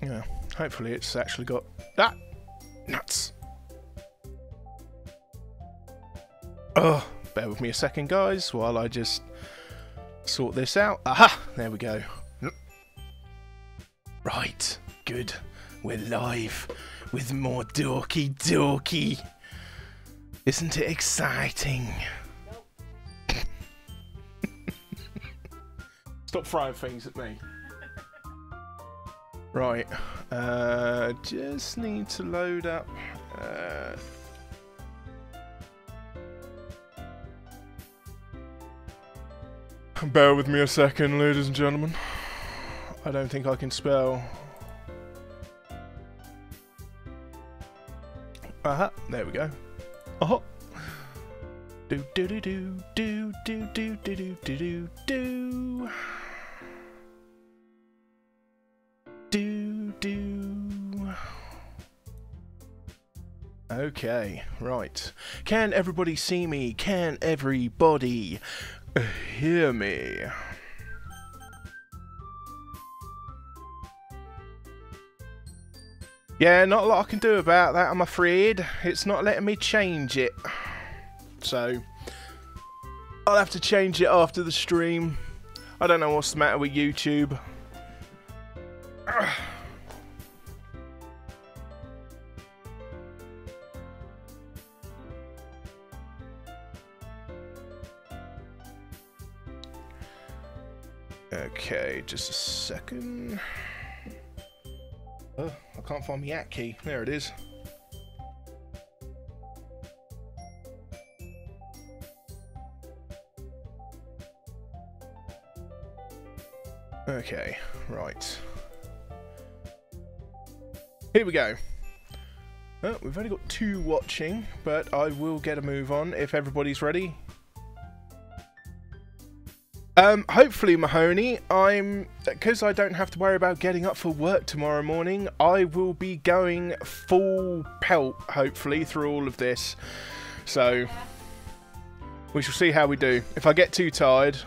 Yeah, hopefully it's actually got that. Nuts. Oh, bear with me a second, guys, while I just sort this out. Aha! There we go. Right, good. We're live with more Doki Doki. Isn't it exciting? Nope. Stop throwing things at me. Right, just need to load up. Bear with me a second, ladies and gentlemen. I don't think I can spell. Aha, there we go. Oh, do do do do do do do do do do do do do. Okay, right. Can everybody see me? Can everybody hear me? Yeah, not a lot I can do about that, I'm afraid. It's not letting me change it. So, I'll have to change it after the stream. I don't know what's the matter with YouTube. Okay, just a second. Oh, I can't find my at key. There it is. Okay, right. Here we go. Oh, we've only got 2 watching, but I will get a move on if everybody's ready. Hopefully, Mahoney, because I don't have to worry about getting up for work tomorrow morning, I will be going full pelt, hopefully, through all of this. So, we shall see how we do. If I get too tired,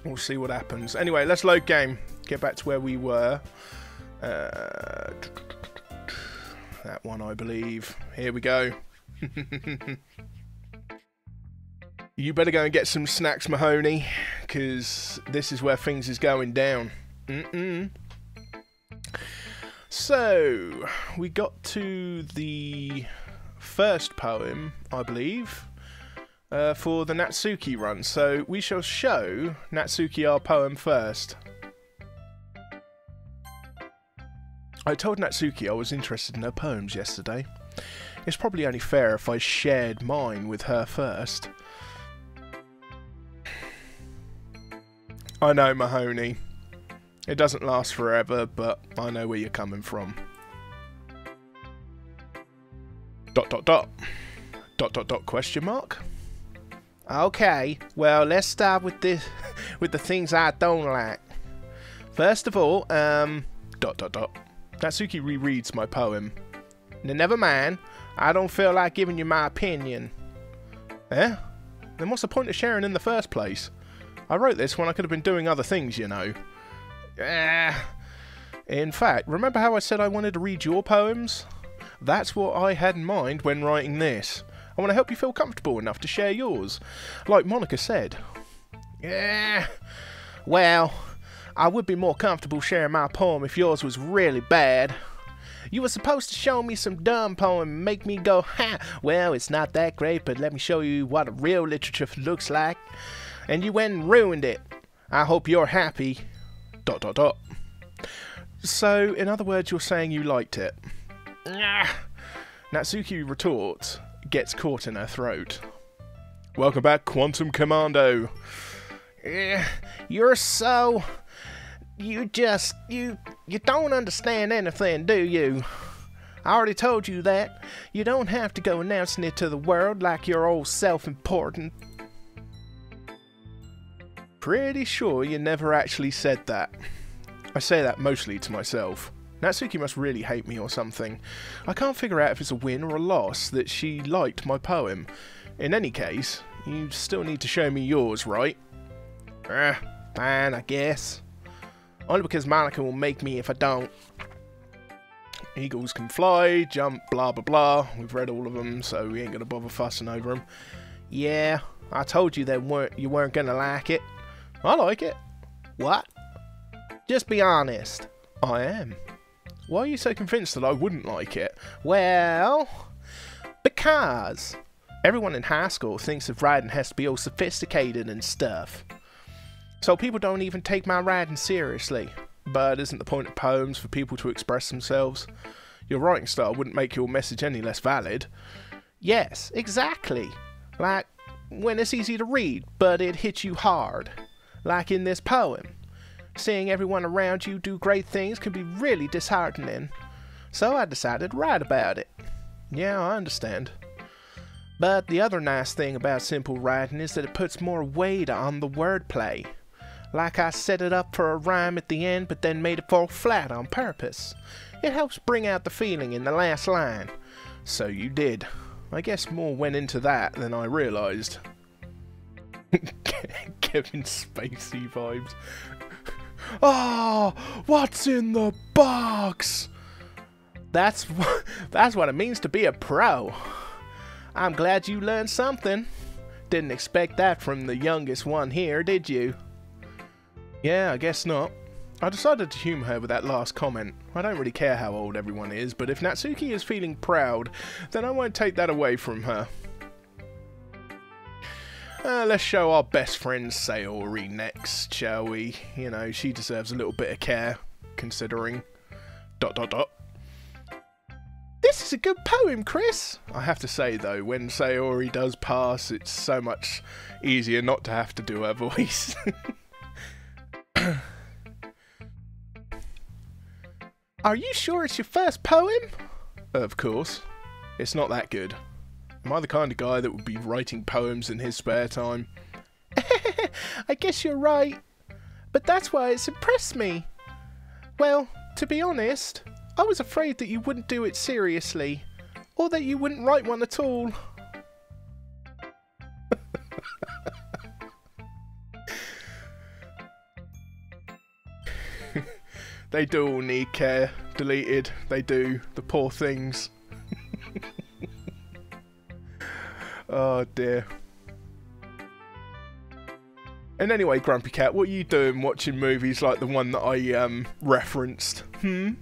we'll see what happens. Anyway, let's load game. Get back to where we were. That one, I believe. Here we go. You better go and get some snacks, Mahoney, because this is where things is going down. So, we got to the first poem, I believe, for the Natsuki run. So, we shall show Natsuki our poem first. I told Natsuki I was interested in her poems yesterday. It's probably only fair if I shared mine with her first. I know, Mahoney. It doesn't last forever, but I know where you're coming from. ... question mark? Okay, well, let's start with the things I don't like. First of all, ... Natsuki rereads my poem. Never mind, I don't feel like giving you my opinion. Eh? Then what's the point of sharing in the first place? I wrote this when I could have been doing other things, you know. In fact, remember how I said I wanted to read your poems? That's what I had in mind when writing this. I want to help you feel comfortable enough to share yours, like Monika said. Well, I would be more comfortable sharing my poem if yours was really bad. You were supposed to show me some dumb poem and make me go, ha, well, it's not that great, but let me show you what a real literature looks like. And you went and ruined it. I hope you're happy. ... So, in other words, you're saying you liked it. Natsuki retorts, gets caught in her throat. Welcome back, Quantum Commando. You're so... You don't understand anything, do you? I already told you that. You don't have to go announcing it to the world like you're all self-important. Pretty sure you never actually said that. I say that mostly to myself. Natsuki must really hate me or something. I can't figure out if it's a win or a loss that she liked my poem. In any case, you still need to show me yours, right? Fine, I guess. Only because Monika will make me if I don't. Eagles can fly, jump, blah blah blah. We've read all of them, so we ain't gonna bother fussing over them. Yeah, I told you you weren't gonna like it. I like it. What? Just be honest. I am. Why are you so convinced that I wouldn't like it? Well, because everyone in high school thinks that riding has to be all sophisticated and stuff. So people don't even take my riding seriously. But isn't the point of poems for people to express themselves? Your writing style wouldn't make your message any less valid. Yes, exactly. Like when it's easy to read, but it hits you hard. Like in this poem. Seeing everyone around you do great things can be really disheartening. So I decided to write about it. Yeah, I understand. But the other nice thing about simple writing is that it puts more weight on the wordplay. Like I set it up for a rhyme at the end, but then made it fall flat on purpose. It helps bring out the feeling in the last line. So you did. I guess more went into that than I realised. Kevin Spacey vibes. Oh, what's in the box? That's what it means to be a pro. I'm glad you learned something. Didn't expect that from the youngest one here, did you? Yeah, I guess not. I decided to humour her with that last comment. I don't really care how old everyone is, but if Natsuki is feeling proud, then I won't take that away from her. Let's show our best friend Sayori next, shall we? You know, she deserves a little bit of care, considering... ... This is a good poem, Chris. I have to say, though, when Sayori does pass, it's so much easier not to have to do her voice. Are you sure it's your first poem? Of course. It's not that good. Am I the kind of guy that would be writing poems in his spare time? I guess you're right. But that's why it's impressed me. Well, to be honest, I was afraid that you wouldn't do it seriously. Or that you wouldn't write one at all. They do all need care. Deleted. They do. The poor things. Oh dear. And anyway, Grumpy Cat, what are you doing watching movies like the one that I referenced? I'm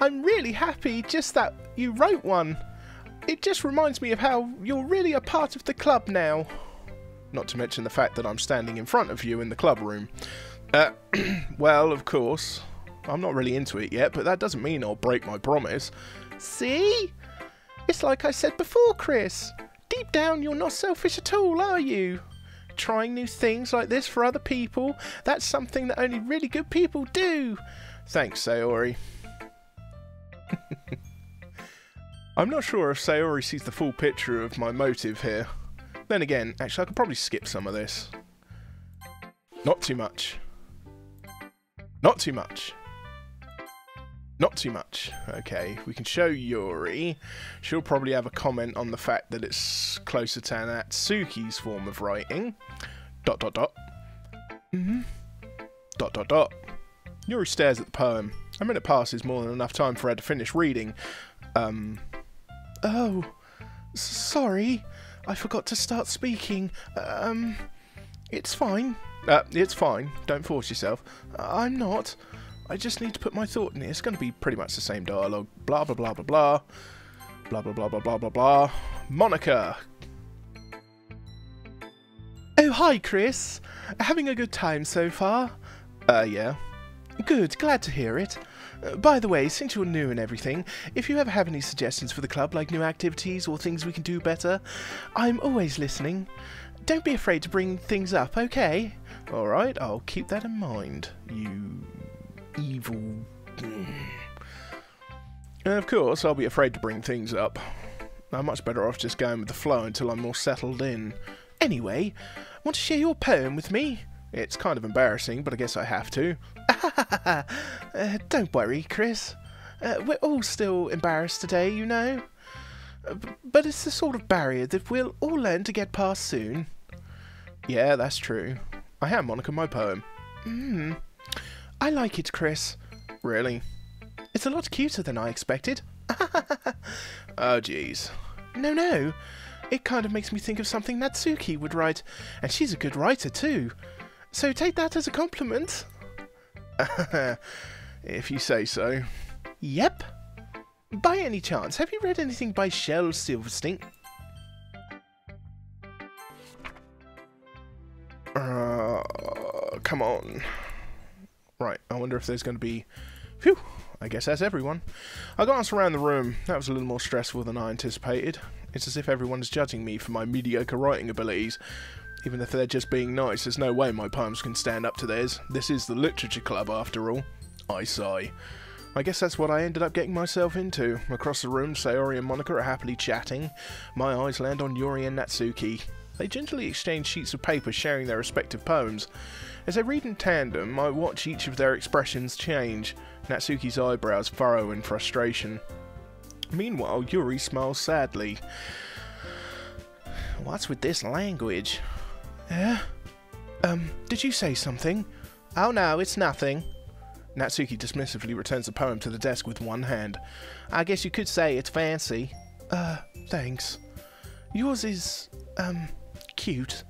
really happy just that you wrote one. It just reminds me of how you're really a part of the club now. Not to mention the fact that I'm standing in front of you in the club room. Well, of course. I'm not really into it yet, but that doesn't mean I'll break my promise. See? It's like I said before, Chris. Deep down, you're not selfish at all, are you? Trying new things like this for other people, that's something that only really good people do. Thanks, Sayori. I'm not sure if Sayori sees the full picture of my motive here. Then again, actually, I could probably skip some of this. Not too much. Not too much. Not too much. Okay, we can show Yuri. She'll probably have a comment on the fact that it's closer to Natsuki's form of writing. ... Yuri stares at the poem. A minute passes, more than enough time for her to finish reading. Oh, sorry. I forgot to start speaking. It's fine. It's fine. Don't force yourself. I'm not. I just need to put my thought in it. It's going to be pretty much the same dialogue. Blah, blah, blah, blah, blah. Blah, blah, blah, blah, blah, blah, blah. Monika. Oh, hi, Chris. Having a good time so far? Yeah. Good, glad to hear it. By the way, since you're new and everything, if you ever have any suggestions for the club, like new activities or things we can do better, I'm always listening. Don't be afraid to bring things up, okay? Alright, I'll keep that in mind, you evil... And of course, I'll be afraid to bring things up. I'm much better off just going with the flow until I'm more settled in. Anyway, want to share your poem with me? It's kind of embarrassing, but I guess I have to. Don't worry, Chris. We're all still embarrassed today, you know. But it's the sort of barrier that we'll all learn to get past soon. Yeah, that's true. I hand Monika my poem. I like it, Chris. Really? It's a lot cuter than I expected. Oh, jeez. No. It kind of makes me think of something Natsuki would write, and she's a good writer too. So take that as a compliment. If you say so. Yep. By any chance, have you read anything by Shel Silverstein? Come on. Right, I wonder if there's going to be... Phew, I guess that's everyone. I glanced around the room. That was a little more stressful than I anticipated. It's as if everyone's judging me for my mediocre writing abilities. Even if they're just being nice, there's no way my poems can stand up to theirs. This is the literature club, after all. I sigh. I guess that's what I ended up getting myself into. Across the room, Sayori and Monika are happily chatting. My eyes land on Yuri and Natsuki. They gingerly exchange sheets of paper sharing their respective poems. As they read in tandem, I watch each of their expressions change. Natsuki's eyebrows furrow in frustration. Meanwhile, Yuri smiles sadly. What's with this language? Did you say something? Oh no, it's nothing. Natsuki dismissively returns the poem to the desk with one hand. I guess you could say it's fancy. Thanks. Yours is, cute.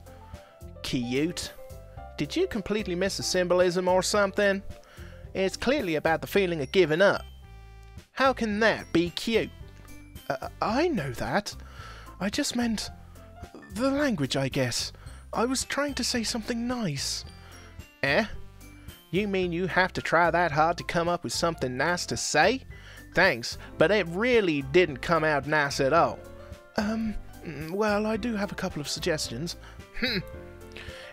Cute? Did you completely miss the symbolism or something? It's clearly about the feeling of giving up. How can that be cute? I know that. I just meant the language, I guess. I was trying to say something nice. You mean you have to try that hard to come up with something nice to say? Thanks, but it really didn't come out nice at all. Well, I do have a couple of suggestions.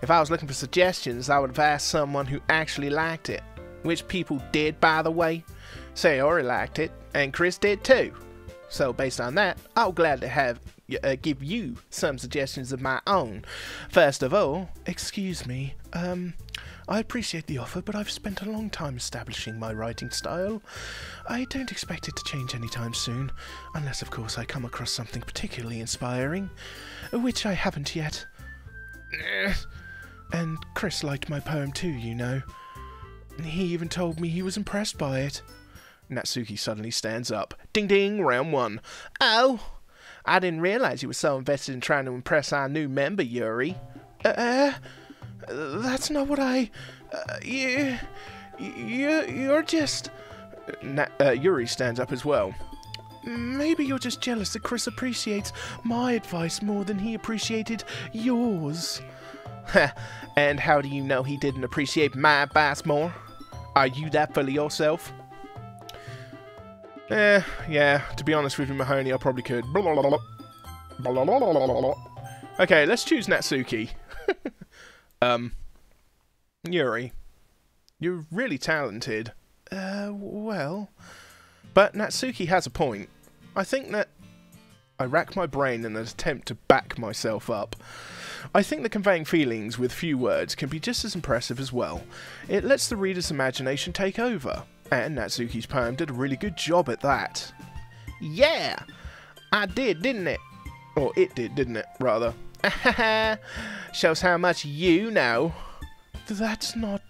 If I was looking for suggestions, I would have asked someone who actually liked it. Which people did, by the way. Sayori liked it, and Chris did too. So based on that, I'll gladly give you some suggestions of my own. First of all... Excuse me, I appreciate the offer, but I've spent a long time establishing my writing style. I don't expect it to change anytime soon, unless of course I come across something particularly inspiring, which I haven't yet. And Chris liked my poem too, you know. He even told me he was impressed by it. Natsuki suddenly stands up. Ding ding, round one. Oh, I didn't realize you were so invested in trying to impress our new member, Yuri. That's not what I... You're just... Yuri stands up as well. Maybe you're just jealous that Chris appreciates my advice more than he appreciated yours. And how do you know he didn't appreciate my advice more? Are you that full of yourself? Yeah, to be honest with you, Mahoney, I probably could. Okay, let's choose Natsuki. Yuri, you're really talented. Well... But Natsuki has a point. I think that... I rack my brain in an attempt to back myself up. I think that conveying feelings with few words can be just as impressive as well. It lets the reader's imagination take over. And Natsuki's poem did a really good job at that. Yeah! I did, didn't it? Or it did, didn't it, rather. Shows how much you know. That's not...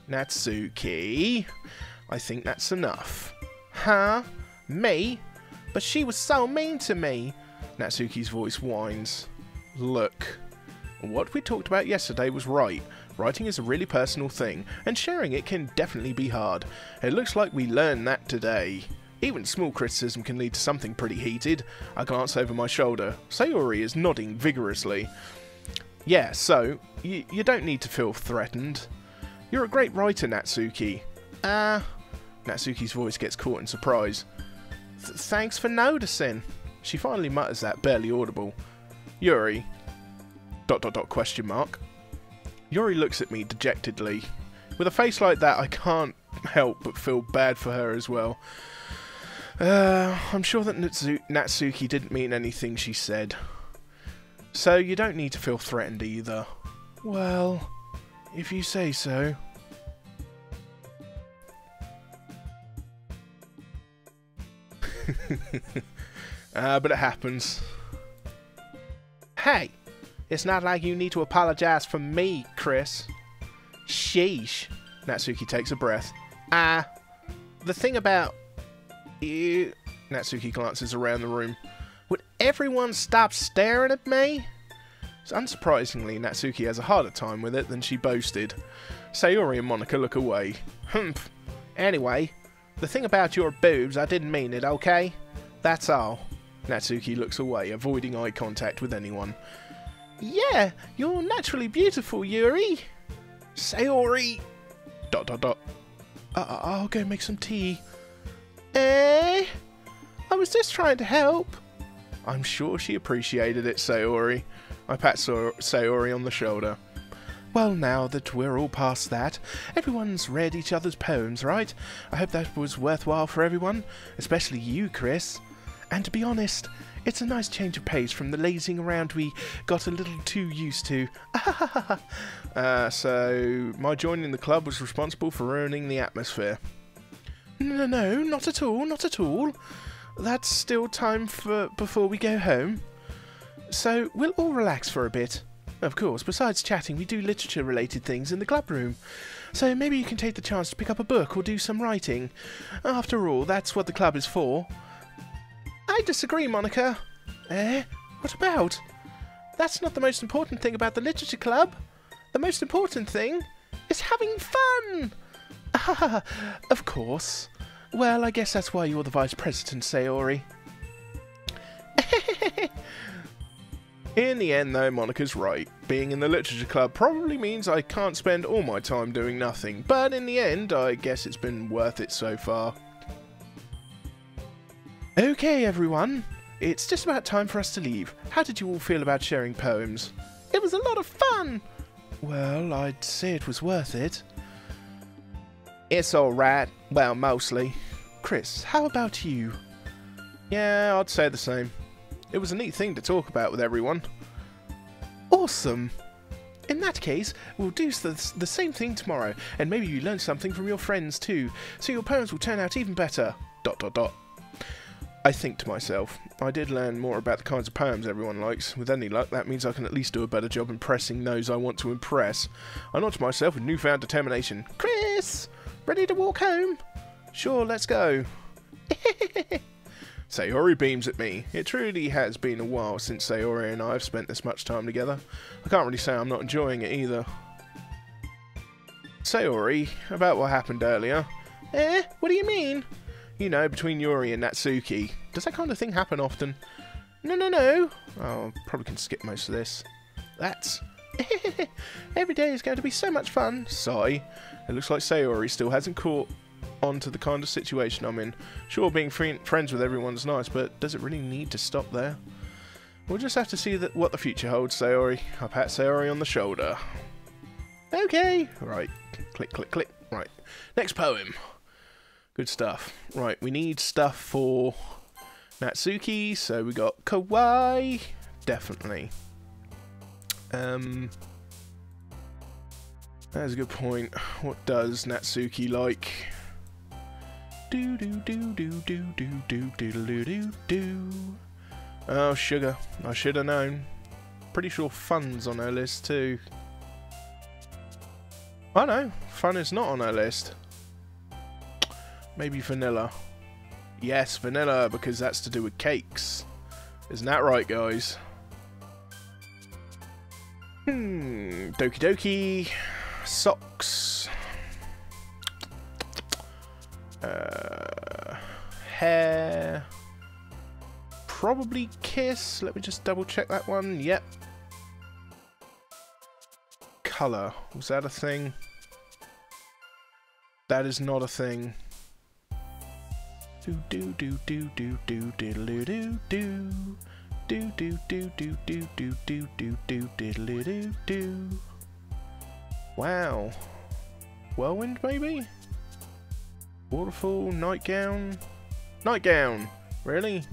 Natsuki, I think that's enough. Huh? Me? But she was so mean to me. Natsuki's voice whines. Look, what we talked about yesterday was right. Writing is a really personal thing, and sharing it can definitely be hard. It looks like we learned that today. Even small criticism can lead to something pretty heated. I glance over my shoulder. Sayori is nodding vigorously. Yeah, so, you don't need to feel threatened. You're a great writer, Natsuki. Natsuki's voice gets caught in surprise. Thanks for noticing. She finally mutters that, barely audible. Yuri... ... question mark. Yuri looks at me dejectedly. With a face like that, I can't help but feel bad for her as well. I'm sure that Natsuki didn't mean anything she said. So you don't need to feel threatened either. Well, if you say so. But it happens. Hey, It's not like you need to apologize for me, Chris. Sheesh. Natsuki takes a breath. The thing about you... Natsuki glances around the room. Would everyone stop staring at me? So unsurprisingly, Natsuki has a harder time with it than she boasted. Sayori and Monika look away. Humph. Anyway, the thing about your boobs, I didn't mean it, okay? That's all. Natsuki looks away, avoiding eye contact with anyone. Yeah, you're naturally beautiful, Yuri. Sayori... ... I'll go make some tea. I was just trying to help. I'm sure she appreciated it, Sayori. I pat Sayori on the shoulder. Well, now that we're all past that, everyone's read each other's poems, right? I hope that was worthwhile for everyone, especially you, Chris. And to be honest, it's a nice change of pace from the lazing around we got a little too used to. So my joining the club was responsible for ruining the atmosphere. No, not at all, not at all. That's still time before we go home. So we'll all relax for a bit. Of course, besides chatting, we do literature-related things in the club room. So maybe you can take the chance to pick up a book or do some writing. After all, that's what the club is for. I disagree, Monika. What about? That's not the most important thing about the literature club. The most important thing is having fun. Of course. Well, I guess that's why you're the vice president, Sayori. In the end, though, Monika's right. Being in the literature club probably means I can't spend all my time doing nothing, but in the end, I guess it's been worth it so far. Okay, everyone. It's just about time for us to leave. How did you all feel about sharing poems? It was a lot of fun. Well, I'd say it was worth it. It's alright. Well, mostly. Chris, how about you? Yeah, I'd say the same. It was a neat thing to talk about with everyone. Awesome! In that case, we'll do the same thing tomorrow, and maybe you learn something from your friends too, so your poems will turn out even better. ... I think to myself, I did learn more about the kinds of poems everyone likes. With any luck, that means I can at least do a better job impressing those I want to impress. I nod to myself with newfound determination. Chris! Ready to walk home? Sure, let's go. Sayori beams at me. It truly has been a while since Sayori and I have spent this much time together. I can't really say I'm not enjoying it either. Sayori, about what happened earlier. What do you mean? You know, between Yuri and Natsuki. Does that kind of thing happen often? No. Oh, probably can skip most of this. That's... Every day is going to be so much fun. Sigh. It looks like Sayori still hasn't caught on to the kind of situation I'm in. Sure, being friends with everyone's nice, but does it really need to stop there? We'll just have to see what the future holds, Sayori. I pat Sayori on the shoulder. Okay. Right. Click, click, click. Right. Next poem. Good stuff. Right, we need stuff for Natsuki, so we got kawaii. Definitely. That's a good point. What does Natsuki like? Do do do do do do do do do do do. Oh, sugar. I should have known. Pretty sure fun's on her list too. Oh no, fun is not on her list. Maybe vanilla. Yes, vanilla, because that's to do with cakes. Isn't that right, guys? Doki Doki. Socks. Hair. Probably kiss. Let me just double check that one. Yep. Colour. Was that a thing? That is not a thing. Do do do do do do diddle do do do do do do do do do do do diddle do do. Wow. Whirlwind, maybe? Waterfall, nightgown. Nightgown! Really?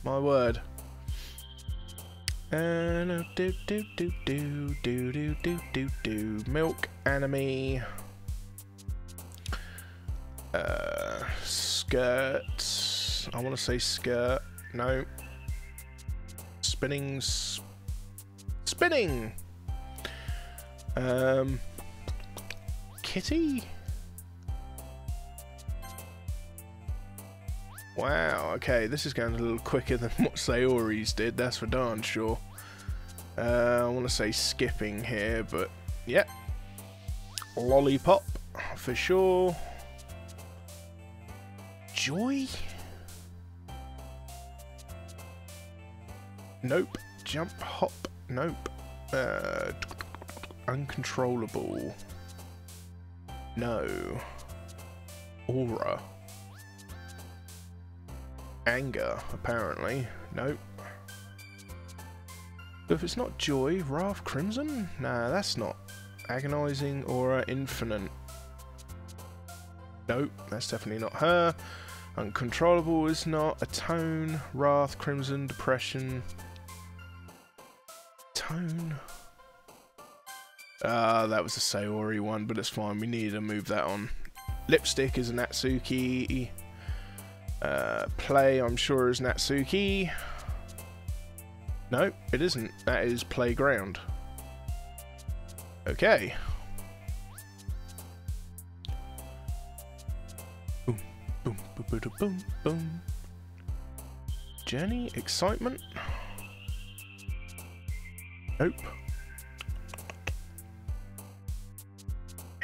My word. Do do do do do do do do do. Milk, anime. Skirt. I want to say skirt. No. Spinning spinning. Kitty? Wow, okay, this is going a little quicker than what Sayori's did, that's for darn sure. I want to say skipping here, but yep. Lollipop, for sure. Joy? Nope. Jump, hop, nope. Uncontrollable. No. Aura. Anger, apparently. Nope. If it's not joy, wrath, crimson? Nah, that's not. Agonizing, aura, infinite. Nope, that's definitely not her. Uncontrollable is not. Atone, wrath, crimson, depression. Atone. That was a Sayori one, but it's fine. We need to move that on. Lipstick is a Natsuki. Play, I'm sure, is Natsuki. No, it isn't. That is playground. Okay. Boom, boom, boom, boom, boom, boom. Journey, excitement. Nope.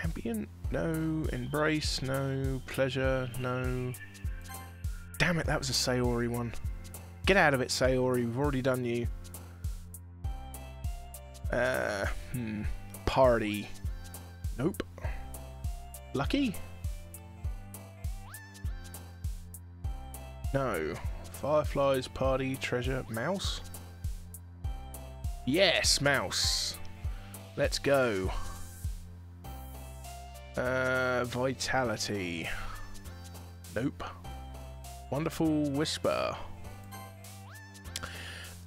Ambient, no. Embrace, no. Pleasure, no. Damn it, that was a Sayori one. Get out of it, Sayori. We've already done you. Party. Nope. Lucky? No. Fireflies, party, treasure, mouse? Yes, mouse. Let's go. Vitality. Nope. Wonderful whisper.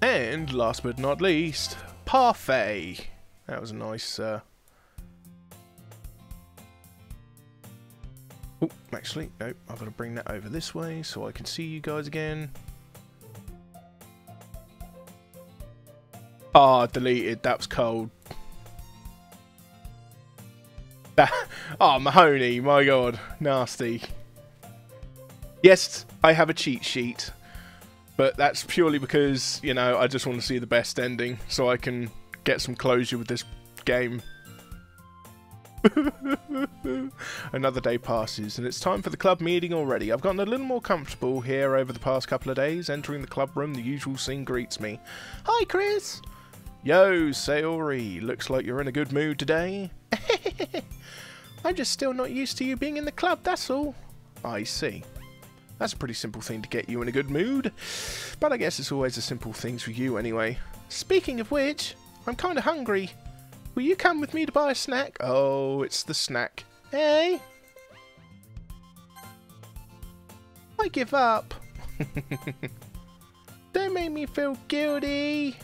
And last but not least, parfait. That was a nice. Oh, actually, nope. I've got to bring that over this way so I can see you guys again. Ah, deleted. That was cold. Oh, Mahoney. My God, nasty. Yes, I have a cheat sheet. But that's purely because, you know, I just want to see the best ending so I can get some closure with this game. Another day passes and it's time for the club meeting already. I've gotten a little more comfortable here over the past couple of days. Entering the club room, the usual scene greets me. Hi, Chris! Yo, Sayori. Looks like you're in a good mood today. I'm just still not used to you being in the club, that's all. I see. That's a pretty simple thing to get you in a good mood. But I guess it's always the simple things for you anyway. Speaking of which, I'm kind of hungry. Will you come with me to buy a snack? Oh, it's the snack. Hey? I give up. Don't make me feel guilty.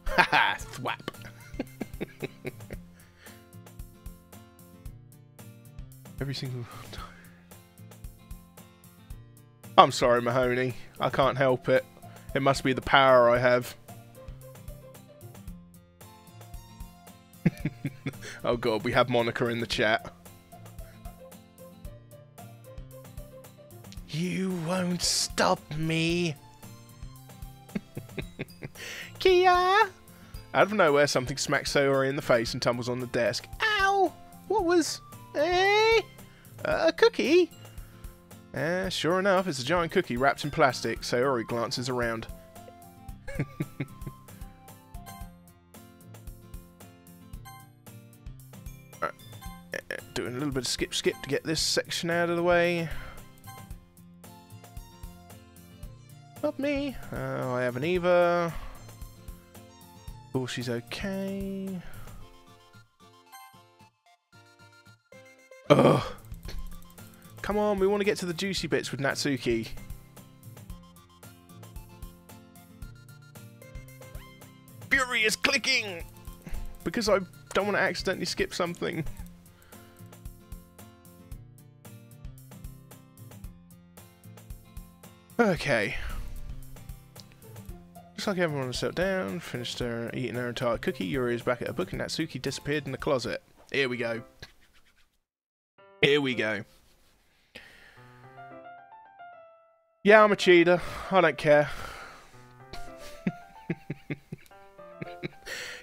Haha, thwap. Every single time. I'm sorry, Mahoney. I can't help it. It must be the power I have. Oh God, we have Monika in the chat. You won't stop me. Kia! Out of nowhere, something smacks Sayori in the face and tumbles on the desk. Ow! What was... a cookie? Sure enough, it's a giant cookie wrapped in plastic. Sayori glances around. Right. Doing a little bit of skip to get this section out of the way. Not me. I have an Eva. Oh, she's okay. Ugh. Come on, we want to get to the juicy bits with Natsuki. Fury is clicking! Because I don't want to accidentally skip something. Okay. Looks like everyone has settled down, finished eating their entire cookie. Yuri is back at her book and Natsuki disappeared in the closet. Here we go. Here we go. Yeah, I'm a cheater. I don't care.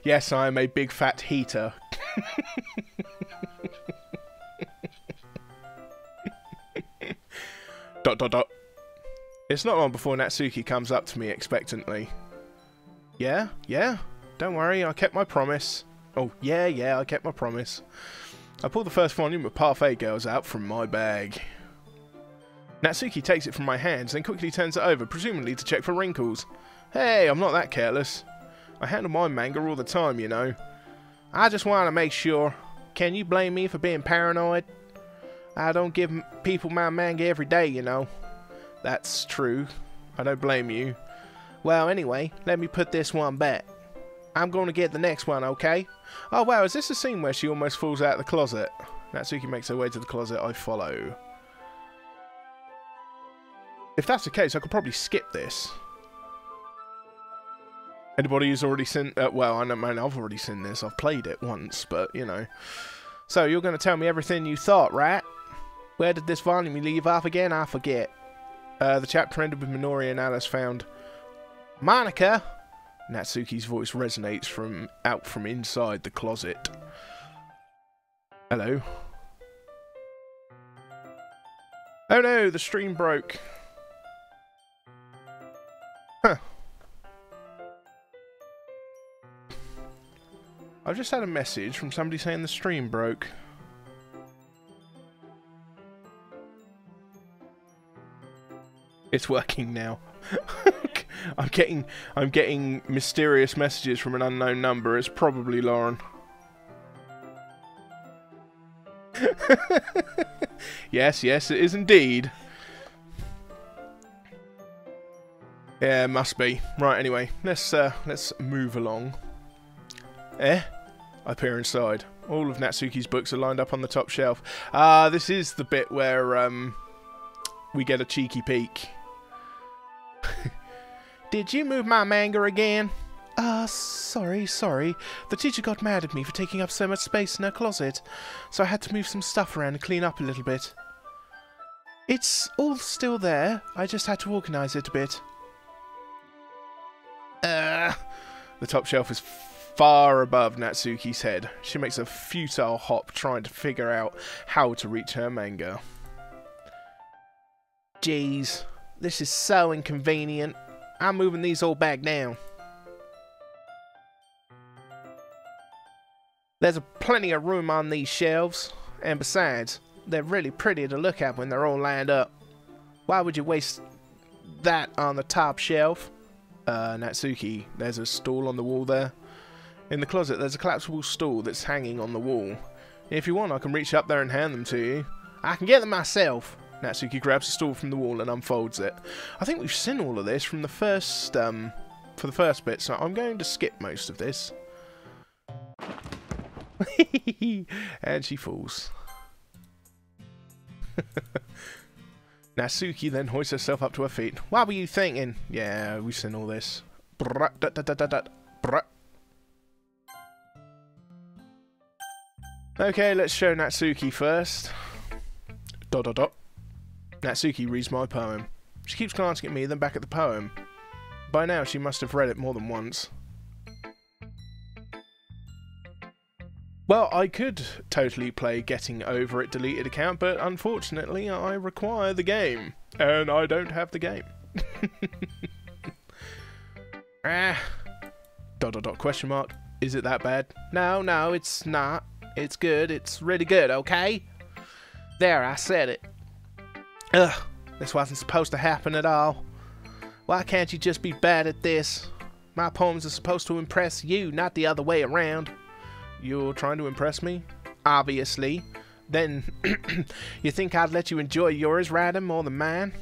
Yes, I am a big fat heater. Dot dot dot. It's not long before Natsuki comes up to me expectantly. Yeah? Yeah? Don't worry, I kept my promise. Oh, yeah, I kept my promise. I pulled the first volume of Parfait Girls out from my bag. Natsuki takes it from my hands, then quickly turns it over, presumably to check for wrinkles. Hey, I'm not that careless. I handle my manga all the time, you know. I just want to make sure. Can you blame me for being paranoid? I don't give people my manga every day, you know. That's true. I don't blame you. Well, anyway, let me put this one back. I'm going to get the next one, okay? Oh, wow, is this the scene where she almost falls out of the closet? Natsuki makes her way to the closet. I follow. If that's the case, I could probably skip this. Anybody who's already seen... well, I know, man, I've already seen this. I've played it once, but, you know. So, you're going to tell me everything you thought, right? Where did this volume leave off again? I forget. The chapter ended with Minori and Alice found... Monika! Natsuki's voice resonates from inside the closet. Hello? Oh no, the stream broke. Huh. I've just had a message from somebody saying the stream broke. It's working now. I'm getting mysterious messages from an unknown number. It's probably Lauren. Yes, it is indeed. Yeah, it must be. Right, anyway, let's move along. I peer inside. All of Natsuki's books are lined up on the top shelf. This is the bit where we get a cheeky peek. Did you move my manga again? Sorry. The teacher got mad at me for taking up so much space in her closet, so I had to move some stuff around and clean up a little bit. It's all still there, I just had to organise it a bit. The top shelf is far above Natsuki's head. She makes a futile hop trying to figure out how to reach her manga. Jeez, this is so inconvenient. I'm moving these all back down. There's plenty of room on these shelves, and besides, they're really pretty to look at when they're all lined up. Why would you waste that on the top shelf? Natsuki, there's a stool on the wall there. In the closet, there's a collapsible stool that's hanging on the wall. If you want, I can reach up there and hand them to you. I can get them myself. Natsuki grabs a stool from the wall and unfolds it. I think we've seen all of this from the first, for the first bit, so I'm going to skip most of this. And she falls. Natsuki then hoists herself up to her feet. What were you thinking? Yeah, we've seen all this. Okay, let's show Natsuki first. ... Natsuki reads my poem. She keeps glancing at me, then back at the poem. By now, she must have read it more than once. Well, I could totally play Getting Over It Deleted account, but unfortunately, I require the game. And I don't have the game. ... Question mark. Is it that bad? No, it's not. It's good. It's really good, okay? There, I said it. Ugh, this wasn't supposed to happen at all. Why can't you just be bad at this? My poems are supposed to impress you, not the other way around. You're trying to impress me? Obviously. Then, you think I'd let you enjoy yours, writing more than mine?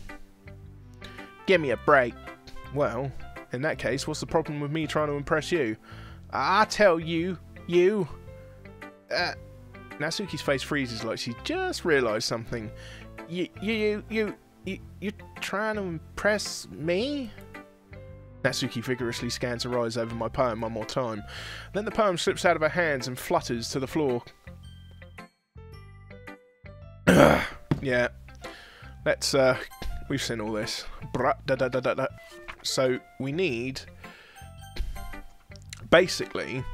Give me a break. Well, in that case, what's the problem with me trying to impress you? I tell you, Natsuki's face freezes like she just realised something. You're trying to impress me? Natsuki vigorously scans her eyes over my poem one more time. Then the poem slips out of her hands and flutters to the floor. Yeah. Let's, we've seen all this. So, we need... Basically,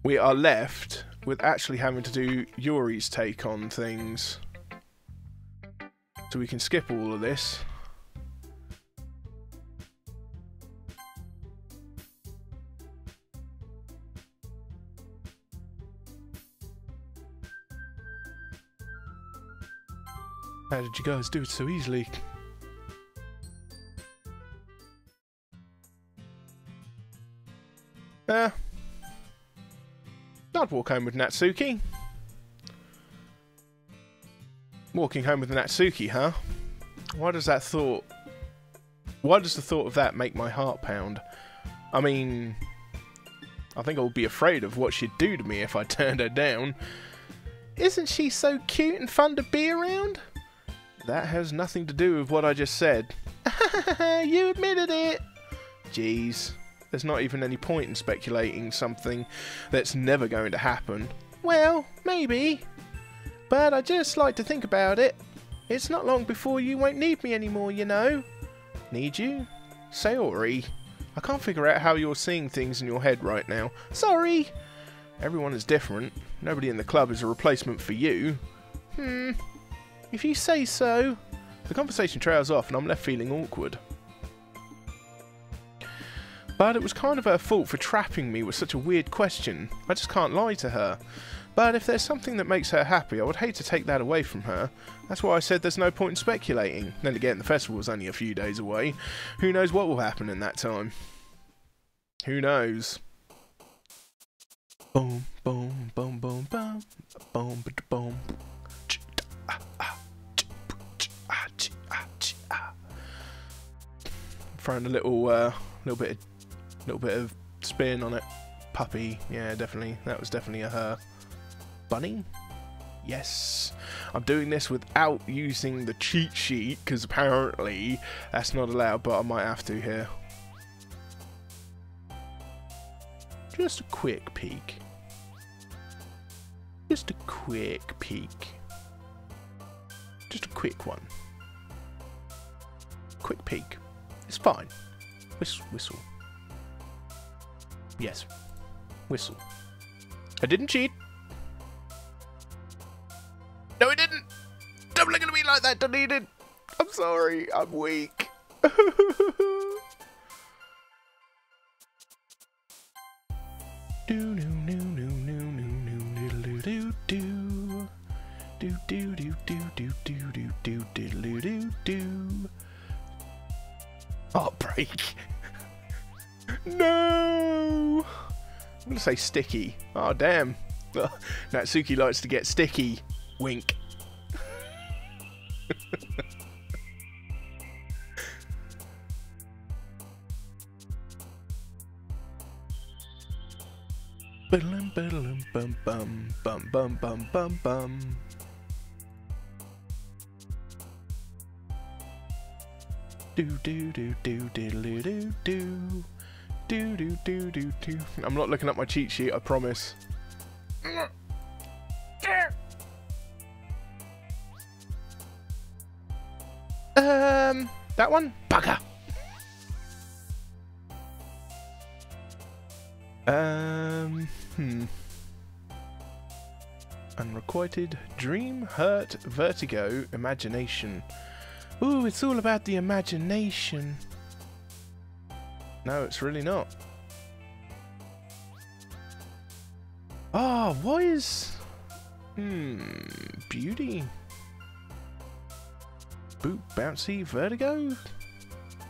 we are left with actually having to do Yuri's take on things. So we can skip all of this. How did you guys do it so easily? I'd walk home with Natsuki. Walking home with Natsuki, huh? Why does the thought of that make my heart pound? I mean, I think I would be afraid of what she'd do to me if I turned her down. Isn't she so cute and fun to be around? That has nothing to do with what I just said. You admitted it! Jeez. There's not even any point in speculating something that's never going to happen. Well, maybe. But I just like to think about it. It's not long before you won't need me anymore, you know. Need you? Sayori. I can't figure out how you're seeing things in your head right now. Sorry! Everyone is different. Nobody in the club is a replacement for you. If you say so. The conversation trails off and I'm left feeling awkward. But it was kind of her fault for trapping me with such a weird question. I just can't lie to her. But if there's something that makes her happy, I would hate to take that away from her. That's why I said there's no point in speculating. Then again, the festival's only a few days away. Who knows what will happen in that time? Who knows? Boom, boom, boom, boom, boom, boom, boom. Throwing a little bit of spin on it. Puppy, yeah, definitely. That was definitely a her. Bunny? Yes. I'm doing this without using the cheat sheet because apparently that's not allowed, but I might have to here. Just a quick peek. Just a quick peek. Just a quick one. Quick peek. It's fine. Whistle. Yes. Whistle. I didn't cheat. No, I didn't. Don't look at me like that. Deleted. I'm sorry. I'm weak. Heartbreak. No. I'm gonna say sticky. Oh damn. Natsuki likes to get sticky. Wink. Bum bum bum bum bum bum bum bum bum. Do do do do do do do do do do do do do. I'm not looking at my cheat sheet, I promise. That one? Bugger. Unrequited dream, hurt, vertigo, imagination. Ooh, it's all about the imagination. No, it's really not. Oh, what is... beauty? Boot, bouncy, vertigo?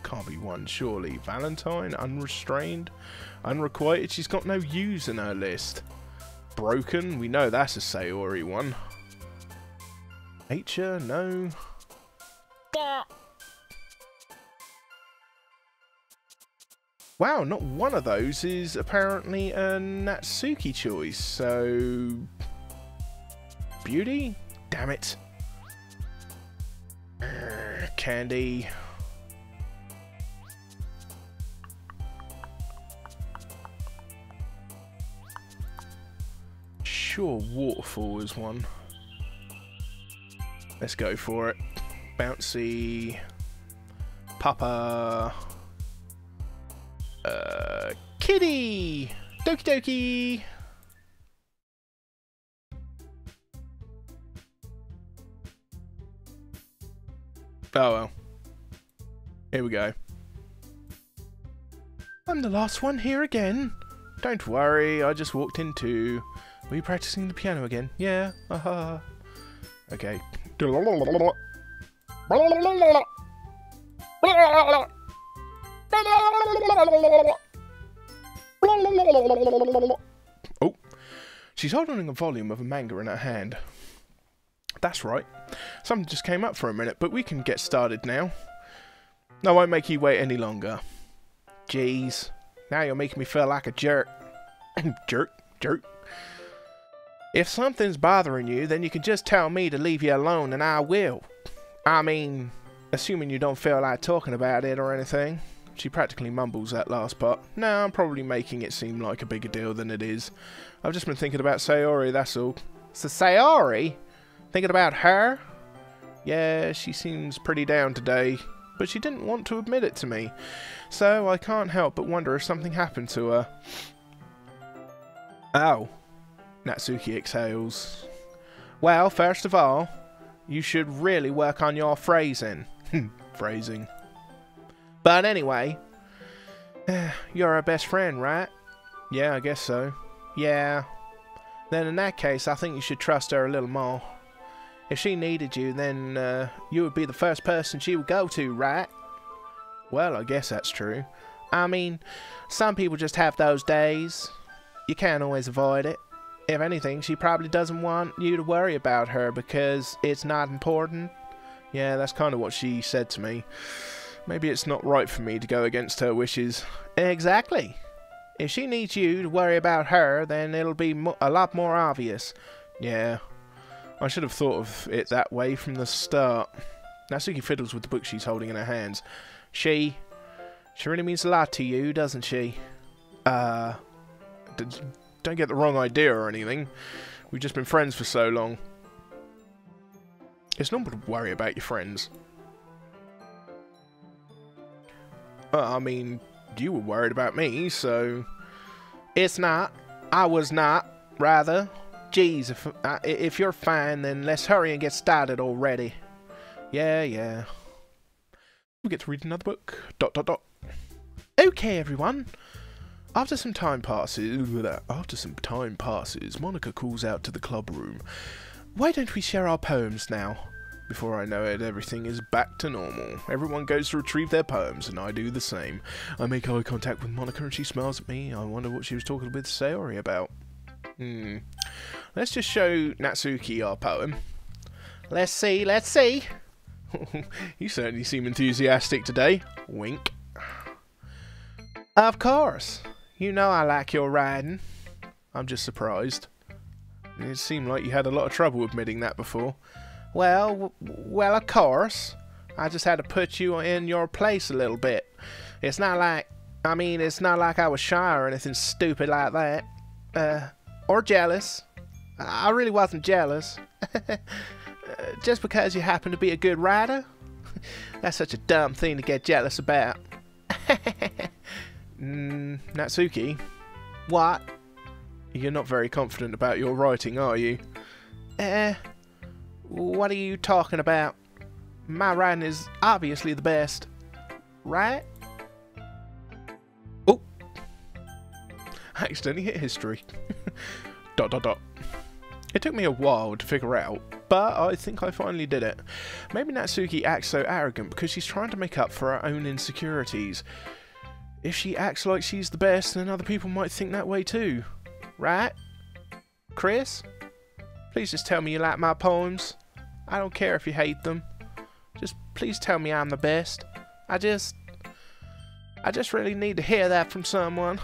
Can't be one, surely. Valentine, unrestrained, unrequited. She's got no U's in her list. Broken, we know that's a Sayori one. Nature, no. Wow, not one of those is apparently a Natsuki choice, so... Beauty? Damn it. Candy. sure waterfall is one. Let's go for it. Bouncy. Papa. Kitty! Doki Doki! Oh well. Here we go. I'm the last one here again. Don't worry, I just walked in too. Were you practicing the piano again? Yeah, haha. Okay. Oh, she's holding a volume of a manga in her hand. That's right. Something just came up for a minute, but we can get started now. I won't make you wait any longer. Jeez, now you're making me feel like a jerk. Jerk. If something's bothering you, then you can just tell me to leave you alone and I will. I mean, assuming you don't feel like talking about it or anything. She practically mumbles that last part. No, I'm probably making it seem like a bigger deal than it is. I've just been thinking about Sayori, that's all. So Sayori? Thinking about her? Yeah, she seems pretty down today, but she didn't want to admit it to me. So I can't help but wonder if something happened to her. Oh. Natsuki exhales. Well, first of all, you should really work on your phrasing. Phrasing. But anyway, you're her best friend, right? Yeah, I guess so. Yeah. Then in that case, I think you should trust her a little more. If she needed you, then you would be the first person she would go to, right? Well, I guess that's true. I mean, some people just have those days. You can't always avoid it. If anything, she probably doesn't want you to worry about her because it's not important. Yeah, that's kind of what she said to me. Maybe it's not right for me to go against her wishes. Exactly. If she needs you to worry about her, then it'll be a lot more obvious. Yeah. I should have thought of it that way from the start. Natsuki fiddles with the book she's holding in her hands. She really means a lot to you, doesn't she? Don't get the wrong idea or anything. We've just been friends for so long. It's normal to worry about your friends. I mean, you were worried about me, so... It's not. I was not, rather. Geez, if you're fine, then let's hurry and get started already. Yeah. We get to read another book. ... Okay, everyone. After some time passes, Monika calls out to the club room. Why don't we share our poems now? Before I know it, everything is back to normal. Everyone goes to retrieve their poems, and I do the same. I make eye contact with Monika, and she smiles at me. I wonder what she was talking with Sayori about. Let's just show Natsuki our poem. Let's see. You certainly seem enthusiastic today. Wink. Of course. You know I like your riding. I'm just surprised. It seemed like you had a lot of trouble admitting that before. Well, of course. I just had to put you in your place a little bit. It's not like I was shy or anything stupid like that. Or jealous. I really wasn't jealous. Just because you happen to be a good rider? That's such a dumb thing to get jealous about. Natsuki? What? You're not very confident about your writing, are you? What are you talking about? My writing is obviously the best. Right? Oh! I accidentally hit history. ... It took me a while to figure out, but I think I finally did it. Maybe Natsuki acts so arrogant because she's trying to make up for her own insecurities. If she acts like she's the best, then other people might think that way too. Right? Chris? Please just tell me you like my poems. I don't care if you hate them. Just please tell me I'm the best. I just really need to hear that from someone.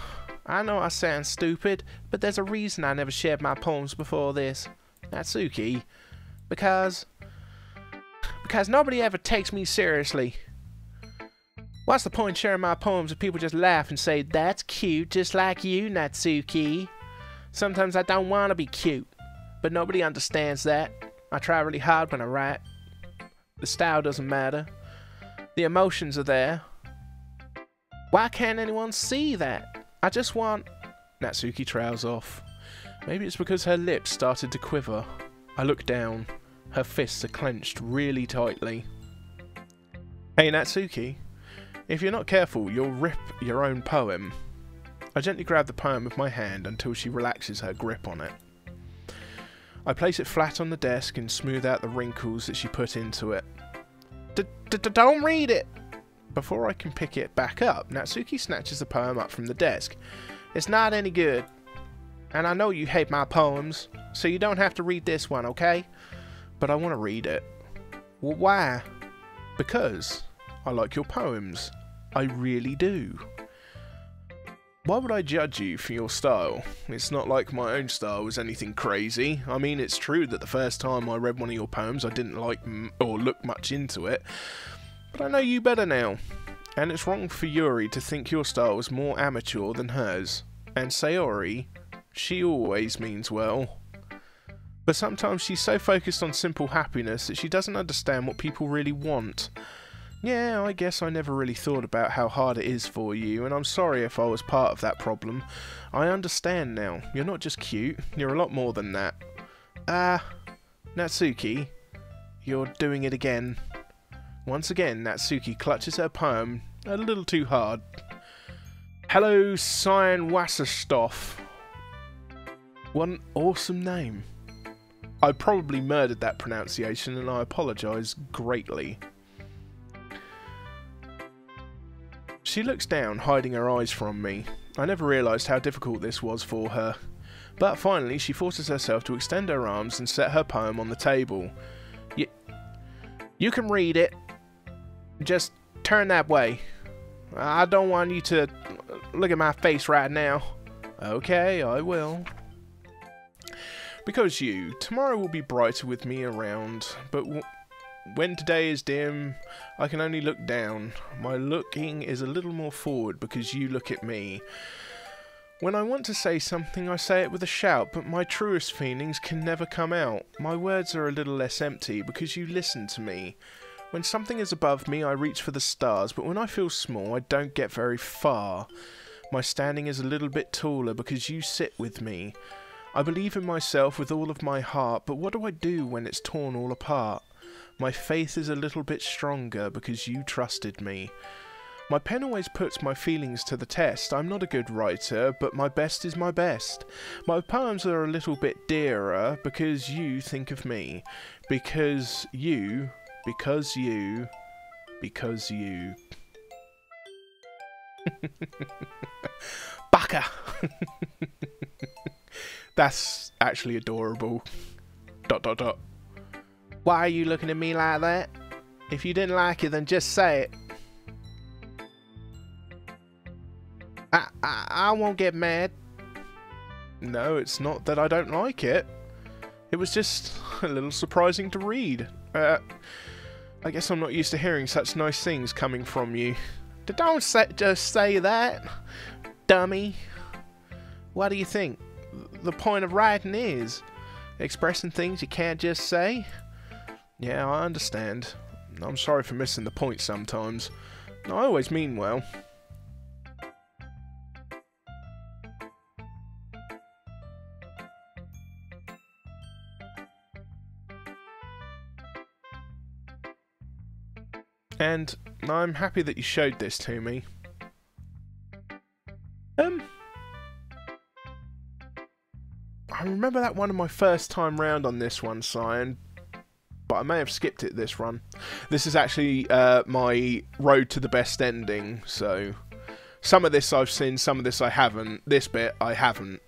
I know I sound stupid, but there's a reason I never shared my poems before this. Natsuki. Because nobody ever takes me seriously. What's the point sharing my poems if people just laugh and say, that's cute, just like you, Natsuki? Sometimes I don't want to be cute. but nobody understands that. I try really hard when I write. The style doesn't matter. The emotions are there. Why can't anyone see that? I just want... Natsuki trails off. Maybe it's because her lips started to quiver. I look down. Her fists are clenched really tightly. Hey Natsuki, if you're not careful, you'll rip your own poem. I gently grab the poem with my hand until she relaxes her grip on it. I place it flat on the desk and smooth out the wrinkles that she put into it. Don't read it! Before I can pick it back up, Natsuki snatches the poem up from the desk. It's not any good. And I know you hate my poems, so you don't have to read this one, okay? But I want to read it. Well, why? Because I like your poems. I really do. Why would I judge you for your style? It's not like my own style was anything crazy. I mean, it's true that the first time I read one of your poems I didn't like or look much into it. But I know you better now. And it's wrong for Yuri to think your style was more amateur than hers. And Sayori, she always means well. But sometimes she's so focused on simple happiness that she doesn't understand what people really want. Yeah, I guess I never really thought about how hard it is for you, and I'm sorry if I was part of that problem. I understand now. You're not just cute, you're a lot more than that. Natsuki, you're doing it again. Once again, Natsuki clutches her poem a little too hard. Hello, Cyan Wasserstoff. What an awesome name. I probably murdered that pronunciation, and I apologise greatly. She looks down, hiding her eyes from me. I never realised how difficult this was for her. But finally, she forces herself to extend her arms and set her poem on the table. You can read it. Just turn that way. I don't want you to look at my face right now. Okay, I will. Because tomorrow will be brighter with me around, but when today is dim, I can only look down. My looking is a little more forward because you look at me. When I want to say something, I say it with a shout, but my truest feelings can never come out. My words are a little less empty because you listen to me. When something is above me, I reach for the stars, but when I feel small, I don't get very far. My standing is a little bit taller because you sit with me. I believe in myself with all of my heart, but what do I do when it's torn all apart? My faith is a little bit stronger because you trusted me. My pen always puts my feelings to the test. I'm not a good writer, but my best is my best. My poems are a little bit dearer because you think of me. Because you. Baka! That's actually adorable. ... Why are you looking at me like that? If you didn't like it, then just say it. I won't get mad. No, it's not that I don't like it. It was just a little surprising to read. I guess I'm not used to hearing such nice things coming from you. Don't just say that, dummy. What do you think the point of writing is? Expressing things you can't just say? Yeah, I understand. I'm sorry for missing the point sometimes. I always mean well. And I'm happy that you showed this to me. I remember that one of my first time round on this one, Cyan, but I may have skipped it this run. This is actually my road to the best ending, so some of this I've seen, some of this I haven't. This bit I haven't.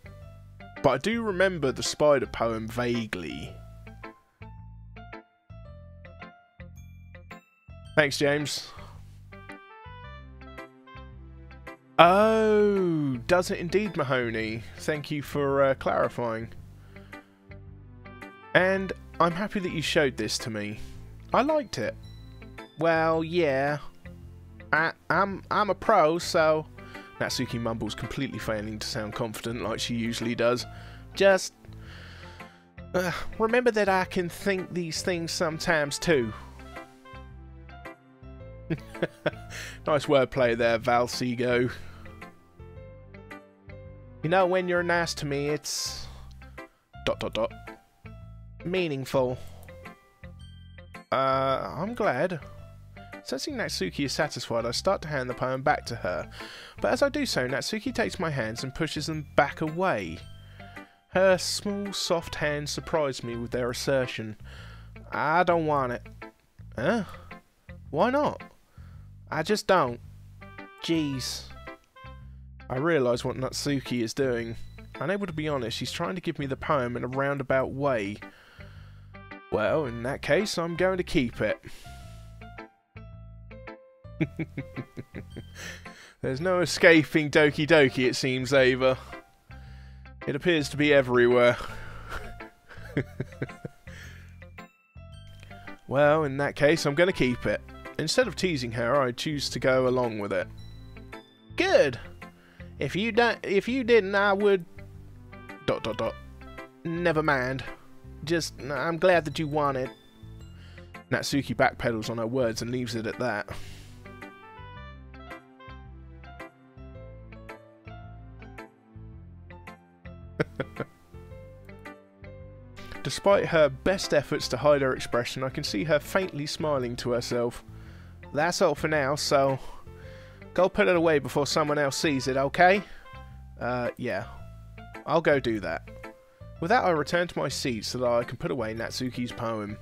But I do remember the spider poem vaguely. Thanks, James. Oh, does it indeed, Mahoney? Thank you for clarifying. And I'm happy that you showed this to me. I liked it. Well, yeah. I'm a pro, so... Natsuki mumbles, completely failing to sound confident like she usually does. Just... Remember that I can think these things sometimes too. Nice wordplay there, Valsego. You know, when you're nice to me, it's... ... meaningful. I'm glad. Sensing Natsuki is satisfied, I start to hand the poem back to her. But as I do so, Natsuki takes my hands and pushes them back away. Her small, soft hands surprise me with their assertion. I don't want it. Huh? Why not? I just don't. Jeez. I realise what Natsuki is doing. Unable to be honest, she's trying to give me the poem in a roundabout way. Well, in that case, I'm going to keep it. There's no escaping Doki Doki, it seems, Ava. It appears to be everywhere. Well, in that case, I'm going to keep it. Instead of teasing her, I choose to go along with it. Good. If you didn't, I would... ... Never mind. Just, I'm glad that you want it. Natsuki backpedals on her words and leaves it at that. Despite her best efforts to hide her expression, I can see her faintly smiling to herself. That's all for now, so... go put it away before someone else sees it, okay? Yeah. I'll go do that. With that, I return to my seat so that I can put away Natsuki's poem.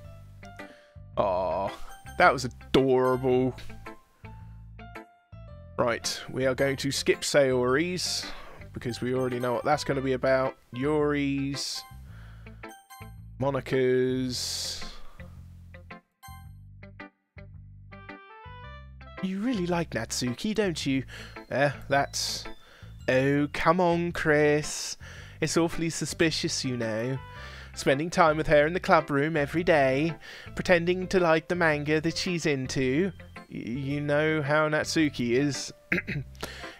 Aww, that was adorable. Right, we are going to skip Sayori's, because we already know what that's going to be about. Yuri's... Monika's... You really like Natsuki, don't you? That's... Oh, come on, Chris. It's awfully suspicious, you know. Spending time with her in the club room every day, pretending to like the manga that she's into. You know how Natsuki is.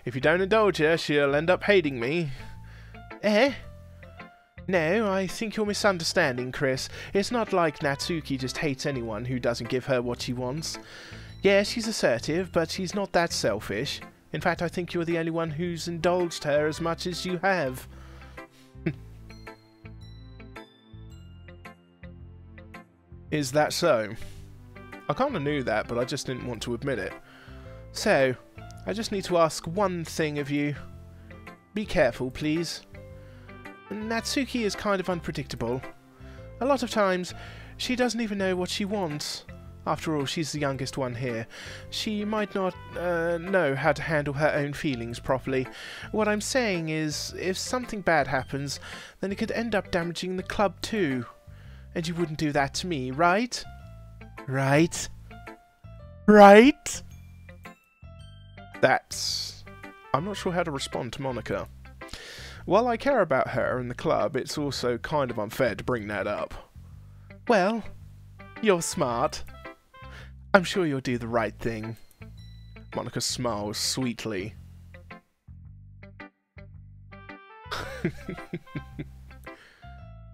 If you don't indulge her, she'll end up hating me. No, I think you're misunderstanding, Chris. It's not like Natsuki just hates anyone who doesn't give her what she wants. Yes, she's assertive, but she's not that selfish. In fact, I think you're the only one who's indulged her as much as you have. Is that so? I kind of knew that, but I just didn't want to admit it. So, I just need to ask one thing of you. Be careful, please. Natsuki is kind of unpredictable. A lot of times, she doesn't even know what she wants. After all, she's the youngest one here. She might not know how to handle her own feelings properly. What I'm saying is, if something bad happens, then it could end up damaging the club too. And you wouldn't do that to me, right? Right? Right? I'm not sure how to respond to Monika. While I care about her and the club, it's also kind of unfair to bring that up. Well, you're smart. I'm sure you'll do the right thing. Monika smiles sweetly.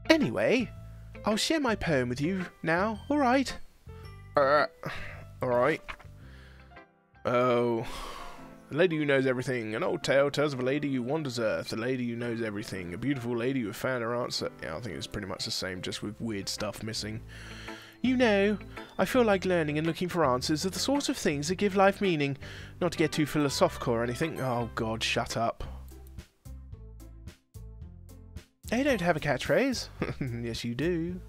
Anyway, I'll share my poem with you now, alright? Alright. Oh... A lady who knows everything. An old tale tells of a lady who wanders earth. A lady who knows everything. A beautiful lady who found her answer. Yeah, I think it's pretty much the same, just with weird stuff missing. You know, I feel like learning and looking for answers are the sort of things that give life meaning. Not to get too philosophical or anything. Oh god, shut up. I don't have a catchphrase. Yes, you do.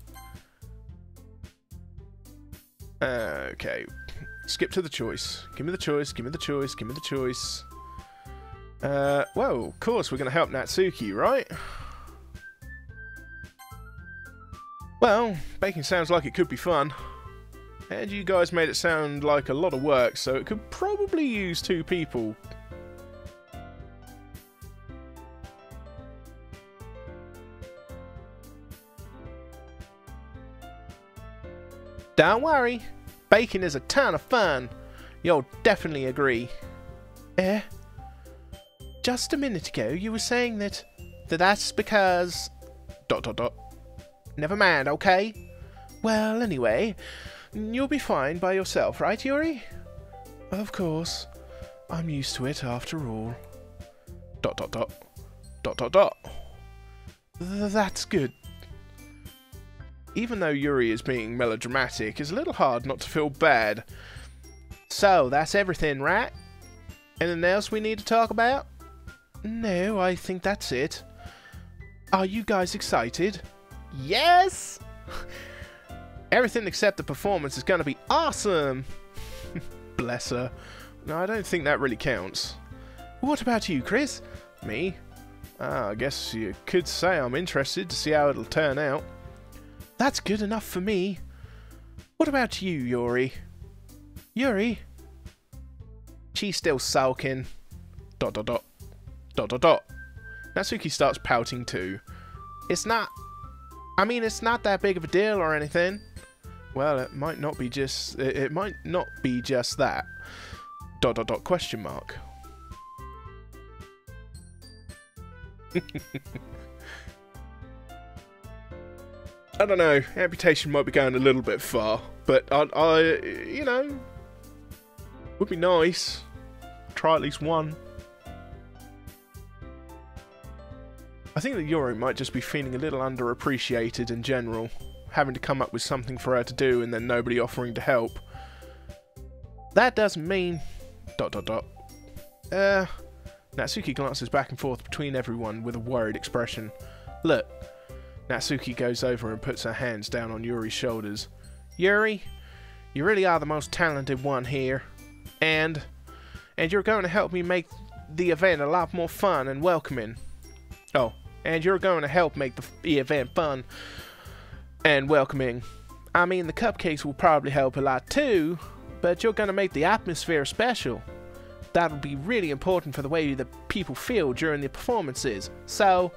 Okay. Skip to the choice. Give me the choice, give me the choice, give me the choice. Well, of course we're going to help Natsuki, right? Well, baking sounds like it could be fun. And you guys made it sound like a lot of work, so it could probably use 2 people. Don't worry. Baking is a ton of fun. You'll definitely agree. Just a minute ago you were saying that's because... ... Never mind, okay? Well, anyway, you'll be fine by yourself, right, Yuri? Of course. I'm used to it after all. ... That's good. Even though Yuri is being melodramatic, it's a little hard not to feel bad. So, that's everything, right? Anything else we need to talk about? No, I think that's it. Are you guys excited? Yes! Everything except the performance is going to be awesome! Bless her. No, I don't think that really counts. What about you, Chris? Me? I guess you could say I'm interested to see how it'll turn out. That's good enough for me. What about you, Yuri? Yuri? She's still sulking. ... Natsuki starts pouting too. It's not... I mean, it's not that big of a deal or anything. Well, it might not be just... It might not be just that. ... Question mark. I don't know. Amputation might be going a little bit far, but I you know, would be nice. Try at least one. I think that Yuri might just be feeling a little underappreciated in general, having to come up with something for her to do and then nobody offering to help. That doesn't mean... ... Natsuki glances back and forth between everyone with a worried expression. Look. Natsuki goes over and puts her hands down on Yuri's shoulders. Yuri, you really are the most talented one here. And you're going to help me make the event a lot more fun and welcoming. Oh, and you're going to help make the event fun and welcoming. I mean, the cupcakes will probably help a lot too, but you're going to make the atmosphere special. That'll be really important for the way the people feel during the performances. So,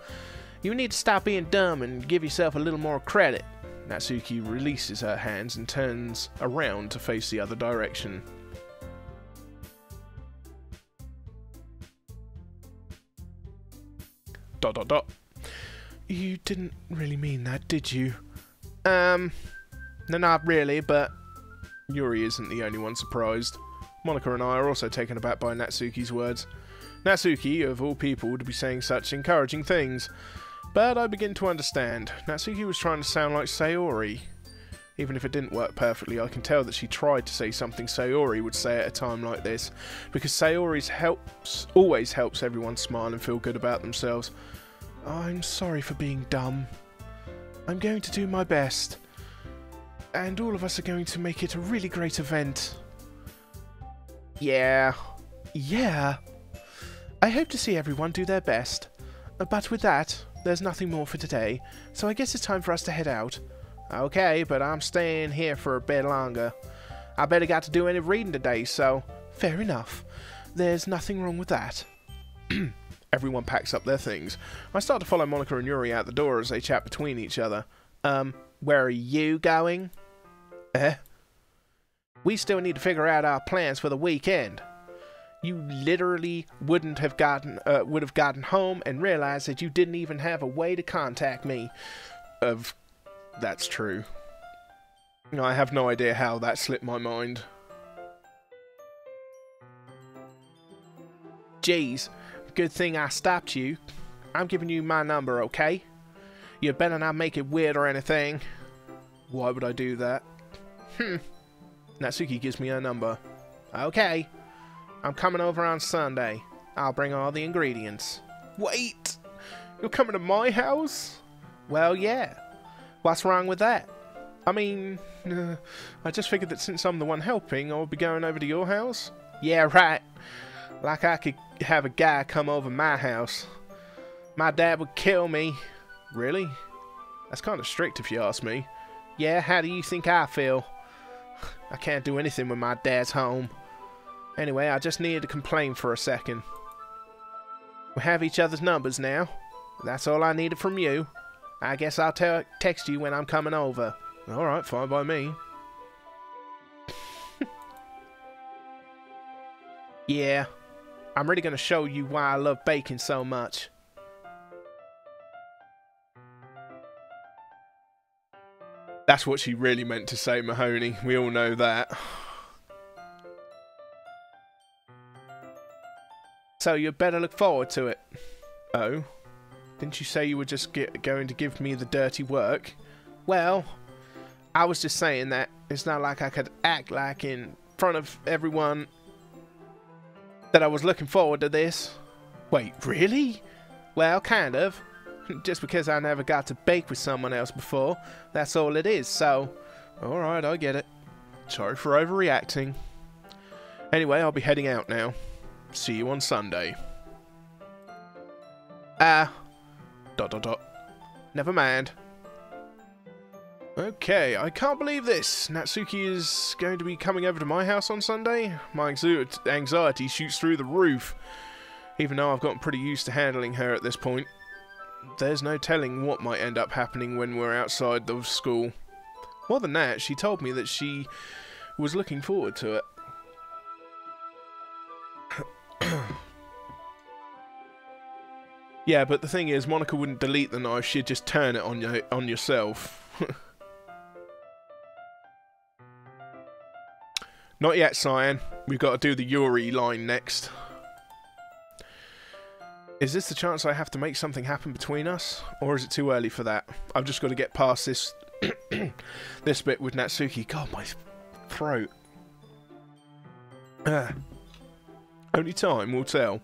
you need to stop being dumb and give yourself a little more credit. Natsuki releases her hands and turns around to face the other direction. You didn't really mean that, did you? No, not really, but Yuri isn't the only one surprised. Monika and I are also taken aback by Natsuki's words. Natsuki, of all people, to be saying such encouraging things. But I begin to understand. Natsuki was trying to sound like Sayori. Even if it didn't work perfectly, I can tell that she tried to say something Sayori would say at a time like this, because Sayori's always helps everyone smile and feel good about themselves. I'm sorry for being dumb. I'm going to do my best. And all of us are going to make it a really great event. Yeah. I hope to see everyone do their best. But with that, there's nothing more for today, so I guess it's time for us to head out. Okay, but I'm staying here for a bit longer. I barely got to do any reading today, so fair enough. There's nothing wrong with that. Everyone packs up their things. I start to follow Monika and Yuri out the door as they chat between each other. Where are you going? We still need to figure out our plans for the weekend. You literally would have gotten home and realized that you didn't even have a way to contact me. That's true. I have no idea how that slipped my mind. Jeez, good thing I stopped you. I'm giving you my number, okay? You better not make it weird or anything. Why would I do that? Natsuki gives me her number. Okay. I'm coming over on Sunday. I'll bring all the ingredients. Wait! You're coming to my house? Well, yeah. What's wrong with that? I mean, I just figured that since I'm the one helping, I'll be going over to your house. Yeah, right. Like I could have a guy come over my house. My dad would kill me. Really? That's kind of strict if you ask me. Yeah, how do you think I feel? I can't do anything when my dad's home. Anyway, I just needed to complain for a second. We have each other's numbers now. That's all I needed from you. I guess I'll text you when I'm coming over. Alright, fine by me. Yeah, I'm really going to show you why I love baking so much. That's what she really meant to say, Mahoney. We all know that. So you'd better look forward to it. Oh? Didn't you say you were just going to give me the dirty work? Well, I was just saying that it's not like I could act like in front of everyone that I was looking forward to this. Wait, really? Well, kind of. Just because I never got to bake with someone else before, that's all it is, so... Alright, I get it. Sorry for overreacting. Anyway, I'll be heading out now. See you on Sunday. Never mind. Okay, I can't believe this. Natsuki is going to be coming over to my house on Sunday. My anxiety shoots through the roof, even though I've gotten pretty used to handling her at this point. There's no telling what might end up happening when we're outside of school. More than that, she told me that she was looking forward to it. Yeah, but the thing is, Monika wouldn't delete the knife, she'd just turn it on yourself. Not yet, Cyan. We've got to do the Yuri line next. Is this the chance I have to make something happen between us? Or is it too early for that? I've just got to get past this this bit with Natsuki. God, my throat. Only time will tell.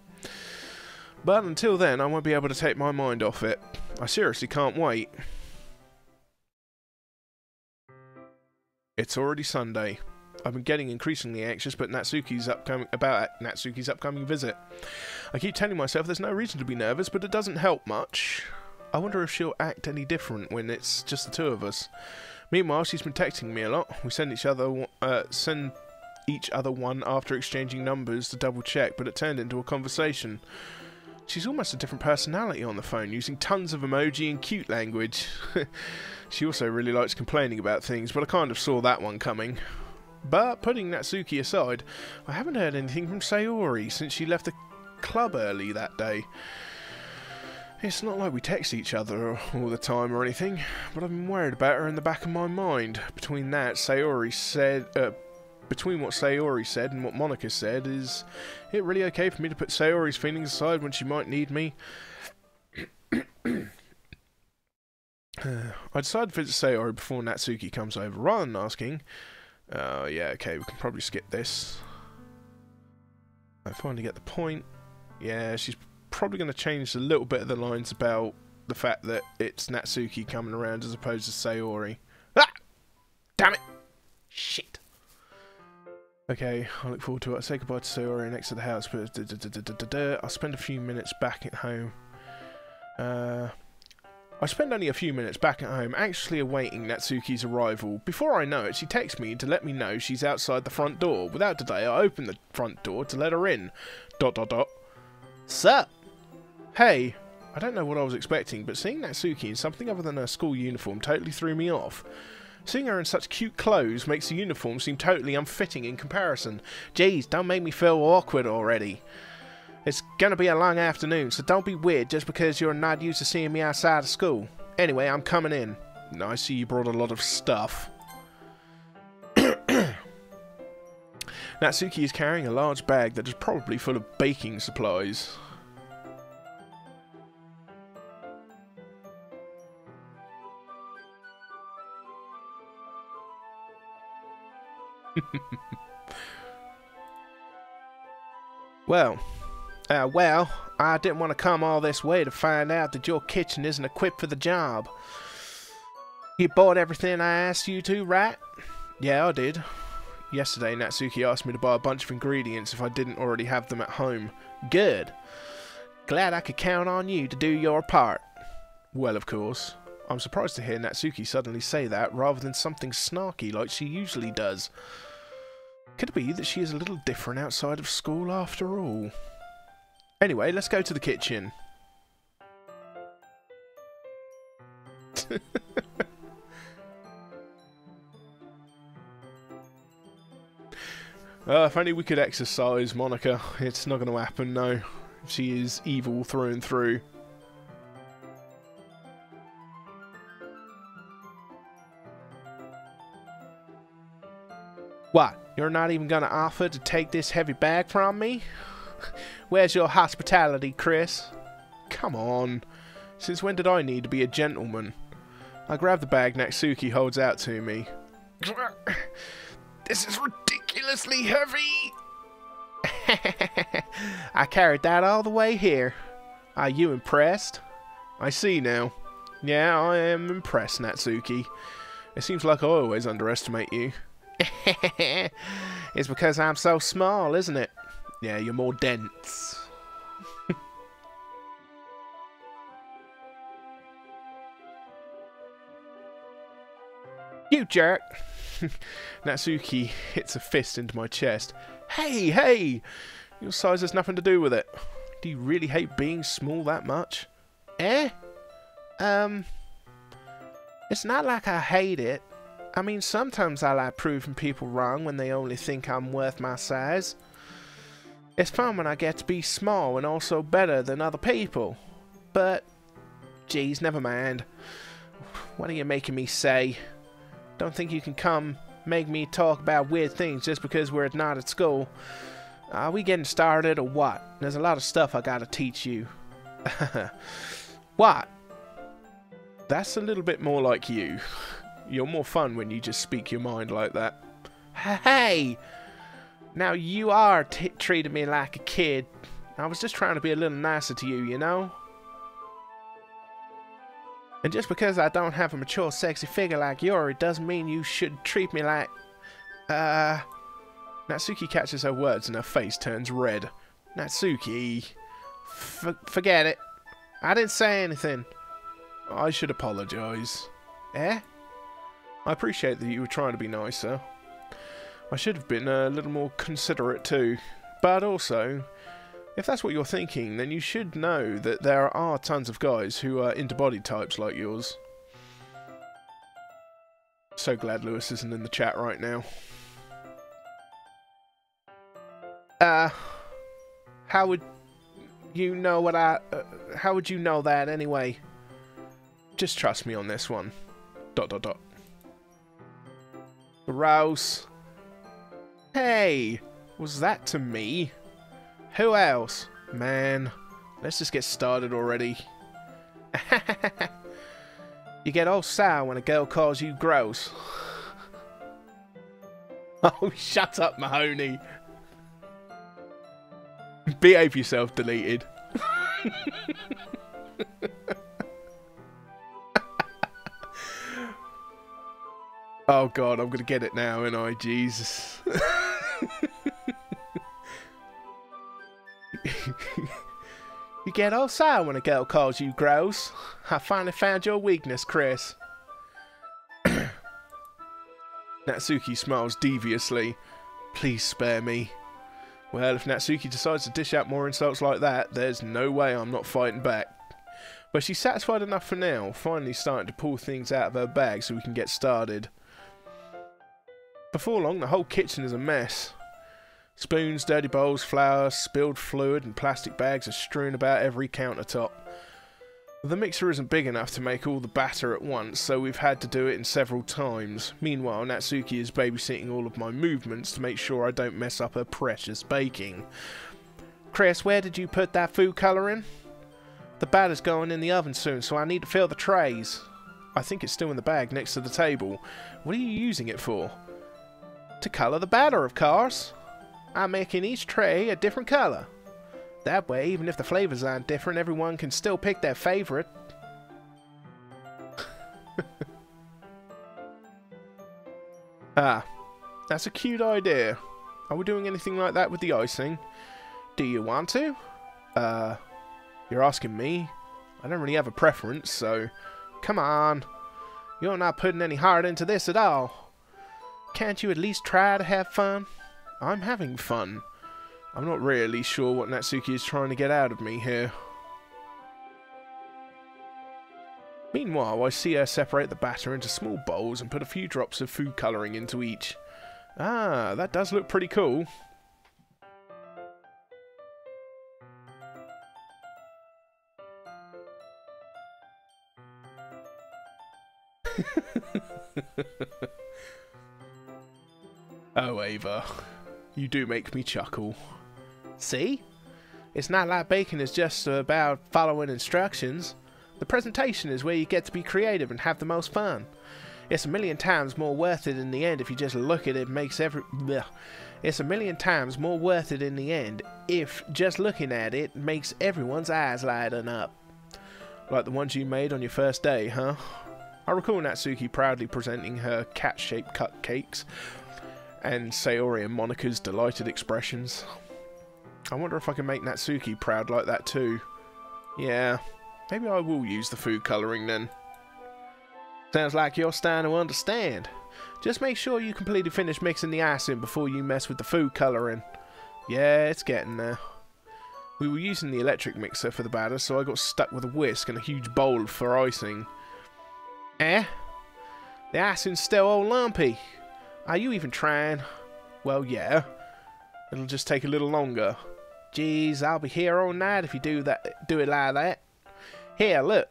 But until then, I won't be able to take my mind off it. I seriously can't wait. It's already Sunday. I've been getting increasingly anxious about Natsuki's upcoming visit. I keep telling myself there's no reason to be nervous, but it doesn't help much. I wonder if she'll act any different when it's just the two of us. Meanwhile, she's been texting me a lot. We send each other one after exchanging numbers to double check, but it turned into a conversation. She's almost a different personality on the phone, using tons of emoji and cute language. She also really likes complaining about things, but I kind of saw that one coming. But, putting Natsuki aside, I haven't heard anything from Sayori since she left the club early that day. It's not like we text each other all the time or anything, but I've been worried about her in the back of my mind. Between what Sayori said and what Monika said, is it really okay for me to put Sayori's feelings aside when she might need me? I decided to visit Sayori before Natsuki comes over, rather than asking. Yeah, okay, we can probably skip this. I finally get the point. Yeah, she's probably going to change a little bit of the lines about the fact that it's Natsuki coming around as opposed to Sayori. Ah! Damn it! Shit. Okay, I look forward to it. I say goodbye to Sayori next to the house, but I'll spend a few minutes back at home. I spend only a few minutes back at home, anxiously awaiting Natsuki's arrival. Before I know it, she texts me to let me know she's outside the front door. Without delay, I open the front door to let her in. ... Sup? Hey, I don't know what I was expecting, but seeing Natsuki in something other than her school uniform totally threw me off. Seeing her in such cute clothes makes the uniform seem totally unfitting in comparison. Jeez, don't make me feel awkward already. It's gonna be a long afternoon, so don't be weird just because you're not used to seeing me outside of school. Anyway, I'm coming in. I see you brought a lot of stuff. Natsuki is carrying a large bag that is probably full of baking supplies. Well, I didn't want to come all this way to find out that your kitchen isn't equipped for the job. You bought everything I asked you to, right? Yeah, I did. Yesterday, Natsuki asked me to buy a bunch of ingredients if I didn't already have them at home. Good. Glad I could count on you to do your part. Well, of course. I'm surprised to hear Natsuki suddenly say that rather than something snarky like she usually does. Could it be that she is a little different outside of school after all? Anyway, let's go to the kitchen. If only we could exercise Monika. It's not going to happen, no. She is evil through and through. What? You're not even gonna offer to take this heavy bag from me? Where's your hospitality, Chris? Come on. Since when did I need to be a gentleman? I grab the bag Natsuki holds out to me. This is ridiculously heavy. I carried that all the way here. Are you impressed? I see now. Yeah, I am impressed, Natsuki. It seems like I always underestimate you. It's because I'm so small, isn't it? Yeah, you're more dense. You jerk. Natsuki hits a fist into my chest. Hey! Your size has nothing to do with it. Do you really hate being small that much? Eh? It's not like I hate it. I mean, sometimes I like proving people wrong when they only think I'm worth my size. It's fun when I get to be small and also better than other people. But, geez, never mind. What are you making me say? Don't think you can come make me talk about weird things just because we're not at school. Are we getting started or what? There's a lot of stuff I gotta teach you. What? That's a little bit more like you. You're more fun when you just speak your mind like that. Hey! Now you are treating me like a kid. I was just trying to be a little nicer to you, you know? And just because I don't have a mature, sexy figure like Yuri doesn't mean you should treat me like... Natsuki catches her words and her face turns red. Natsuki... Forget it. I didn't say anything. I should apologize. Eh? I appreciate that you were trying to be nicer. I should have been a little more considerate too. But also, if that's what you're thinking, then you should know that there are tons of guys who are into body types like yours. So glad Lewis isn't in the chat right now. How would you know what how would you know that anyway? Just trust me on this one. ... Gross. Hey! Was that to me? Who else? Man, let's just get started already. You get all sour when a girl calls you gross. Oh, shut up, Mahoney. Behave yourself, deleted. Oh god, I'm gonna get it now, ain't I? Jesus. You get all sour when a girl calls you gross. I finally found your weakness, Chris. Natsuki smiles deviously. Please spare me. Well, if Natsuki decides to dish out more insults like that, there's no way I'm not fighting back. But she's satisfied enough for now, finally starting to pull things out of her bag so we can get started. Before long, the whole kitchen is a mess. Spoons, dirty bowls, flour, spilled fluid, and plastic bags are strewn about every countertop. The mixer isn't big enough to make all the batter at once, so we've had to do it in several times. Meanwhile, Natsuki is babysitting all of my movements to make sure I don't mess up her precious baking. Chris, where did you put that food coloring? The batter's going in the oven soon, so I need to fill the trays. I think it's still in the bag next to the table. What are you using it for? To colour the batter, of course. I'm making each tray a different colour. That way, even if the flavours aren't different, everyone can still pick their favourite. Ah, that's a cute idea. Are we doing anything like that with the icing? Do you want to? You're asking me? I don't really have a preference, so... Come on. You're not putting any heart into this at all. Can't you at least try to have fun? I'm having fun. I'm not really sure what Natsuki is trying to get out of me here. Meanwhile, I see her separate the batter into small bowls and put a few drops of food colouring into each. Ah, that does look pretty cool. Oh, Ava, you do make me chuckle. See? It's not like baking is just about following instructions. The presentation is where you get to be creative and have the most fun. It's a million times more worth it in the end if you just look at it. It's a million times more worth it in the end if just looking at it makes everyone's eyes lighten up. Like the ones you made on your first day, huh? I recall Natsuki proudly presenting her cat-shaped cupcakes and Sayori and Monika's delighted expressions. I wonder if I can make Natsuki proud like that too. Yeah, maybe I will use the food colouring then. Sounds like you're starting to understand. Just make sure you completely finish mixing the icing before you mess with the food colouring. Yeah, it's getting there. We were using the electric mixer for the batter, so I got stuck with a whisk and a huge bowl for icing. Eh? The icing's still all lumpy. Are you even trying? Well, yeah. It'll just take a little longer. Jeez, I'll be here all night if you do it like that. Here, look.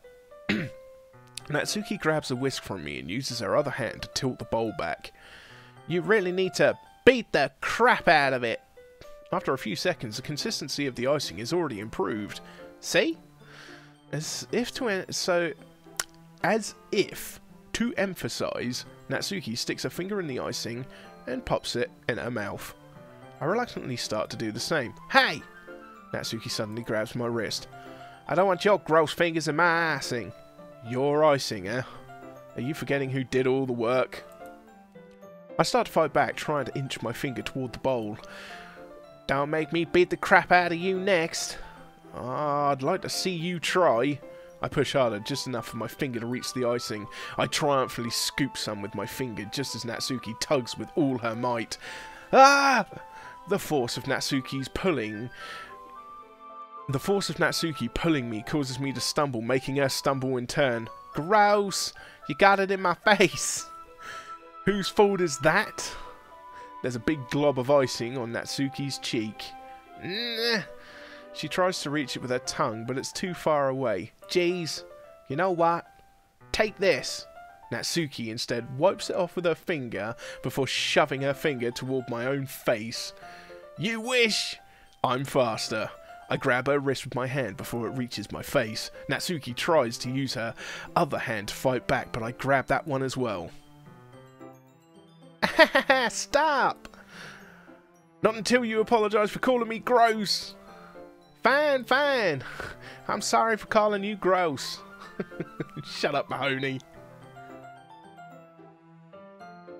Natsuki grabs a whisk from me and uses her other hand to tilt the bowl back. You really need to beat the crap out of it. After a few seconds, the consistency of the icing is already improved. See? As if to emphasize, Natsuki sticks a finger in the icing and pops it in her mouth. I reluctantly start to do the same. Hey! Natsuki suddenly grabs my wrist. I don't want your gross fingers in my icing. Your icing, eh? Are you forgetting who did all the work? I start to fight back, trying to inch my finger toward the bowl. Don't make me beat the crap out of you next. I'd like to see you try. I push harder, just enough for my finger to reach the icing. I triumphantly scoop some with my finger, just as Natsuki tugs with all her might. Ah! The force of Natsuki pulling me causes me to stumble, making her stumble in turn. Gross! You got it in my face! Whose fault is that? There's a big glob of icing on Natsuki's cheek. She tries to reach it with her tongue, but it's too far away. Jeez, you know what? Take this! Natsuki instead wipes it off with her finger before shoving her finger toward my own face. You wish! I'm faster. I grab her wrist with my hand before it reaches my face. Natsuki tries to use her other hand to fight back, but I grab that one as well. Stop! Not until you apologize for calling me gross. Fine, fine. I'm sorry for calling you gross. Shut up, Mahoney.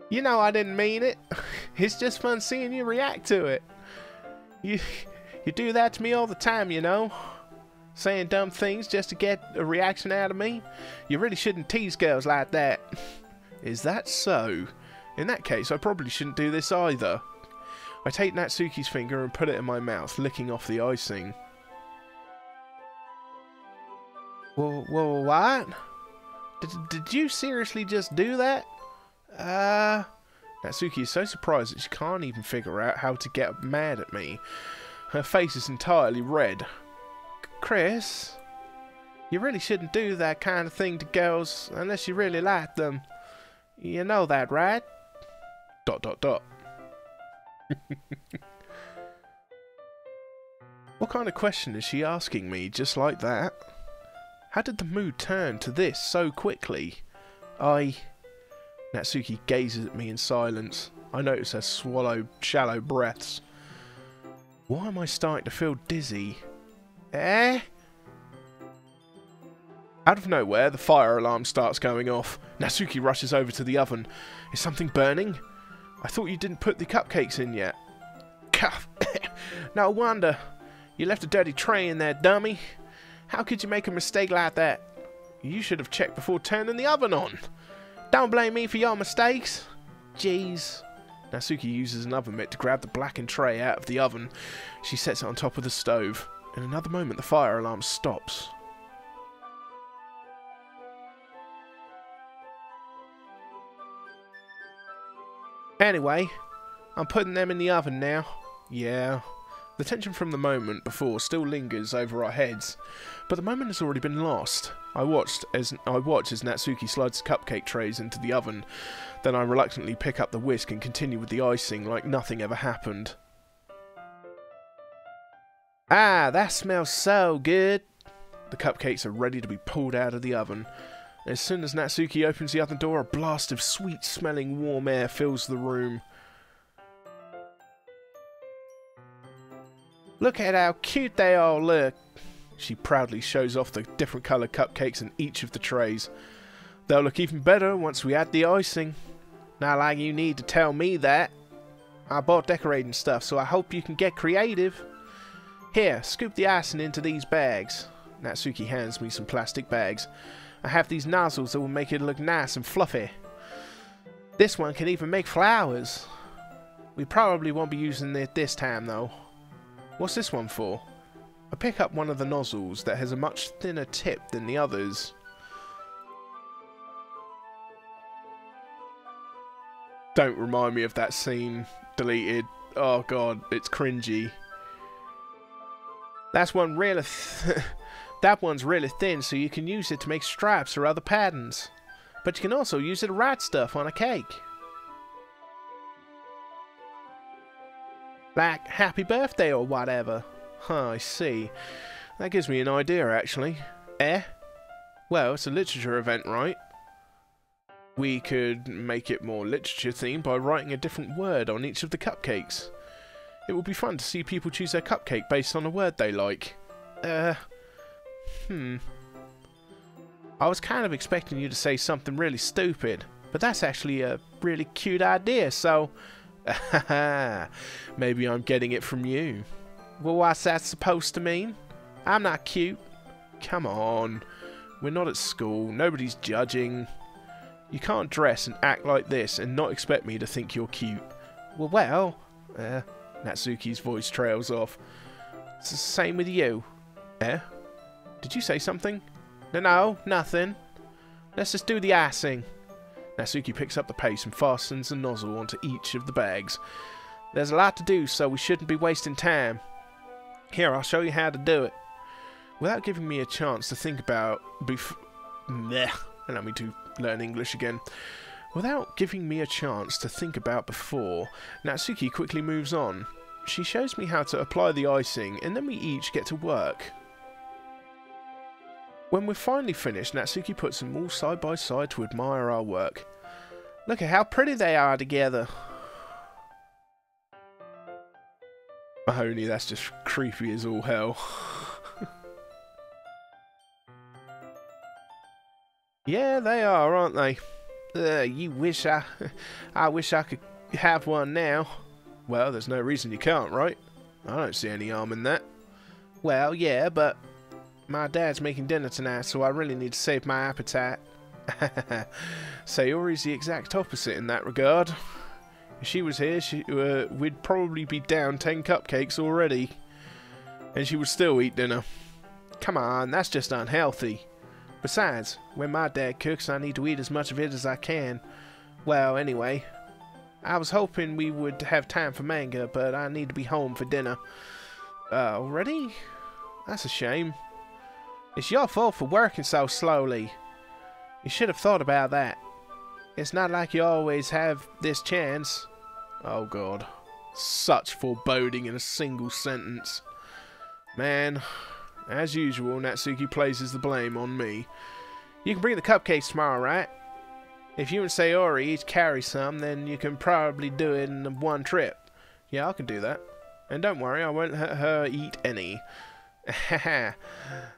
You know I didn't mean it. It's just fun seeing you react to it. You do that to me all the time, you know. Saying dumb things just to get a reaction out of me. You really shouldn't tease girls like that. Is that so? In that case, I probably shouldn't do this either. I take Natsuki's finger and put it in my mouth, licking off the icing. Whoa, what? Did you seriously just do that? Natsuki is so surprised that she can't even figure out how to get mad at me. Her face is entirely red. Chris, you really shouldn't do that kind of thing to girls unless you really like them. You know that, right? ... What kind of question is she asking me just like that? How did the mood turn to this so quickly? Natsuki gazes at me in silence. I notice her swallow shallow breaths. Why am I starting to feel dizzy? Eh? Out of nowhere, the fire alarm starts going off. Natsuki rushes over to the oven. Is something burning? I thought you didn't put the cupcakes in yet. Cough. No wonder. You left a dirty tray in there, dummy. How could you make a mistake like that? You should have checked before turning the oven on. Don't blame me for your mistakes. Jeez. Natsuki uses an oven mitt to grab the blackened tray out of the oven. She sets it on top of the stove. In another moment, the fire alarm stops. Anyway, I'm putting them in the oven now. Yeah. The tension from the moment before still lingers over our heads, but the moment has already been lost. I watch as Natsuki slides the cupcake trays into the oven. Then I reluctantly pick up the whisk and continue with the icing like nothing ever happened. Ah, that smells so good. The cupcakes are ready to be pulled out of the oven. As soon as Natsuki opens the oven door, a blast of sweet-smelling warm air fills the room. Look at how cute they all look. She proudly shows off the different coloured cupcakes in each of the trays. They'll look even better once we add the icing. Not like you need to tell me that. I bought decorating stuff, so I hope you can get creative. Here, scoop the icing into these bags. Natsuki hands me some plastic bags. I have these nozzles that will make it look nice and fluffy. This one can even make flowers. We probably won't be using it this time, though. What's this one for? I pick up one of the nozzles that has a much thinner tip than the others. Don't remind me of that scene. Deleted. Oh god, it's cringy. That's one really that one's really thin, so you can use it to make stripes or other patterns. But you can also use it to write stuff on a cake. Like happy birthday or whatever. Huh, I see. That gives me an idea, actually. Eh? Well, it's a literature event, right? We could make it more literature-themed by writing a different word on each of the cupcakes. It would be fun to see people choose their cupcake based on a word they like. I was kind of expecting you to say something really stupid, but that's actually a really cute idea, so... Maybe I'm getting it from you. Well, what's that supposed to mean? I'm not cute. Come on. We're not at school. Nobody's judging. You can't dress and act like this and not expect me to think you're cute. Well, Natsuki's voice trails off. It's the same with you. Did you say something? No, nothing. Let's just do the icing. Natsuki picks up the paste and fastens the nozzle onto each of the bags. There's a lot to do, so we shouldn't be wasting time. Here, I'll show you how to do it. Without giving me a chance to think about allow me to learn English again. Without giving me a chance to think about before, Natsuki quickly moves on. She shows me how to apply the icing, and then we each get to work. When we're finally finished, Natsuki puts them all side by side to admire our work. Look at how pretty they are together. Mahoney, that's just creepy as all hell. Yeah, they are, aren't they? You wish I wish I could have one now. Well, there's no reason you can't, right? I don't see any harm in that. Well, yeah, but my dad's making dinner tonight, so I really need to save my appetite. Sayori's the exact opposite in that regard. If she was here, we'd probably be down 10 cupcakes already. And she would still eat dinner. Come on, that's just unhealthy. Besides, when my dad cooks, I need to eat as much of it as I can. Well, anyway, I was hoping we would have time for manga, but I need to be home for dinner. Already? That's a shame. It's your fault for working so slowly. You should have thought about that. It's not like you always have this chance. Oh god. Such foreboding in a single sentence. Man, as usual, Natsuki places the blame on me. You can bring the cupcakes tomorrow, right? If you and Sayori each carry some, then you can probably do it in one trip. Yeah, I can do that. And don't worry, I won't let her eat any.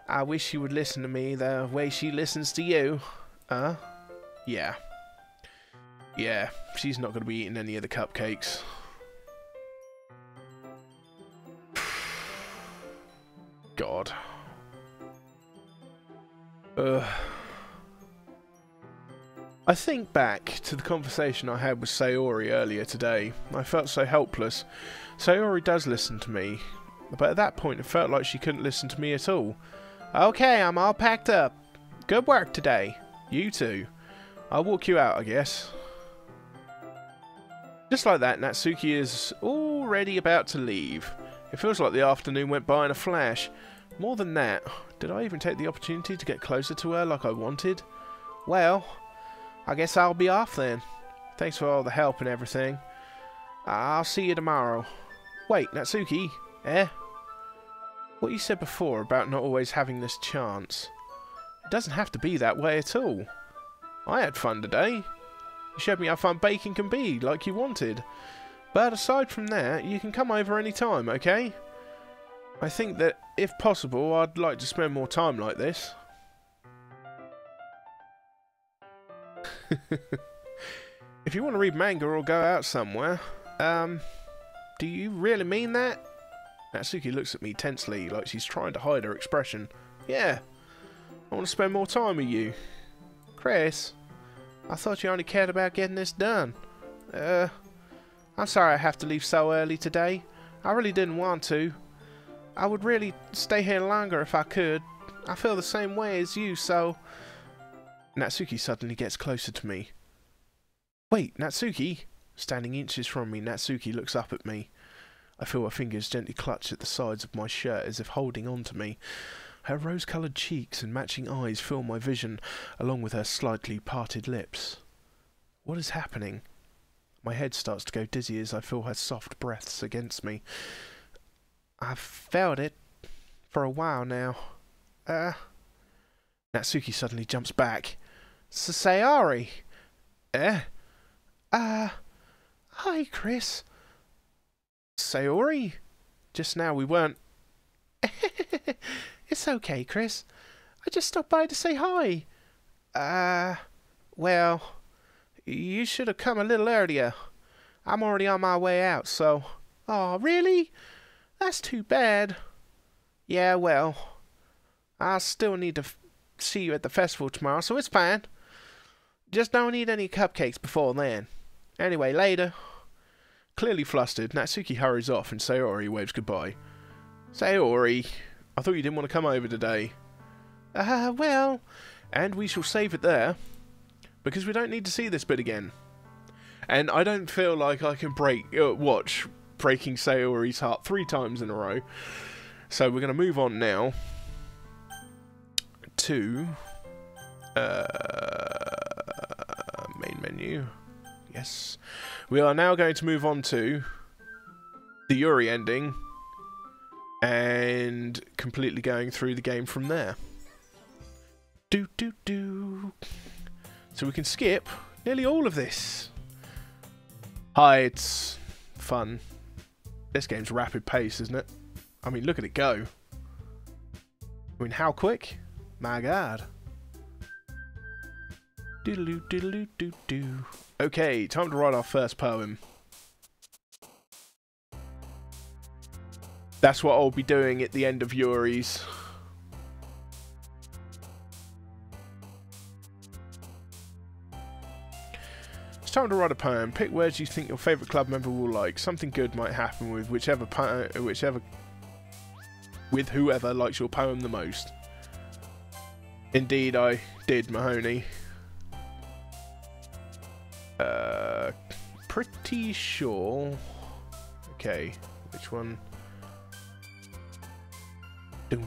I wish she would listen to me the way she listens to you. Yeah. Yeah, she's not going to be eating any of the cupcakes. God. I think back to the conversation I had with Sayori earlier today. I felt so helpless. Sayori does listen to me, but at that point it felt like she couldn't listen to me at all. Okay, I'm all packed up. Good work today. You too. I'll walk you out, I guess. Just like that, Natsuki is already about to leave. It feels like the afternoon went by in a flash. More than that, Did I even take the opportunity to get closer to her like I wanted? Well, I guess I'll be off then. Thanks for all the help and everything. I'll see you tomorrow. Wait, Natsuki? Eh? What you said before about not always having this chance. It doesn't have to be that way at all. I had fun today. You showed me how fun baking can be, like you wanted. But aside from that, you can come over any time, okay? I think that, if possible, I'd like to spend more time like this. If you want to read manga or go out somewhere, do you really mean that? Natsuki looks at me tensely, like she's trying to hide her expression. Yeah, I want to spend more time with you. Chris, I thought you only cared about getting this done. I'm sorry I have to leave so early today. I really didn't want to. I would really stay here longer if I could. I feel the same way as you, so... Natsuki suddenly gets closer to me. Wait, Natsuki? Standing inches from me, Natsuki looks up at me. I feel her fingers gently clutch at the sides of my shirt as if holding on to me. Her rose-coloured cheeks and matching eyes fill my vision, along with her slightly parted lips. What is happening? My head starts to go dizzy as I feel her soft breaths against me. I've felt it for a while now. Natsuki suddenly jumps back. Sayori! Hi, Chris. Sayori? Just now we weren't... It's okay, Chris. I just stopped by to say hi. Well, you should have come a little earlier. I'm already on my way out, so... Aw, really? That's too bad. Yeah, well, I'll still need to see you at the festival tomorrow, so it's fine. Just don't eat any cupcakes before then. Anyway, later. Clearly flustered, Natsuki hurries off and Sayori waves goodbye. Sayori, I thought you didn't want to come over today. Well... And we shall save it there, because we don't need to see this bit again. And I don't feel like I can watch breaking Sayori's heart 3 times in a row. So we're going to move on now to main menu. Yes. We are now going to move on to the Yuri ending and completely going through the game from there. So we can skip nearly all of this. Hi, it's fun. This game's rapid pace, isn't it? I mean, look at it go. I mean, how quick? My God. Okay, time to write our first poem. That's what I'll be doing at the end of Yuri's. It's time to write a poem. Pick words you think your favourite club member will like. Something good might happen with with whoever likes your poem the most. Indeed, I did, Mahoney. Pretty sure. Okay, which one? I'm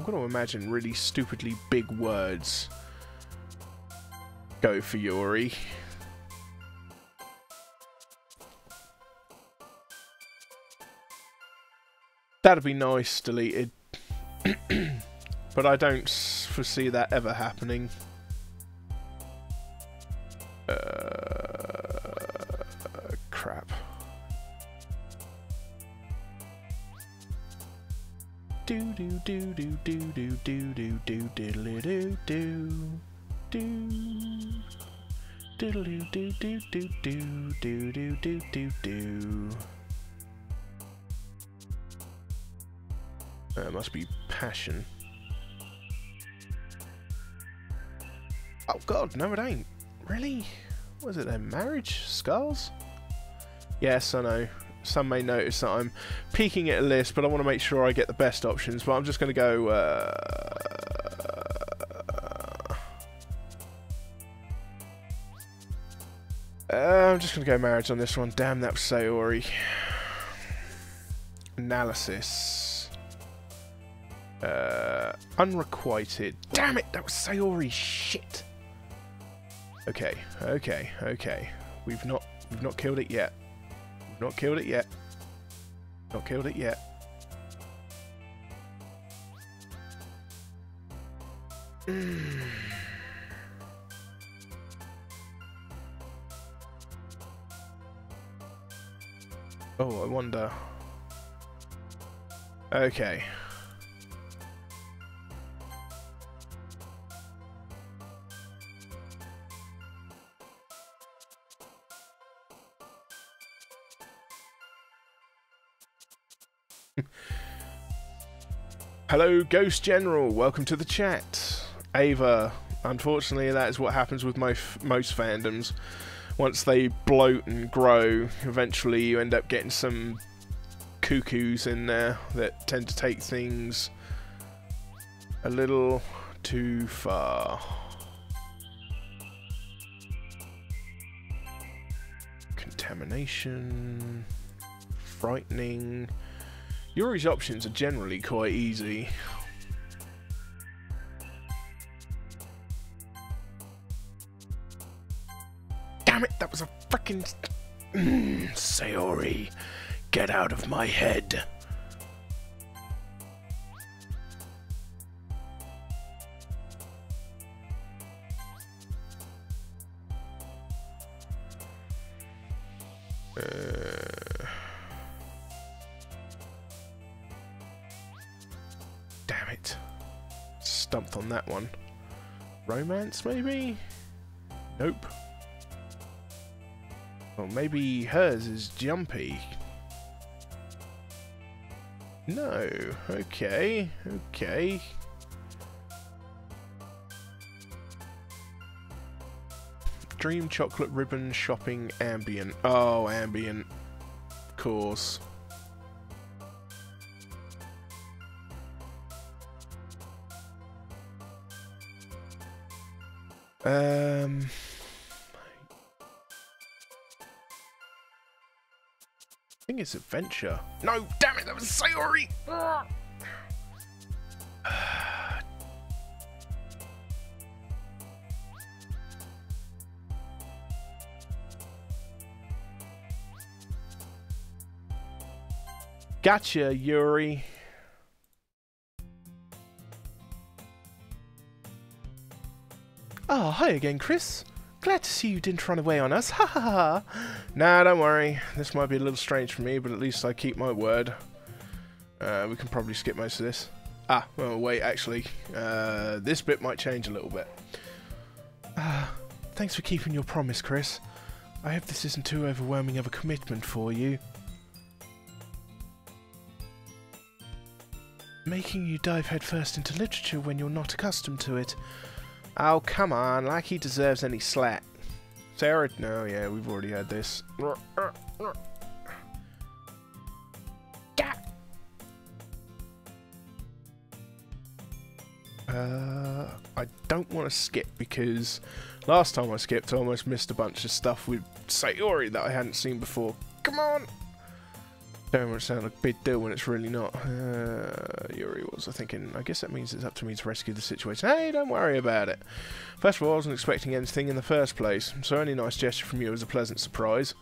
going to imagine really stupidly big words. Go for Yuri. That'd be nice, deleted. But I don't foresee that ever happening. Crap. Do do do do do do do do do diddly do do do diddly do do do do do do do do do. It must be passion. Oh God, no, it ain't. Really? What is it then? Marriage? Scars? Yes, I know. Some may notice that I'm peeking at a list, but I want to make sure I get the best options. But I'm just going to go... I'm just going to go marriage on this one. Damn, that was Sayori. Analysis. Unrequited. Damn it, that was Sayori. Shit. Okay, okay, okay. We've not killed it yet. We've not killed it yet. Not killed it yet. Oh, I wonder. Okay. Hello, Ghost General. Welcome to the chat. Ava. Unfortunately, that is what happens with most fandoms. Once they bloat and grow, eventually you end up getting some cuckoos in there that tend to take things a little too far. Contamination, frightening. Yuri's options are generally quite easy. Damn it, that was a frickin' Sayori, get out of my head. Damn it. Stumped on that one. Romance, maybe? Nope. Well, maybe hers is jumpy. No. Okay. Okay. Dream chocolate ribbon shopping ambient. Oh, ambient. Of course. I think it's adventure. No, damn it, that was Sayori! Gotcha, Yuri. Oh, hi again, Chris. Glad to see you didn't run away on us. Ha ha ha. Nah, don't worry. This might be a little strange for me, but at least I keep my word. We can probably skip most of this. Ah, well, wait, actually. This bit might change a little bit. Thanks for keeping your promise, Chris. I hope this isn't too overwhelming of a commitment for you. Making you dive headfirst into literature when you're not accustomed to it. Oh, come on, like he deserves any slack. Sarah, no, yeah, we've already had this. I don't want to skip because last time I skipped I almost missed a bunch of stuff with Sayori that I hadn't seen before. Come on! Don't want to sound like a big deal when it's really not. Yuri was I thinking, I guess that means it's up to me to rescue the situation. Hey, don't worry about it. First of all, I wasn't expecting anything in the first place, so any nice gesture from you is a pleasant surprise.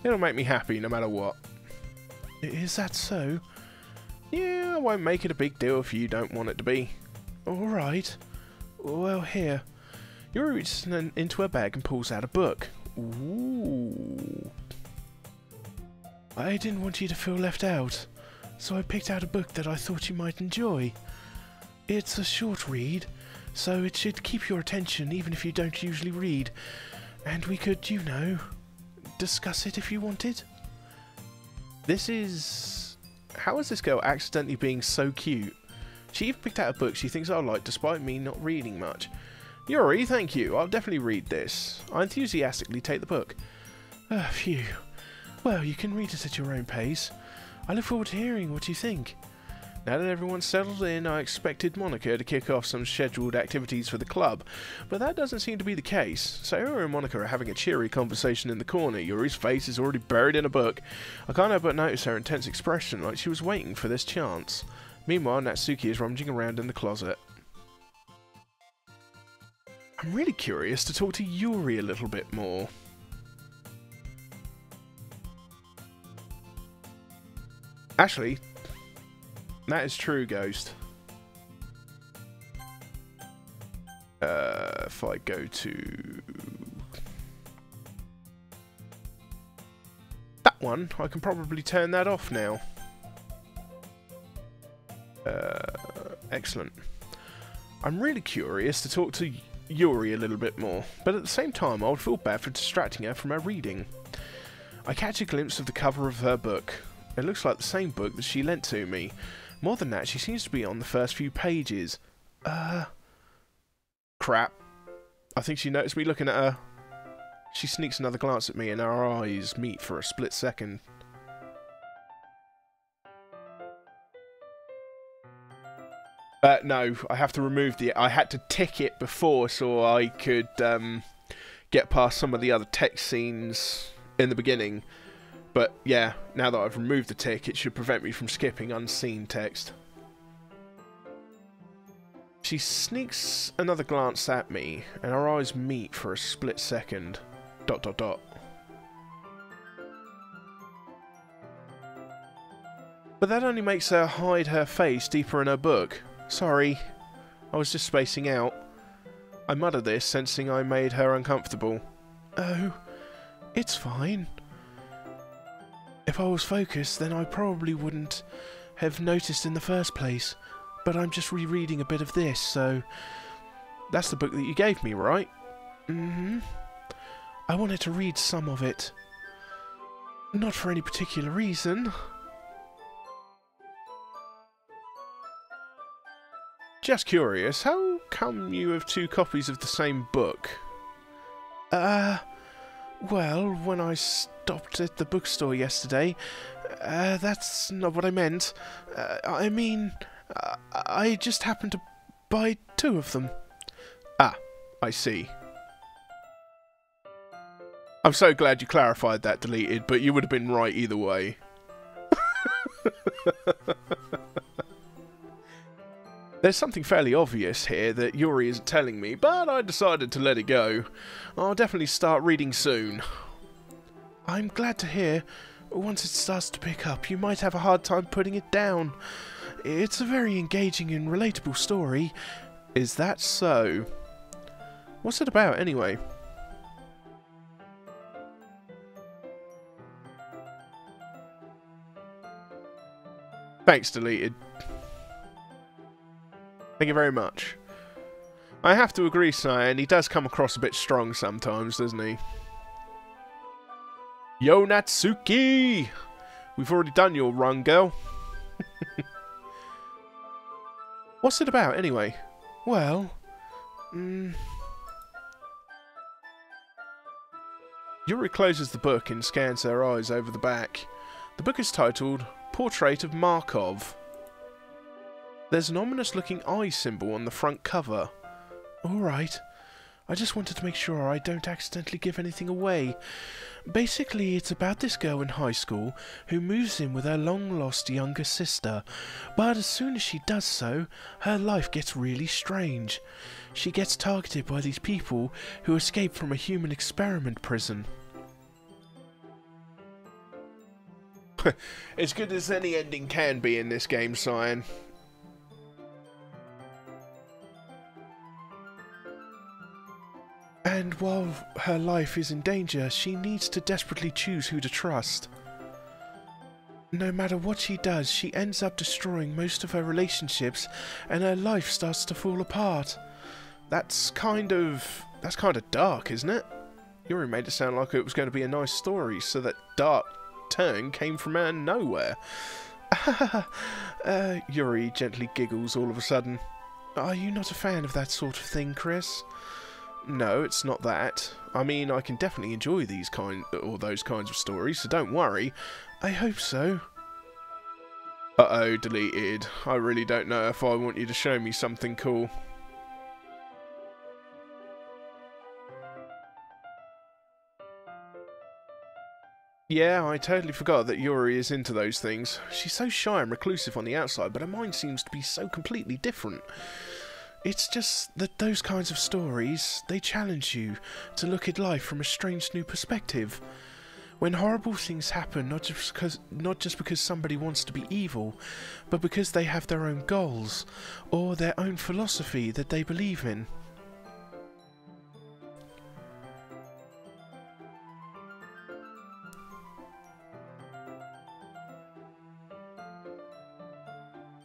It'll make me happy no matter what. Is that so? Yeah, I won't make it a big deal if you don't want it to be. Alright. Well, here. Yuri reaches into her bag and pulls out a book. Ooh. I didn't want you to feel left out, so I picked out a book that I thought you might enjoy. It's a short read, so it should keep your attention even if you don't usually read. And we could, you know, discuss it if you wanted. This is... How is this girl accidentally being so cute? She even picked out a book she thinks I'll like despite me not reading much. Yuri, thank you. I'll definitely read this. I enthusiastically take the book. Phew. Well, you can read it at your own pace. I look forward to hearing what you think. Now that everyone's settled in, I expected Monika to kick off some scheduled activities for the club, but that doesn't seem to be the case. Sayori and Monika are having a cheery conversation in the corner. Yuri's face is already buried in a book. I can't help but notice her intense expression, like she was waiting for this chance. Meanwhile, Natsuki is rummaging around in the closet. I'm really curious to talk to Yuri a little bit more. Actually, that is true, Ghost. If I go to that one, I can probably turn that off now. Excellent. I'm really curious to talk to Yuri a little bit more, but at the same time I would feel bad for distracting her from her reading. I catch a glimpse of the cover of her book. It looks like the same book that she lent to me. More than that, she seems to be on the first few pages. Crap. I think she noticed me looking at her. She sneaks another glance at me and our eyes meet for a split second. No, I have to remove I had to tick it before so I could get past some of the other text scenes in the beginning. But yeah, now that I've removed the tick, it should prevent me from skipping unseen text. She sneaks another glance at me, and our eyes meet for a split second. ... But that only makes her hide her face deeper in her book. Sorry, I was just spacing out. I mutter this, sensing I made her uncomfortable. Oh, it's fine. If I was focused, then I probably wouldn't have noticed in the first place. But I'm just rereading a bit of this, so... That's the book that you gave me, right? Mm-hmm. I wanted to read some of it. Not for any particular reason. Just curious, how come you have 2 copies of the same book? Well, when I stopped at the bookstore yesterday, that's not what I meant. I mean, I just happened to buy 2 of them. Ah, I see. I'm so glad you clarified that, Deleted, but you would have been right either way. There's something fairly obvious here that Yuri isn't telling me, but I decided to let it go. I'll definitely start reading soon. I'm glad to hear. Once it starts to pick up, you might have a hard time putting it down. It's a very engaging and relatable story. Is that so? What's it about, anyway? Thanks, Deleted. Thank you very much. I have to agree, Cyan, he does come across a bit strong sometimes, doesn't he? Yo, Natsuki! We've already done your run, girl. What's it about, anyway? Well... Yuri closes the book and scans her eyes over the back. The book is titled Portrait of Markov. There's an ominous-looking eye symbol on the front cover. Alright. I just wanted to make sure I don't accidentally give anything away. Basically, it's about this girl in high school who moves in with her long-lost younger sister. But as soon as she does so, her life gets really strange. She gets targeted by these people who escape from a human experiment prison. As good as any ending can be in this game, Cyan. And while her life is in danger, she needs to desperately choose who to trust. No matter what she does, she ends up destroying most of her relationships, and her life starts to fall apart. That's kind of dark, isn't it? Yuri made it sound like it was going to be a nice story, so that dark turn came from out of nowhere. Yuri gently giggles all of a sudden. Are you not a fan of that sort of thing, Chris? No, it's not that. I mean, I can definitely enjoy those kinds of stories, so don't worry. I hope so. Uh-oh, deleted. I really don't know if I want you to show me something cool. Yeah, I totally forgot that Yuri is into those things. She's so shy and reclusive on the outside, but her mind seems to be so completely different. It's just that those kinds of stories, they challenge you to look at life from a strange new perspective. When horrible things happen, not just because somebody wants to be evil, but because they have their own goals, or their own philosophy that they believe in.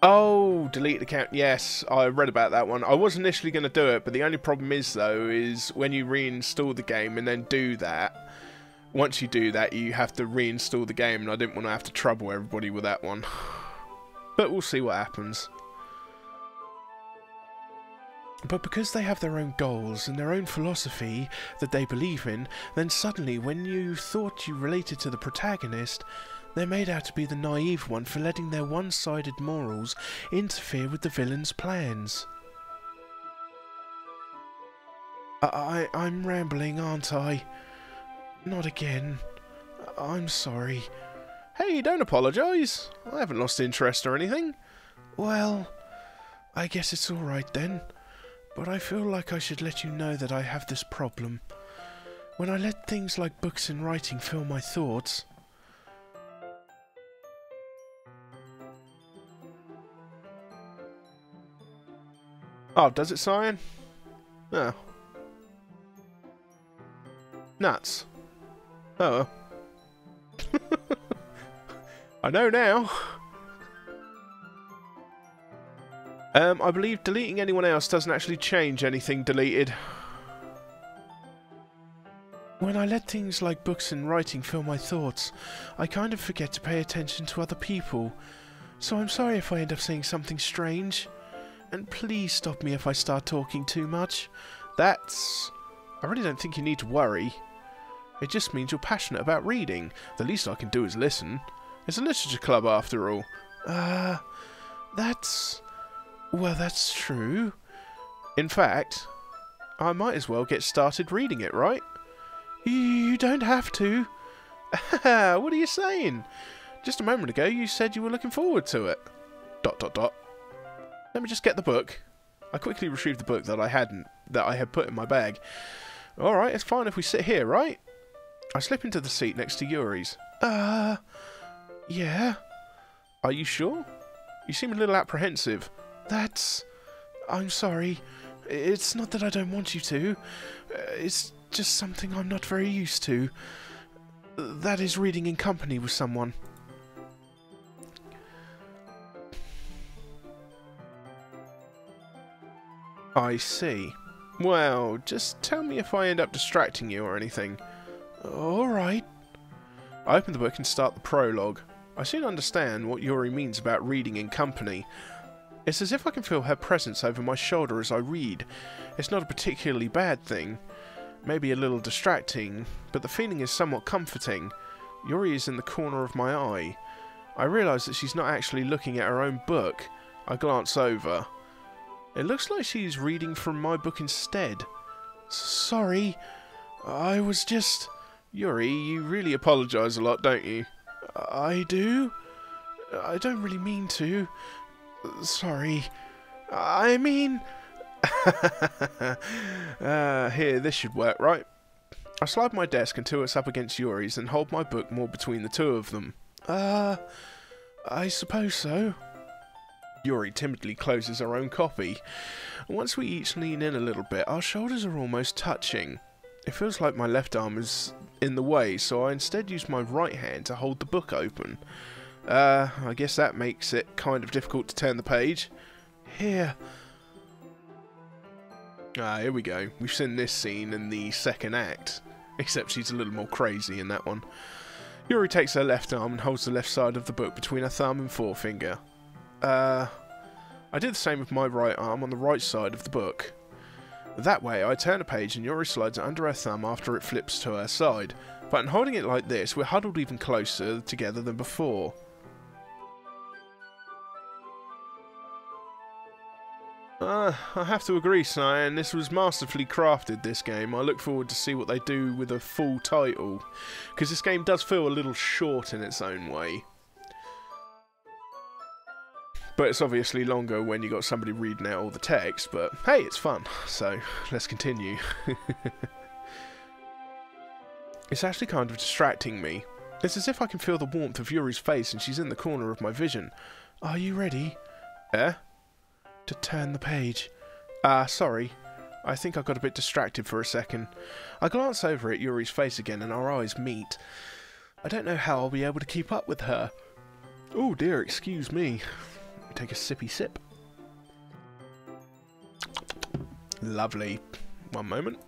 Oh, delete account. Yes, I read about that one. I was initially going to do it, but the only problem is, though, is when you reinstall the game and then do that, once you do that, you have to reinstall the game, and I didn't want to have to trouble everybody with that one. But we'll see what happens. But because they have their own goals and their own philosophy that they believe in, then suddenly, when you thought you related to the protagonist, they're made out to be the naive one for letting their one-sided morals interfere with the villain's plans. I'm rambling, aren't I? Not again. I'm sorry. Hey, don't apologise. I haven't lost interest or anything. Well, I guess it's alright then. But I feel like I should let you know that I have this problem. When I let things like books and writing fill my thoughts... Oh, does it, Cyan? Oh. Nuts. Oh. I know now. I believe deleting anyone else doesn't actually change anything deleted. When I let things like books and writing fill my thoughts, I kind of forget to pay attention to other people. So I'm sorry if I end up saying something strange. And please stop me if I start talking too much. I really don't think you need to worry. It just means you're passionate about reading. The least I can do is listen. It's a literature club after all. Well, that's true. In fact, I might as well get started reading it, right? You don't have to. What are you saying? Just a moment ago you said you were looking forward to it. ... Let me just get the book. I quickly retrieved the book that I had put in my bag. Alright, it's fine if we sit here, right? I slip into the seat next to Yuri's. Yeah. Are you sure? You seem a little apprehensive. I'm sorry. It's not that I don't want you to. It's just something I'm not very used to. That is reading in company with someone. I see. Well, just tell me if I end up distracting you or anything. Alright. I open the book and start the prologue. I soon understand what Yuri means about reading in company. It's as if I can feel her presence over my shoulder as I read. It's not a particularly bad thing. Maybe a little distracting, but the feeling is somewhat comforting. Yuri is in the corner of my eye. I realise that she's not actually looking at her own book. I glance over. It looks like she's reading from my book instead. Sorry, I was just... Yuri, you really apologise a lot, don't you? I do? I don't really mean to. Sorry. I mean... Here, this should work, right? I slide my desk until it's up against Yuri's and hold my book more between the two of them. I suppose so. Yuri timidly closes her own copy. Once we each lean in a little bit, our shoulders are almost touching. It feels like my left arm is in the way, so I instead use my right hand to hold the book open. I guess that makes it kind of difficult to turn the page. Here. Here we go. We've seen this scene in the second act, except she's a little more crazy in that one. Yuri takes her left arm and holds the left side of the book between her thumb and forefinger. I did the same with my right arm on the right side of the book. That way, I turn a page and Yuri slides it under her thumb after it flips to her side. But in holding it like this, we're huddled even closer together than before. I have to agree, Cyan. This was masterfully crafted, this game. I look forward to see what they do with a full title, because this game does feel a little short in its own way. But it's obviously longer when you got somebody reading out all the text, but hey, it's fun, so let's continue. It's actually kind of distracting me. It's as if I can feel the warmth of Yuri's face and she's in the corner of my vision. Are you ready? To turn the page. Sorry. I think I got a bit distracted for a second. I glance over at Yuri's face again and our eyes meet. I don't know how I'll be able to keep up with her. Oh dear, excuse me. Take a sippy sip. Lovely. One moment.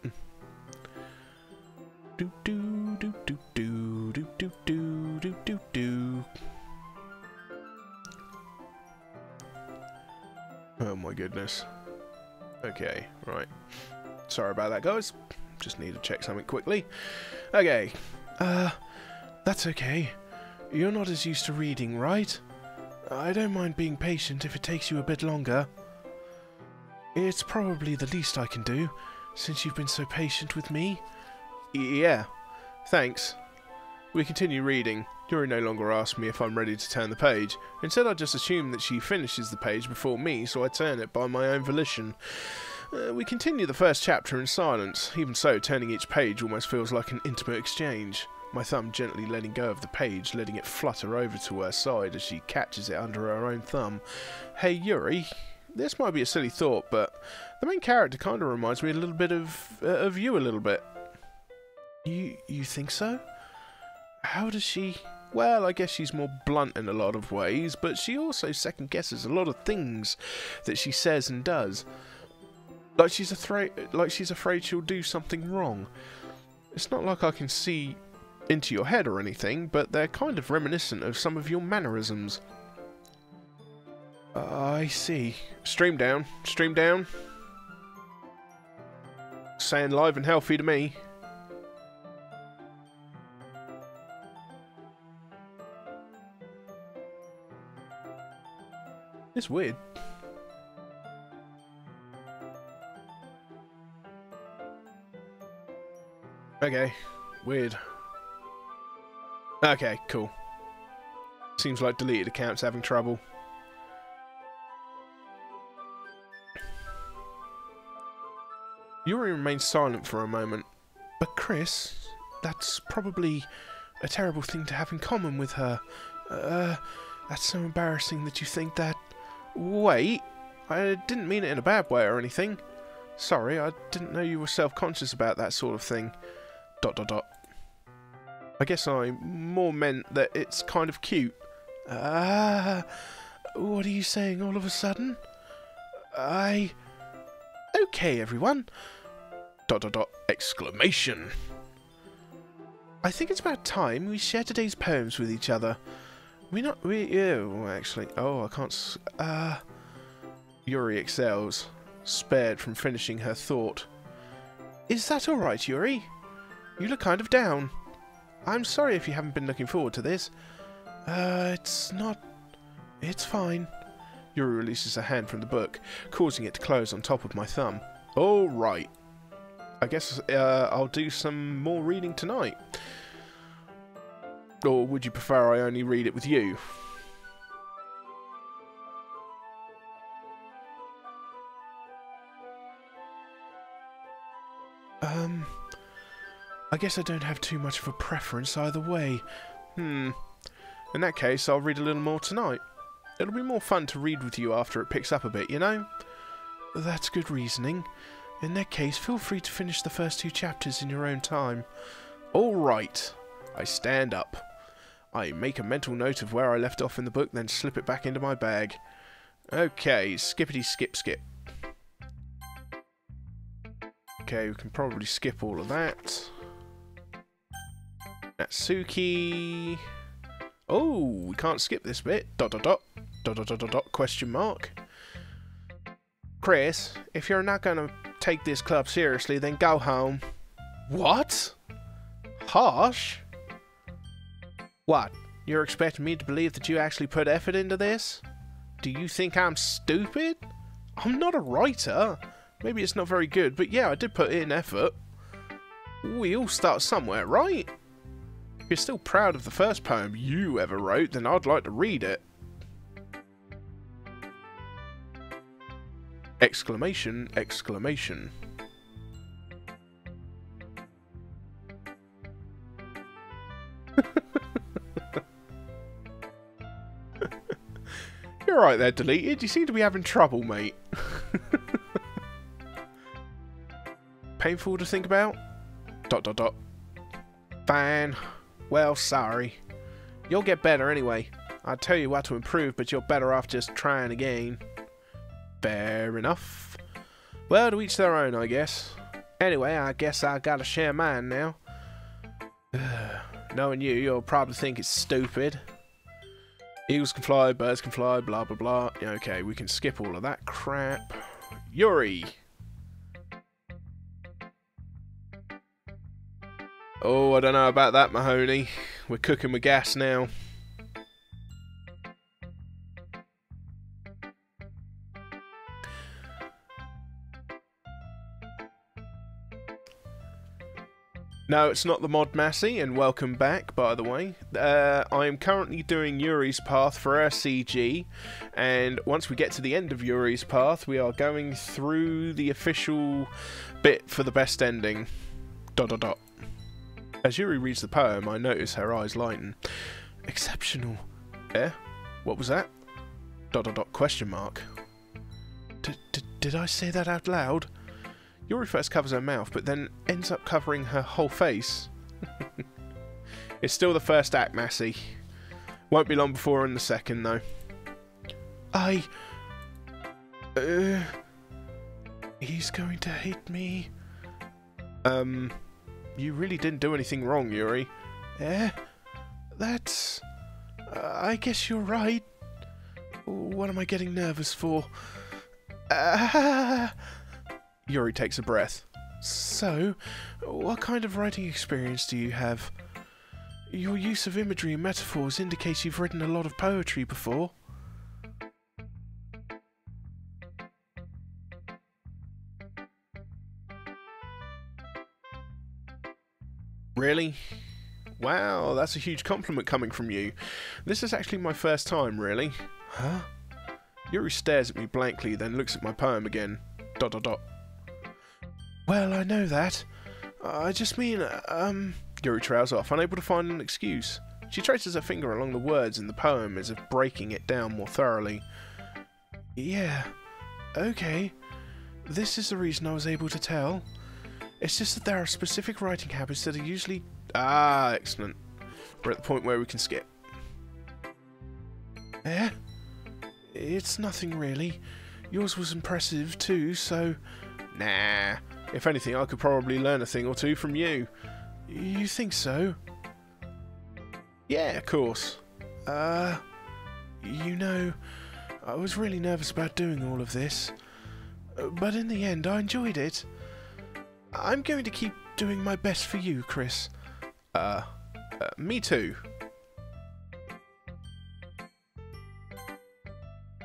Do do do do do do do do do do do. Oh my goodness. Okay, right. Sorry about that, guys. Just need to check something quickly. Okay. That's okay. You're not as used to reading, right? I don't mind being patient if it takes you a bit longer. It's probably the least I can do, since you've been so patient with me. Yeah, thanks. We continue reading. Yuri no longer asks me if I'm ready to turn the page. Instead, I just assume that she finishes the page before me, so I turn it by my own volition. We continue the first chapter in silence. Even so, turning each page almost feels like an intimate exchange. My thumb gently letting go of the page, letting it flutter over to her side as she catches it under her own thumb. Hey Yuri, this might be a silly thought, but the main character kind of reminds me a little bit of you a little bit. You think so? How does she... Well, I guess she's more blunt in a lot of ways, but she also second guesses a lot of things that she says and does. Like she's afraid she'll do something wrong. It's not like I can see into your head or anything, but they're kind of reminiscent of some of your mannerisms. I see. Stream down. Stream down. Saying live and healthy to me. It's weird. Okay, weird. Okay, cool. Seems like deleted account's having trouble. Yuri remains silent for a moment. But Chris, that's probably a terrible thing to have in common with her. That's so embarrassing that you think that... Wait, I didn't mean it in a bad way or anything. Sorry, I didn't know you were self-conscious about that sort of thing. ... I guess I more meant that it's kind of cute. What are you saying all of a sudden? Okay, everyone. ... exclamation. I think it's about time we share today's poems with each other. Actually, I can't, Yuri excels, spared from finishing her thought. Is that alright, Yuri? You look kind of down. I'm sorry if you haven't been looking forward to this. It's fine. Yuri releases her hand from the book, causing it to close on top of my thumb. Alright. I guess, I'll do some more reading tonight. Or would you prefer I only read it with you? I guess I don't have too much of a preference either way. In that case, I'll read a little more tonight. It'll be more fun to read with you after it picks up a bit, you know? That's good reasoning. In that case, feel free to finish the first 2 chapters in your own time. Alright. I stand up. I make a mental note of where I left off in the book, then slip it back into my bag. Okay, skippity skip skip. Okay, we can probably skip all of that. Natsuki. Oh, we can't skip this bit. ... question mark. Chris, if you're not going to take this club seriously, then go home. What? Harsh? What? You're expecting me to believe that you actually put effort into this? Do you think I'm stupid? I'm not a writer. Maybe it's not very good, but yeah, I did put in effort. We all start somewhere, right? If you're still proud of the first poem you ever wrote, then I'd like to read it. Exclamation, exclamation. You're right there, Deleted. You seem to be having trouble, mate. Painful to think about? ... Fine. Well, sorry. You'll get better anyway. I'd tell you what to improve, but you're better off just trying again. Fair enough. Well, to each their own, I guess. Anyway, I guess I gotta share mine now. Knowing you, you'll probably think it's stupid. Eagles can fly, birds can fly, blah blah blah. Yeah, okay, we can skip all of that crap. Yuri! Oh, I don't know about that, Mahoney. We're cooking with gas now. No, it's not the mod Massey, and welcome back, by the way. I am currently doing Yuri's path for our CG, and once we get to the end of Yuri's path, we are going through the official bit for the best ending. ... As Yuri reads the poem, I notice her eyes lighten. Exceptional. Eh? What was that? ... Question mark. Did I say that out loud? Yuri first covers her mouth, but then ends up covering her whole face. It's still the first act, Massey. Won't be long before in the second, though. He's going to hate me. You really didn't do anything wrong, Yuri. Eh? That's... I guess you're right. What am I getting nervous for? Yuri takes a breath. So, what kind of writing experience do you have? Your use of imagery and metaphors indicates you've written a lot of poetry before. Really? Wow, that's a huge compliment coming from you. This is actually my first time, really. Huh? Yuri stares at me blankly, then looks at my poem again. ... Well, I know that. I just mean, Yuri trails off, unable to find an excuse. She traces her finger along the words in the poem as if breaking it down more thoroughly. Yeah, okay. This is the reason I was able to tell. It's just that there are specific writing habits that are usually... Ah, excellent. We're at the point where we can skip. Eh? It's nothing really. Yours was impressive too, so... Nah. If anything, I could probably learn a thing or two from you. You think so? Yeah, of course. You know, I was really nervous about doing all of this. But in the end, I enjoyed it. I'm going to keep doing my best for you, Chris. Me too.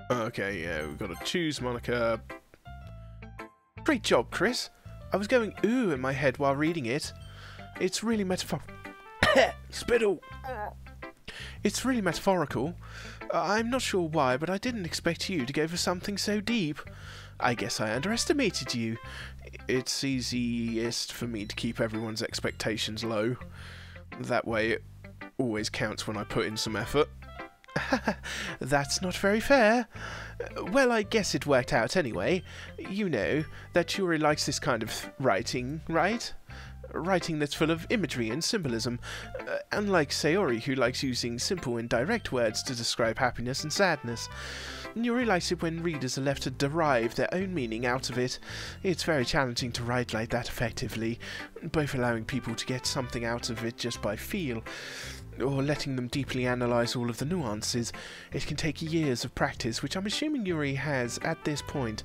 Okay, yeah, we've got to choose Monika. Great job, Chris. I was going ooh in my head while reading it. It's really Spittle. It's really metaphorical. I'm not sure why, but I didn't expect you to go for something so deep. I guess I underestimated you. It's easiest for me to keep everyone's expectations low. That way it always counts when I put in some effort. That's not very fair. Well, I guess it worked out anyway. You know that Yuri likes this kind of writing, right? Writing that's full of imagery and symbolism. Unlike Sayori, who likes using simple and direct words to describe happiness and sadness. Yuri likes it when readers are left to derive their own meaning out of it. It's very challenging to write like that effectively, both allowing people to get something out of it just by feel, or letting them deeply analyse all of the nuances. It can take years of practice, which I'm assuming Yuri has at this point.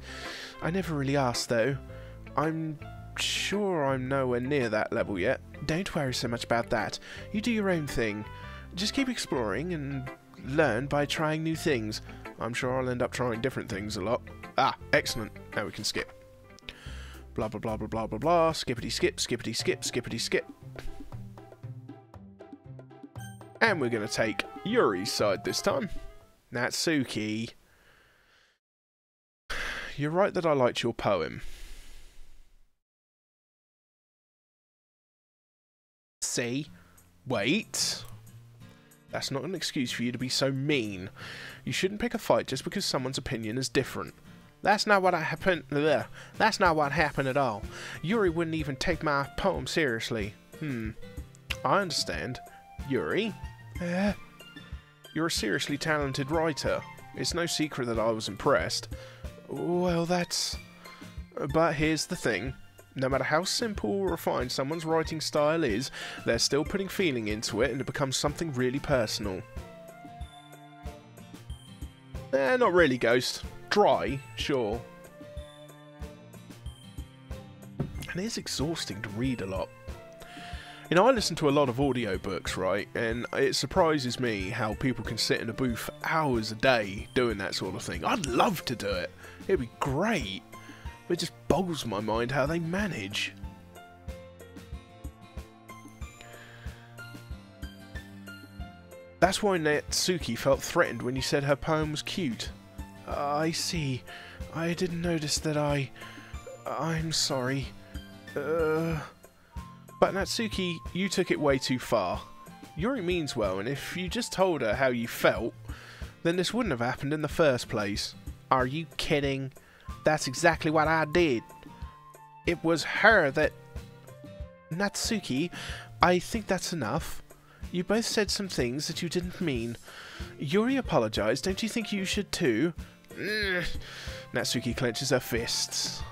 I never really asked, though. I'm sure I'm nowhere near that level yet. Don't worry so much about that. You do your own thing. Just keep exploring and learn by trying new things. I'm sure I'll end up trying different things a lot. Ah, excellent. Now we can skip. Blah, blah, blah, blah, blah, blah, blah. Skippity skip, skippity skip, skippity skip. And we're going to take Yuri's side this time. Natsuki. You're right that I liked your poem. See? Wait. That's not an excuse for you to be so mean. You shouldn't pick a fight just because someone's opinion is different. That's not what happened. That's not what happened at all. Yuri wouldn't even take my poem seriously. I understand. Yuri? You're a seriously talented writer. It's no secret that I was impressed. Well, that's... But here's the thing. No matter how simple or refined someone's writing style is, they're still putting feeling into it and it becomes something really personal. Not really, Ghost. Dry, sure. And it is exhausting to read a lot. You know, I listen to a lot of audiobooks, right? And it surprises me how people can sit in a booth for hours a day doing that sort of thing. I'd love to do it. It'd be great. But it just boggles my mind how they manage. That's why Natsuki felt threatened when you said her poem was cute. I see. I didn't notice that I'm sorry. But Natsuki, you took it way too far. Yuri means well, and if you just told her how you felt, then this wouldn't have happened in the first place. Are you kidding? That's exactly what I did. It was her that... Natsuki, I think that's enough. You both said some things that you didn't mean. Yuri apologized, don't you think you should too? Natsuki clenches her fists.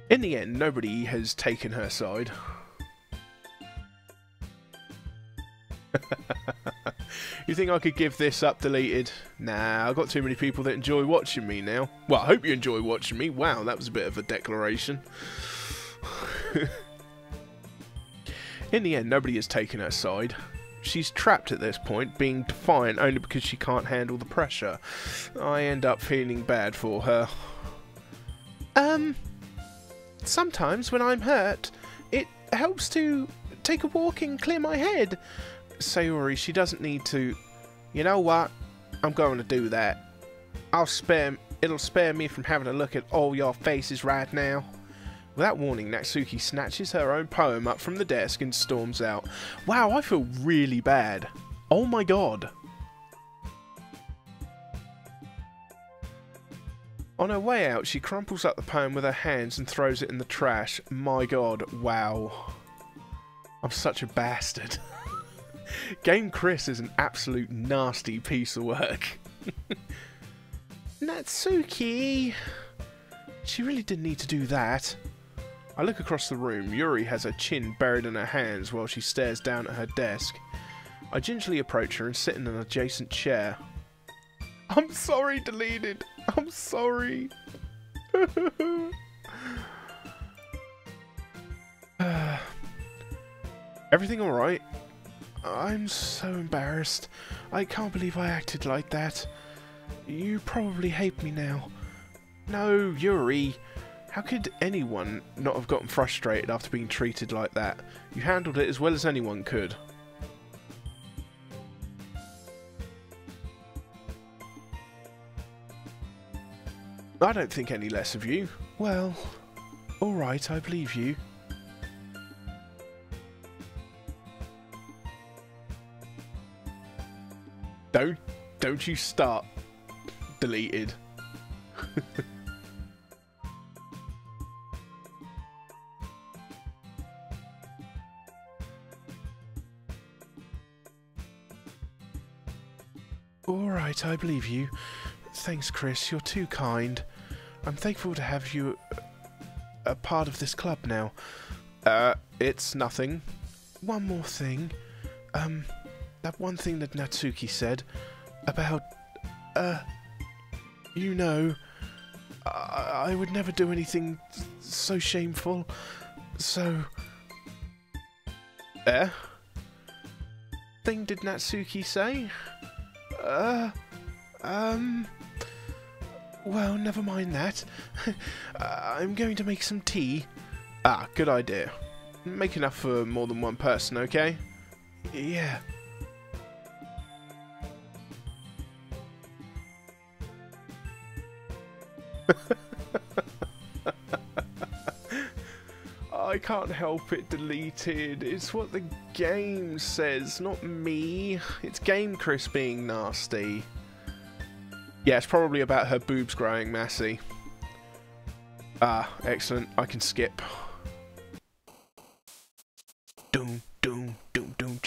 In the end, nobody has taken her side. You think I could give this up deleted? Nah, I've got too many people that enjoy watching me now. Well, I hope you enjoy watching me. Wow, that was a bit of a declaration. In the end, nobody has taken her side. She's trapped at this point, being defiant only because she can't handle the pressure. I end up feeling bad for her. Sometimes when I'm hurt, it helps to take a walk and clear my head. Sayori, she doesn't need to... You know what? I'm going to do that. It'll spare me from having to look at all your faces right now. Without warning, Natsuki snatches her own poem up from the desk and storms out. Wow, I feel really bad. Oh my god. On her way out, she crumples up the poem with her hands and throws it in the trash. My god, wow. I'm such a bastard. Game Chris is an absolute nasty piece of work. Natsuki! She really didn't need to do that. I look across the room. Yuri has her chin buried in her hands while she stares down at her desk. I gingerly approach her and sit in an adjacent chair. I'm sorry, deleted. I'm sorry. Everything alright? I'm so embarrassed. I can't believe I acted like that. You probably hate me now. No, Yuri. How could anyone not have gotten frustrated after being treated like that? You handled it as well as anyone could. I don't think any less of you. Well, alright, I believe you. Don't you start. Deleted. Alright, I believe you. Thanks, Chris, you're too kind. I'm thankful to have you a part of this club now. It's nothing. One more thing. That one thing that Natsuki said about, you know, I would never do anything so shameful, so... thing did Natsuki say? Well, never mind that. I'm going to make some tea. Ah, good idea. Make enough for more than one person, okay? Yeah. I can't help it deleted. It's what the game says, not me. It's Game Chris being nasty. Yeah, it's probably about her boobs growing, Massey. Ah, excellent. I can skip. Doom, doom, doom, doom.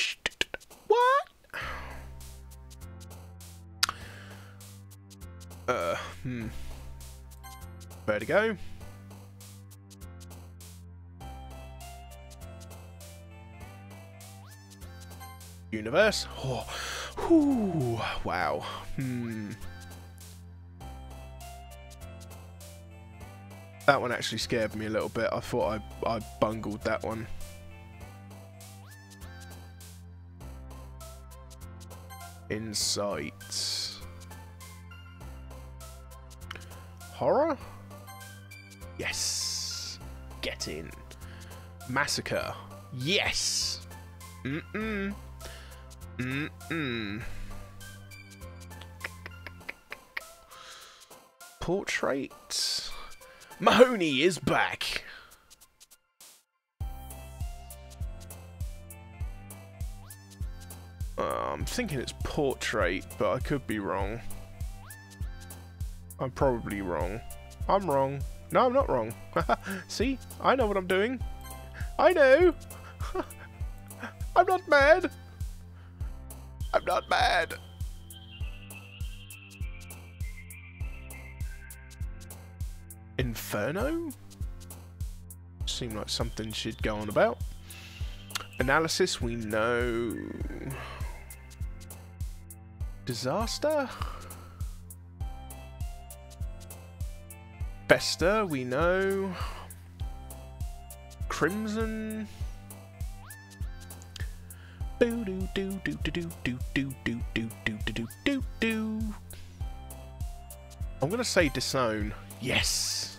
What? Where to go? Universe. Oh, whew, wow. That one actually scared me a little bit. I thought I bungled that one. Insight. Horror? Yes. Get in. Massacre. Yes. Portrait. Mahoney is back. I'm thinking it's portrait, but I could be wrong. I'm probably wrong. I'm wrong. No, I'm not wrong. See? I know what I'm doing. I know. I'm not mad. I'm not mad. Inferno? Seemed like something she'd go on about. Analysis, we know. Disaster? Fester, we know. Crimson. Boo doo doo doo doo doo doo doo doo doo doo doo doo. I'm gonna say disown. Yes.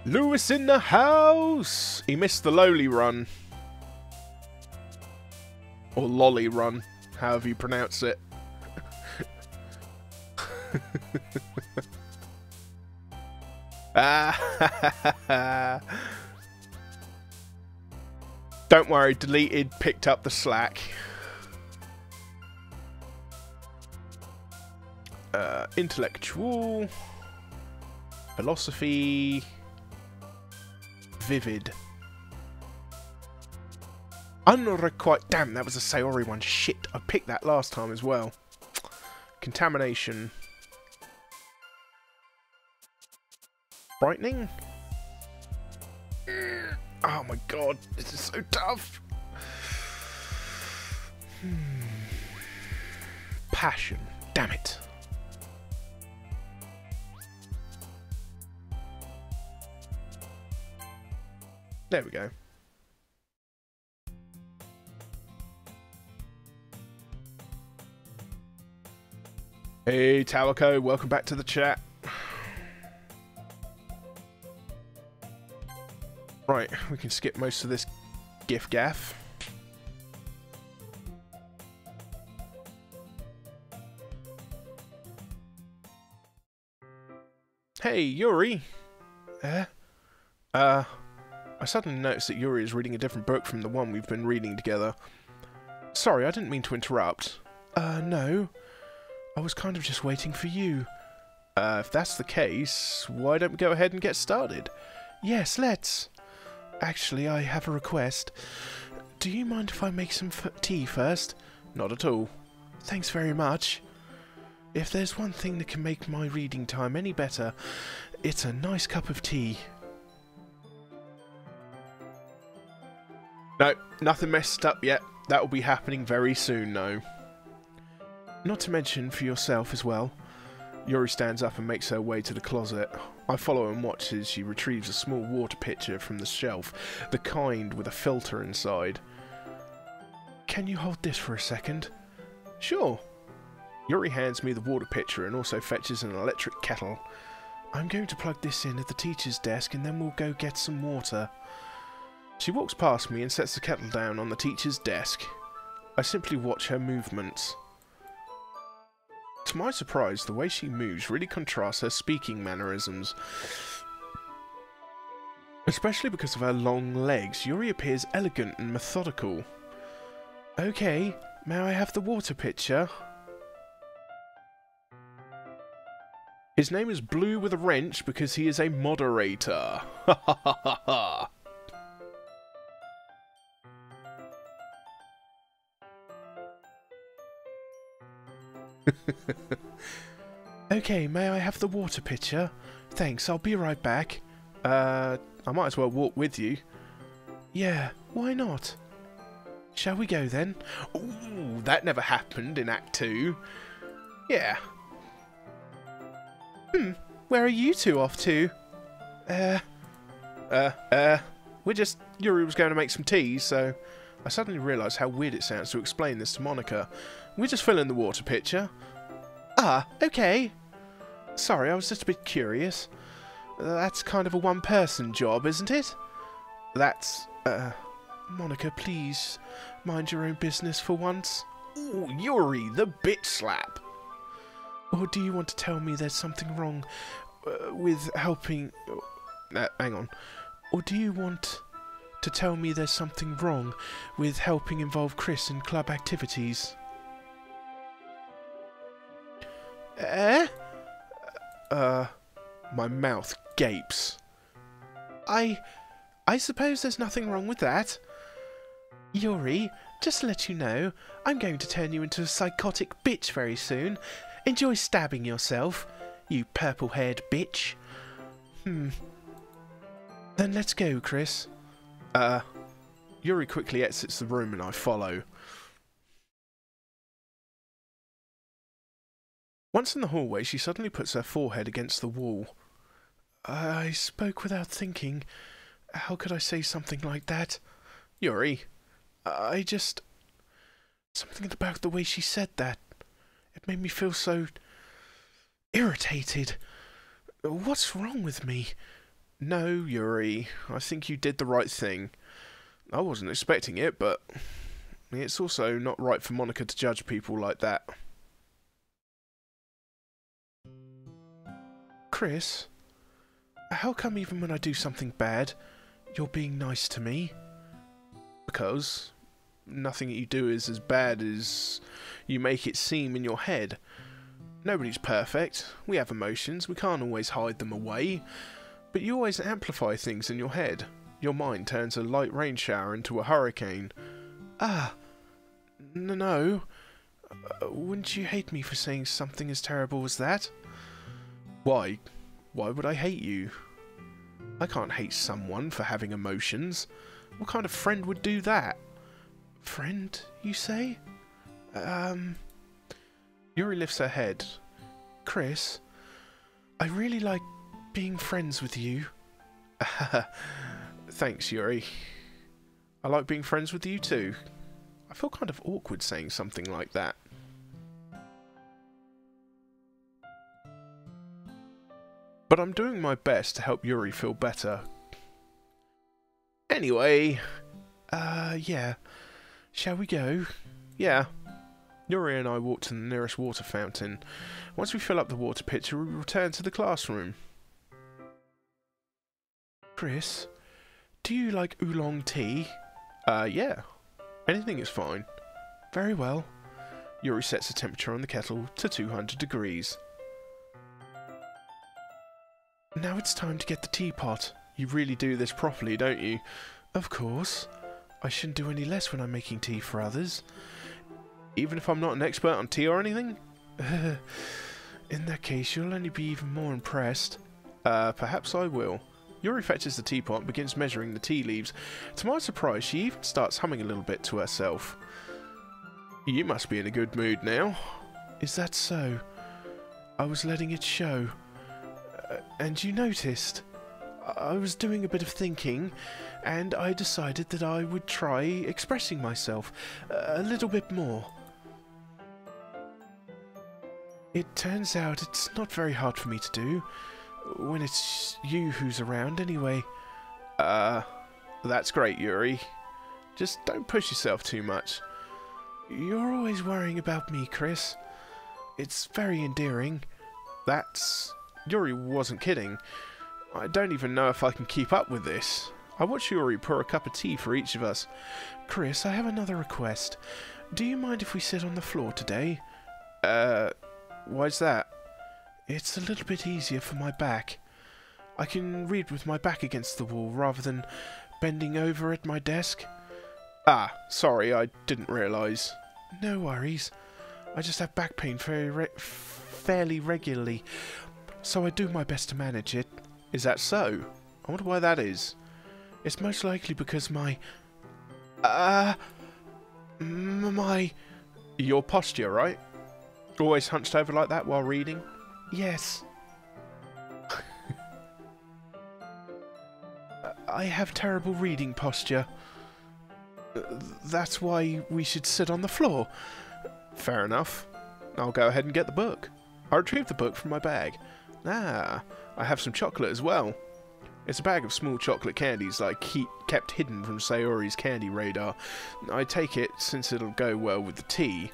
Lewis in the house. He missed the lowly run. Or lolly run, however you pronounce it. Don't worry, deleted, picked up the slack. Intellectual. Philosophy. Vivid. Unrequited. Damn, that was a Sayori one. Shit, I picked that last time as well. Contamination. Frightening? Oh my god, this is so tough. Passion. Damn it. There we go. Hey, Tawako, welcome back to the chat. Right, we can skip most of this gif gaff. Hey, Yuri. I suddenly noticed that Yuri is reading a different book from the one we've been reading together. Sorry, I didn't mean to interrupt. No. I was kind of just waiting for you. If that's the case, why don't we go ahead and get started? Yes, let's. Actually, I have a request. Do you mind if I make some tea first? Not at all. Thanks very much. If there's one thing that can make my reading time any better, it's a nice cup of tea. No, nothing messed up yet. That will be happening very soon, though. Not to mention for yourself as well. Yuri stands up and makes her way to the closet. I follow and watch as she retrieves a small water pitcher from the shelf, the kind with a filter inside. Can you hold this for a second? Sure. Yuri hands me the water pitcher and also fetches an electric kettle. I'm going to plug this in at the teacher's desk and then we'll go get some water. She walks past me and sets the kettle down on the teacher's desk. I simply watch her movements. To my surprise, the way she moves really contrasts her speaking mannerisms. Especially because of her long legs, Yuri appears elegant and methodical. Okay, may I have the water pitcher? His name is Blue with a wrench because he is a moderator. Ha ha ha ha ha. Okay, may I have the water pitcher? Thanks, I'll be right back. I might as well walk with you. Yeah, why not? Shall we go then? Ooh, that never happened in Act 2. Yeah. Where are you two off to? We're just... Yuri was going to make some tea, so... I suddenly realised how weird it sounds to explain this to Monika. We're just filling the water pitcher. Ah, okay. Sorry, I was just a bit curious. That's kind of a one-person job, isn't it? That's... Monika, please, mind your own business for once. Ooh, Yuri, the bitch slap. Or do you want to tell me there's something wrong with helping... hang on. Or do you want to tell me there's something wrong with helping involve Chris in club activities? My mouth gapes. I suppose there's nothing wrong with that. Yuri, just to let you know, I'm going to turn you into a psychotic bitch very soon. Enjoy stabbing yourself, you purple-haired bitch. Then let's go, Chris. Yuri quickly exits the room and I follow. Once in the hallway, she suddenly puts her forehead against the wall. I spoke without thinking. How could I say something like that? Yuri. I just... Something about the way she said that. It made me feel so... irritated. What's wrong with me? No, Yuri. I think you did the right thing. I wasn't expecting it, but... It's also not right for Monika to judge people like that. Chris, how come even when I do something bad, you're being nice to me? Because nothing that you do is as bad as you make it seem in your head. Nobody's perfect. We have emotions. We can't always hide them away. But you always amplify things in your head. Your mind turns a light rain shower into a hurricane. No. Wouldn't you hate me for saying something as terrible as that? Why? Why would I hate you? I can't hate someone for having emotions. What kind of friend would do that? Friend, you say? Yuri lifts her head. Chris, I really like being friends with you. Thanks, Yuri. I like being friends with you too. I feel kind of awkward saying something like that. But I'm doing my best to help Yuri feel better. Anyway... yeah. Shall we go? Yeah. Yuri and I walk to the nearest water fountain. Once we fill up the water pitcher, we return to the classroom. Chris, do you like oolong tea? Yeah. Anything is fine. Very well. Yuri sets the temperature on the kettle to 200 degrees. Now it's time to get the teapot. You really do this properly, don't you? Of course. I shouldn't do any less when I'm making tea for others. Even if I'm not an expert on tea or anything? In that case, you'll only be even more impressed. Perhaps I will. Yuri fetches the teapot and begins measuring the tea leaves. To my surprise, she even starts humming a little bit to herself. You must be in a good mood now. Is that so? I was letting it show. And you noticed? I was doing a bit of thinking, and I decided that I would try expressing myself a little bit more. It turns out it's not very hard for me to do, when it's you who's around anyway. That's great, Yuri. Just don't push yourself too much. You're always worrying about me, Chris. It's very endearing. Yuri wasn't kidding. I don't even know if I can keep up with this. I watched Yuri pour a cup of tea for each of us. Chris, I have another request. Do you mind if we sit on the floor today? Why's that? It's a little bit easier for my back. I can read with my back against the wall rather than bending over at my desk. Ah, sorry, I didn't realise. No worries. I just have back pain fairly regularly, so I do my best to manage it. Is that so? I wonder why that is. It's most likely because your posture, right? Always hunched over like that while reading? Yes. I have terrible reading posture. That's why we should sit on the floor. Fair enough. I'll go ahead and get the book. I retrieved the book from my bag. Ah, I have some chocolate as well. It's a bag of small chocolate candies that I kept hidden from Sayori's candy radar. I take it since it'll go well with the tea.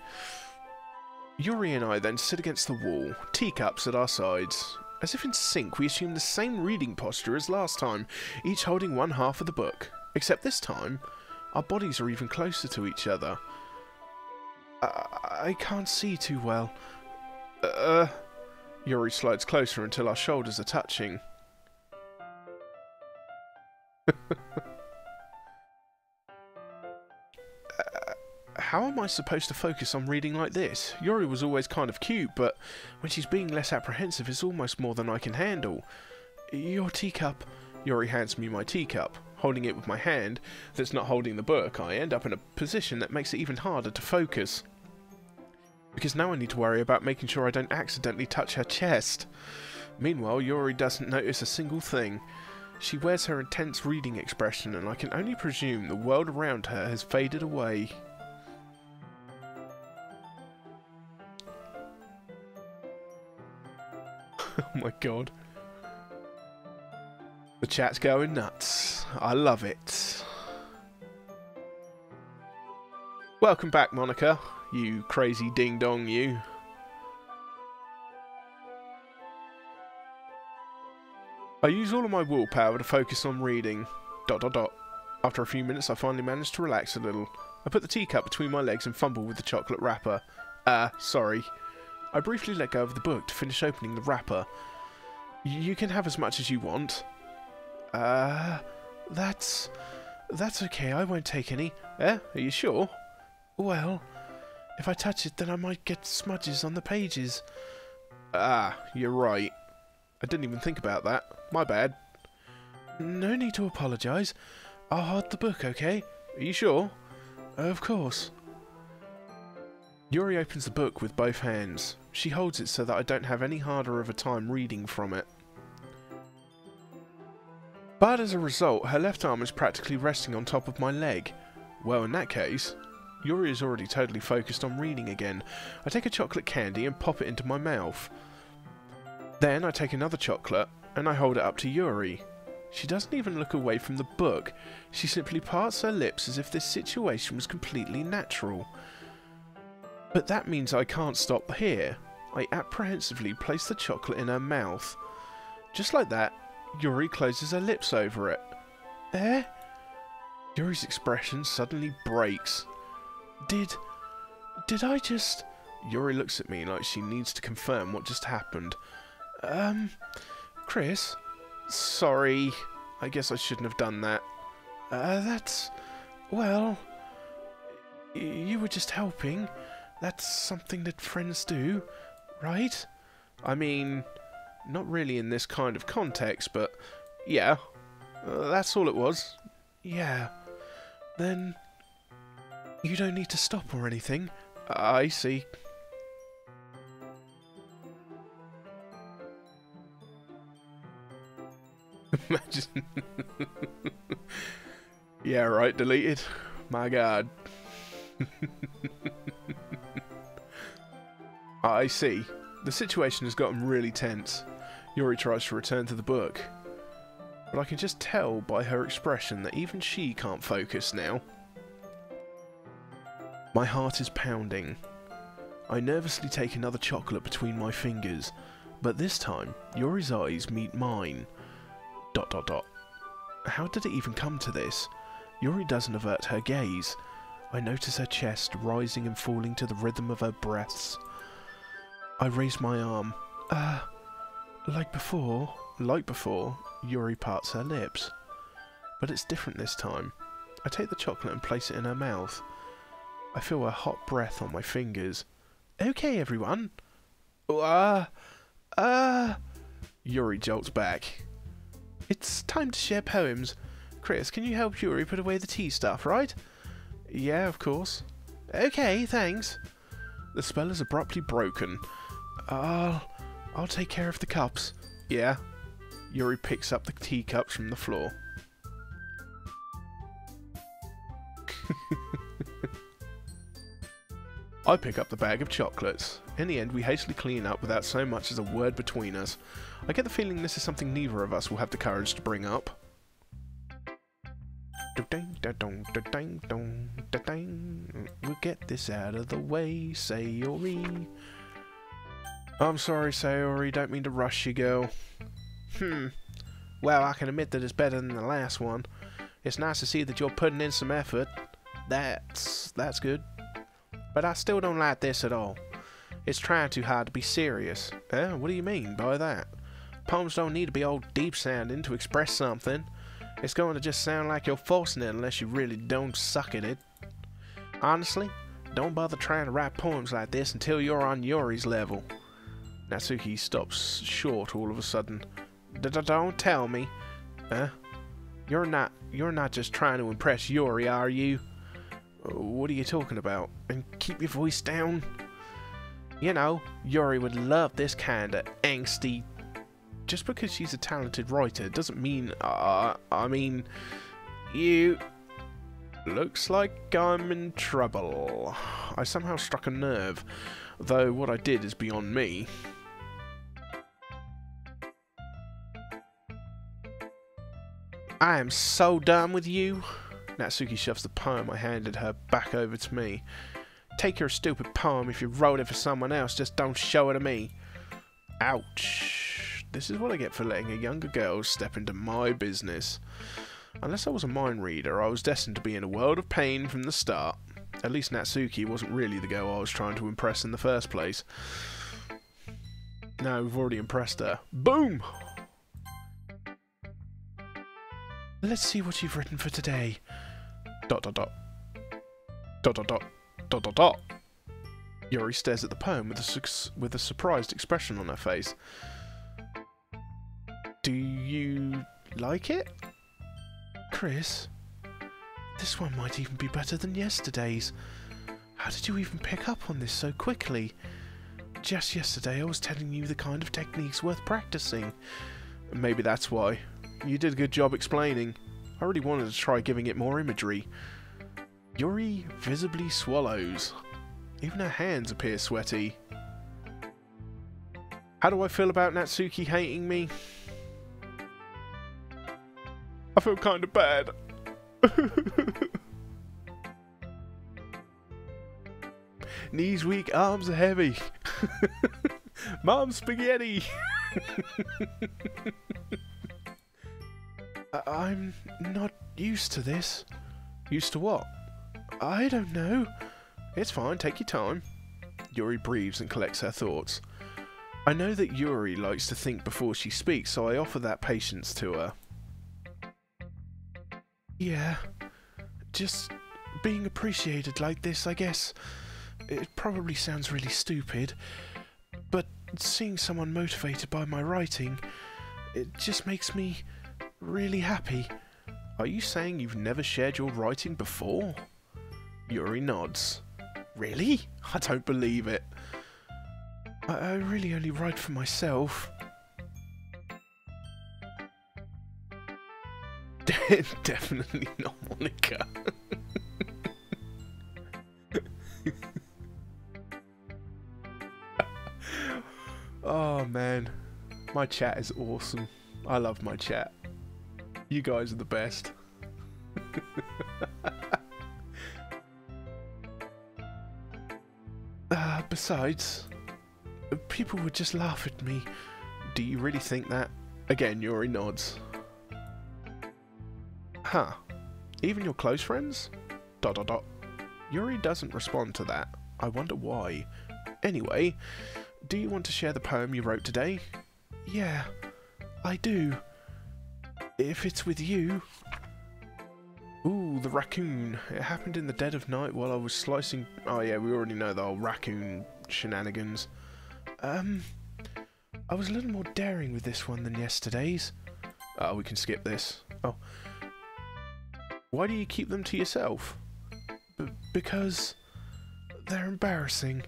Yuri and I then sit against the wall, teacups at our sides. As if in sync, we assume the same reading posture as last time, each holding one half of the book. Except this time, our bodies are even closer to each other. I can't see too well. Yuri slides closer until our shoulders are touching. How am I supposed to focus on reading like this? Yuri was always kind of cute, but when she's being less apprehensive, it's almost more than I can handle. Your teacup. Yuri hands me my teacup. Holding it with my hand that's not holding the book, I end up in a position that makes it even harder to focus. Because now I need to worry about making sure I don't accidentally touch her chest. Meanwhile, Yuri doesn't notice a single thing. She wears her intense reading expression, and I can only presume the world around her has faded away. Oh my god. The chat's going nuts. I love it. Welcome back, Monika. You crazy ding-dong, you. I use all of my willpower to focus on reading. ... After a few minutes, I finally managed to relax a little. I put the teacup between my legs and fumble with the chocolate wrapper. Sorry. I briefly let go of the book to finish opening the wrapper. You can have as much as you want. That's okay, I won't take any. Are you sure? Well, if I touch it, then I might get smudges on the pages. Ah, you're right. I didn't even think about that. My bad. No need to apologise. I'll hold the book, okay? Are you sure? Of course. Yuri opens the book with both hands. She holds it so that I don't have any harder of a time reading from it. But as a result, her left arm is practically resting on top of my leg. Well, in that case, Yuri is already totally focused on reading again. I take a chocolate candy and pop it into my mouth. Then I take another chocolate and I hold it up to Yuri. She doesn't even look away from the book. She simply parts her lips as if this situation was completely natural. But that means I can't stop here. I apprehensively place the chocolate in her mouth. Just like that, Yuri closes her lips over it. Yuri's expression suddenly breaks. Did I just... Yuri looks at me like she needs to confirm what just happened. Chris? Sorry. I guess I shouldn't have done that. Well... You were just helping. That's something that friends do, right? I mean, not really in this kind of context, but yeah. That's all it was. Yeah. Then... You don't need to stop or anything. I see. Imagine. Yeah, right, deleted. My god. I see. The situation has gotten really tense. Yuri tries to return to the book, but I can just tell by her expression that even she can't focus now. My heart is pounding. I nervously take another chocolate between my fingers, but this time Yuri's eyes meet mine. ... How did it even come to this? Yuri doesn't avert her gaze. I notice her chest rising and falling to the rhythm of her breaths. I raise my arm. Like before, Yuri parts her lips. But it's different this time. I take the chocolate and place it in her mouth. I feel her hot breath on my fingers. Okay, everyone. Yuri jolts back. It's time to share poems. Chris, can you help Yuri put away the tea stuff, right? Yeah, of course. Okay, thanks. The spell is abruptly broken. I'll take care of the cups. Yeah. Yuri picks up the teacups from the floor. I pick up the bag of chocolates. In the end, we hastily clean up without so much as a word between us. I get the feeling this is something neither of us will have the courage to bring up. We'll get this out of the way, Sayori. I'm sorry, Sayori, don't mean to rush you, girl. Well, I can admit that it's better than the last one. It's nice to see that you're putting in some effort. That's good. But I still don't like this at all. It's trying too hard to be serious. What do you mean by that? Poems don't need to be all deep sounding to express something. It's going to just sound like you're forcing it unless you really don't suck at it. Honestly, don't bother trying to write poems like this until you're on Yuri's level. Natsuki stops short all of a sudden. Don't tell me. You're not just trying to impress Yuri, are you? What are you talking about? And keep your voice down. You know, Yuri would love this kind of angsty... Just because she's a talented writer doesn't mean... I mean... You... Looks like I'm in trouble. I somehow struck a nerve, though what I did is beyond me. I am so done with you. Natsuki shoves the poem I handed her back over to me. Take your stupid poem. If you wrote it for someone else, just don't show it to me. Ouch. This is what I get for letting a younger girl step into my business. Unless I was a mind reader, I was destined to be in a world of pain from the start. At least Natsuki wasn't really the girl I was trying to impress in the first place. No, we've already impressed her. Boom! Let's see what you've written for today. ... Yuri stares at the poem with a surprised expression on her face. Do you like it? Chris, this one might even be better than yesterday's. How did you even pick up on this so quickly? Just yesterday I was telling you the kind of techniques worth practicing. Maybe that's why. You did a good job explaining. I really wanted to try giving it more imagery. Yuri visibly swallows. Even her hands appear sweaty. How do I feel about Natsuki hating me? I feel kind of bad. Knees weak, arms are heavy. Mom's spaghetti. I'm not used to this. Used to what? I don't know. It's fine, take your time. Yuri breathes and collects her thoughts. I know that Yuri likes to think before she speaks, so I offer that patience to her. Yeah, just being appreciated like this, I guess. It probably sounds really stupid, but seeing someone motivated by my writing, it just makes me really happy. Are you saying you've never shared your writing before? Yuri nods. Really? I don't believe it. I really only write for myself. Definitely not Monika. Oh man, my chat is awesome. I love my chat. You guys are the best. Besides, people would just laugh at me. Do you really think that? Again, Yuri nods. Huh. Even your close friends? ... Yuri doesn't respond to that. I wonder why. Anyway, do you want to share the poem you wrote today? Yeah, I do. If it's with you. Ooh, the raccoon. It happened in the dead of night while I was slicing... Oh yeah, we already know the whole raccoon shenanigans. I was a little more daring with this one than yesterday's. Oh, we can skip this. Oh. Why do you keep them to yourself? Because they're embarrassing,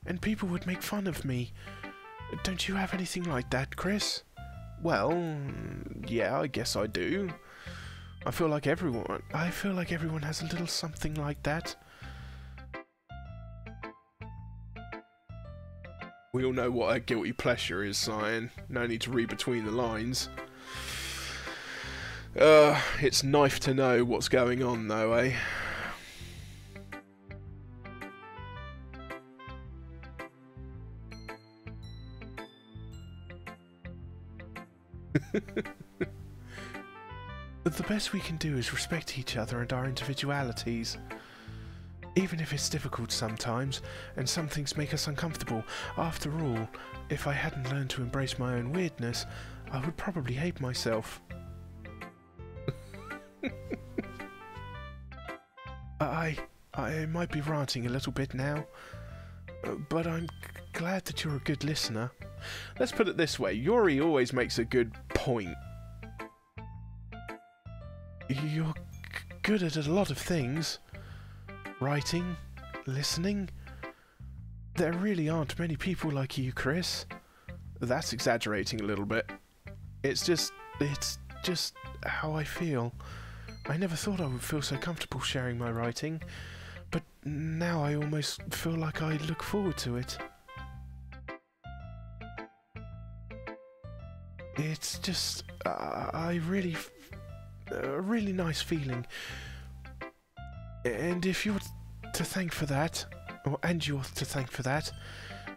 and people would make fun of me. Don't you have anything like that, Chris? Well, yeah, I guess I do. I feel like everyone has a little something like that. We all know what a guilty pleasure is, Cyan. No need to read between the lines. It's nice to know what's going on, though, eh? But the best we can do is respect each other and our individualities. Even if it's difficult sometimes, and some things make us uncomfortable. After all, if I hadn't learned to embrace my own weirdness, I would probably hate myself. I might be ranting a little bit now, but I'm glad that you're a good listener. Let's put it this way, Yuri always makes a good point. You're good at a lot of things. Writing, listening. There really aren't many people like you, Chris. That's exaggerating a little bit. It's just how I feel. I never thought I would feel so comfortable sharing my writing, but now I almost feel like I look forward to it. It's just, a really nice feeling. And if you're to thank for that, and you're to thank for that,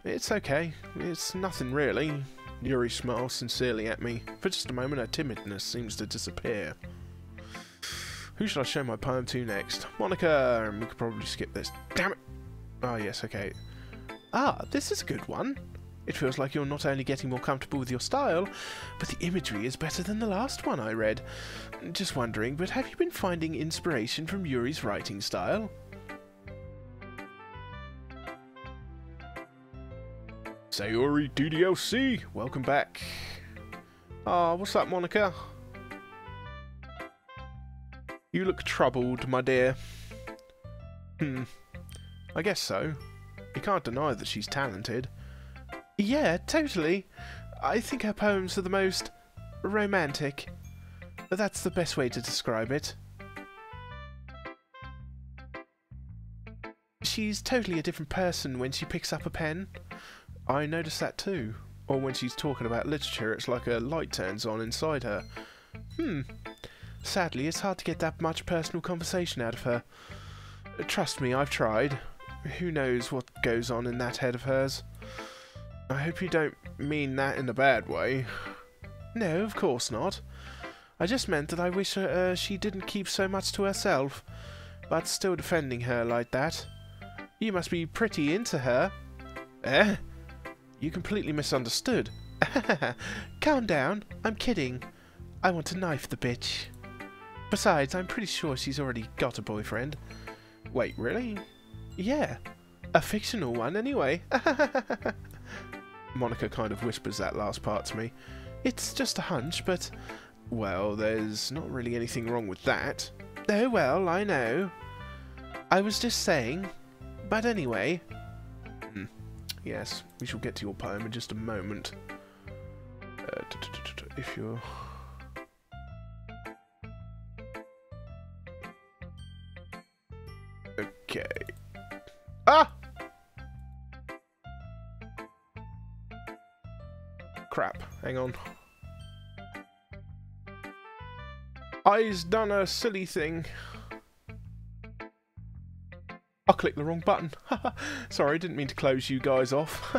it's okay. It's nothing really. Yuri smiles sincerely at me. For just a moment, her timidness seems to disappear. Who should I show my poem to next? Monika! We could probably skip this. Damn it! Oh, yes, okay. Ah, this is a good one. It feels like you're not only getting more comfortable with your style, but the imagery is better than the last one I read. Just wondering, but have you been finding inspiration from Yuri's writing style? Sayori DDLC, welcome back. Ah, what's up, Monika? You look troubled, my dear. I guess so. You can't deny that she's talented. Yeah, totally. I think her poems are the most romantic. That's the best way to describe it. She's totally a different person when she picks up a pen. I notice that too. Or when she's talking about literature, it's like a light turns on inside her. Sadly, it's hard to get that much personal conversation out of her. Trust me, I've tried. Who knows what goes on in that head of hers? I hope you don't mean that in a bad way. No, of course not. I just meant that I wish she didn't keep so much to herself, but still defending her like that. You must be pretty into her. Eh? You completely misunderstood. Calm down, I'm kidding. I want to knife the bitch. Besides, I'm pretty sure she's already got a boyfriend. Wait, really? Yeah. A fictional one, anyway. Monika kind of whispers that last part to me. It's just a hunch, but... Well, there's not really anything wrong with that. Oh, well, I know. I was just saying. But anyway... Yes, we shall get to your poem in just a moment. If you're... crap. Hang on. I's done a silly thing. I clicked the wrong button. Sorry, didn't mean to close you guys off.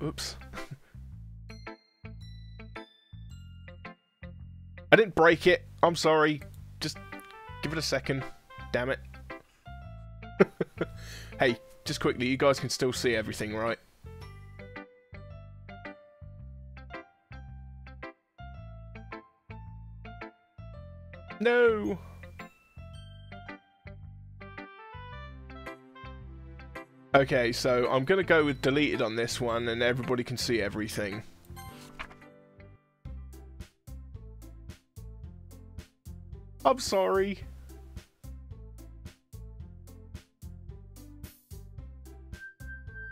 Oops. I didn't break it. I'm sorry. Just give it a second. Damn it. Hey, just quickly, you guys can still see everything, right? No! Okay, so I'm gonna go with deleted on this one and everybody can see everything. I'm sorry.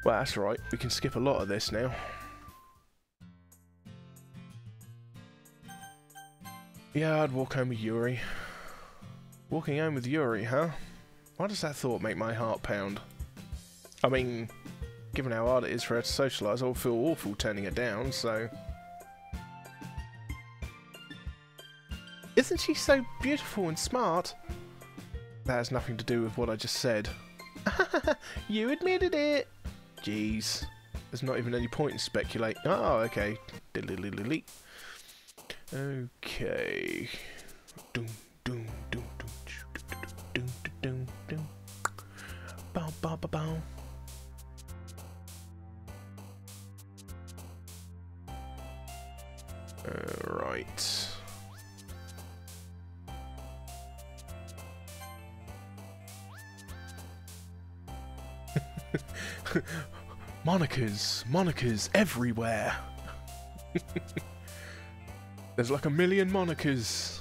Well, that's right. We can skip a lot of this now. Yeah, I'd walk home with Yuri. Walking home with Yuri, huh? Why does that thought make my heart pound? I mean, given how hard it is for her to socialise, I'll feel awful turning her down, so... Isn't she so beautiful and smart? That has nothing to do with what I just said. You admitted it! Jeez. There's not even any point in speculating. Oh, okay. Okay. Doom, doom, doom, doom, doom, doom, doom. Bow, bow, bow, bow. Right. Monikers everywhere. There's like 1 million Monikers.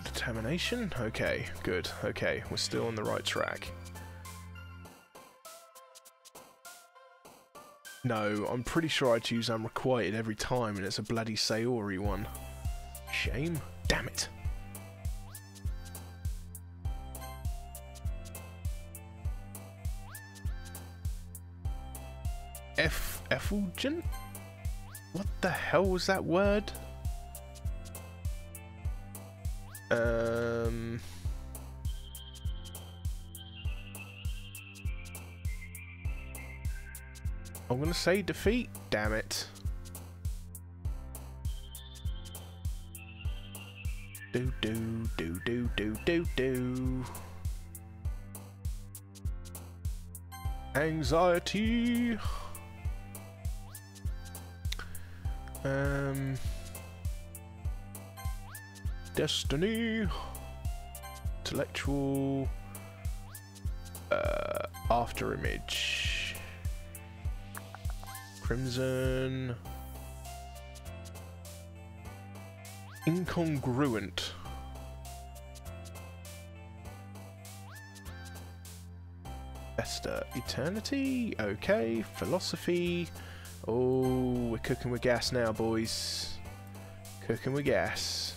Determination? Okay, good. Okay, we're still on the right track. No, I'm pretty sure I choose unrequited every time and it's a bloody Sayori one. Shame. Damn it. Effulgent? What the hell was that word? I'm gonna say defeat. Damn it. Do do do do do do do. Anxiety. Destiny. Intellectual. After image. Crimson. Incongruent. Esther. Eternity. Okay. Philosophy. Oh, we're cooking with gas now, boys. Cooking with gas.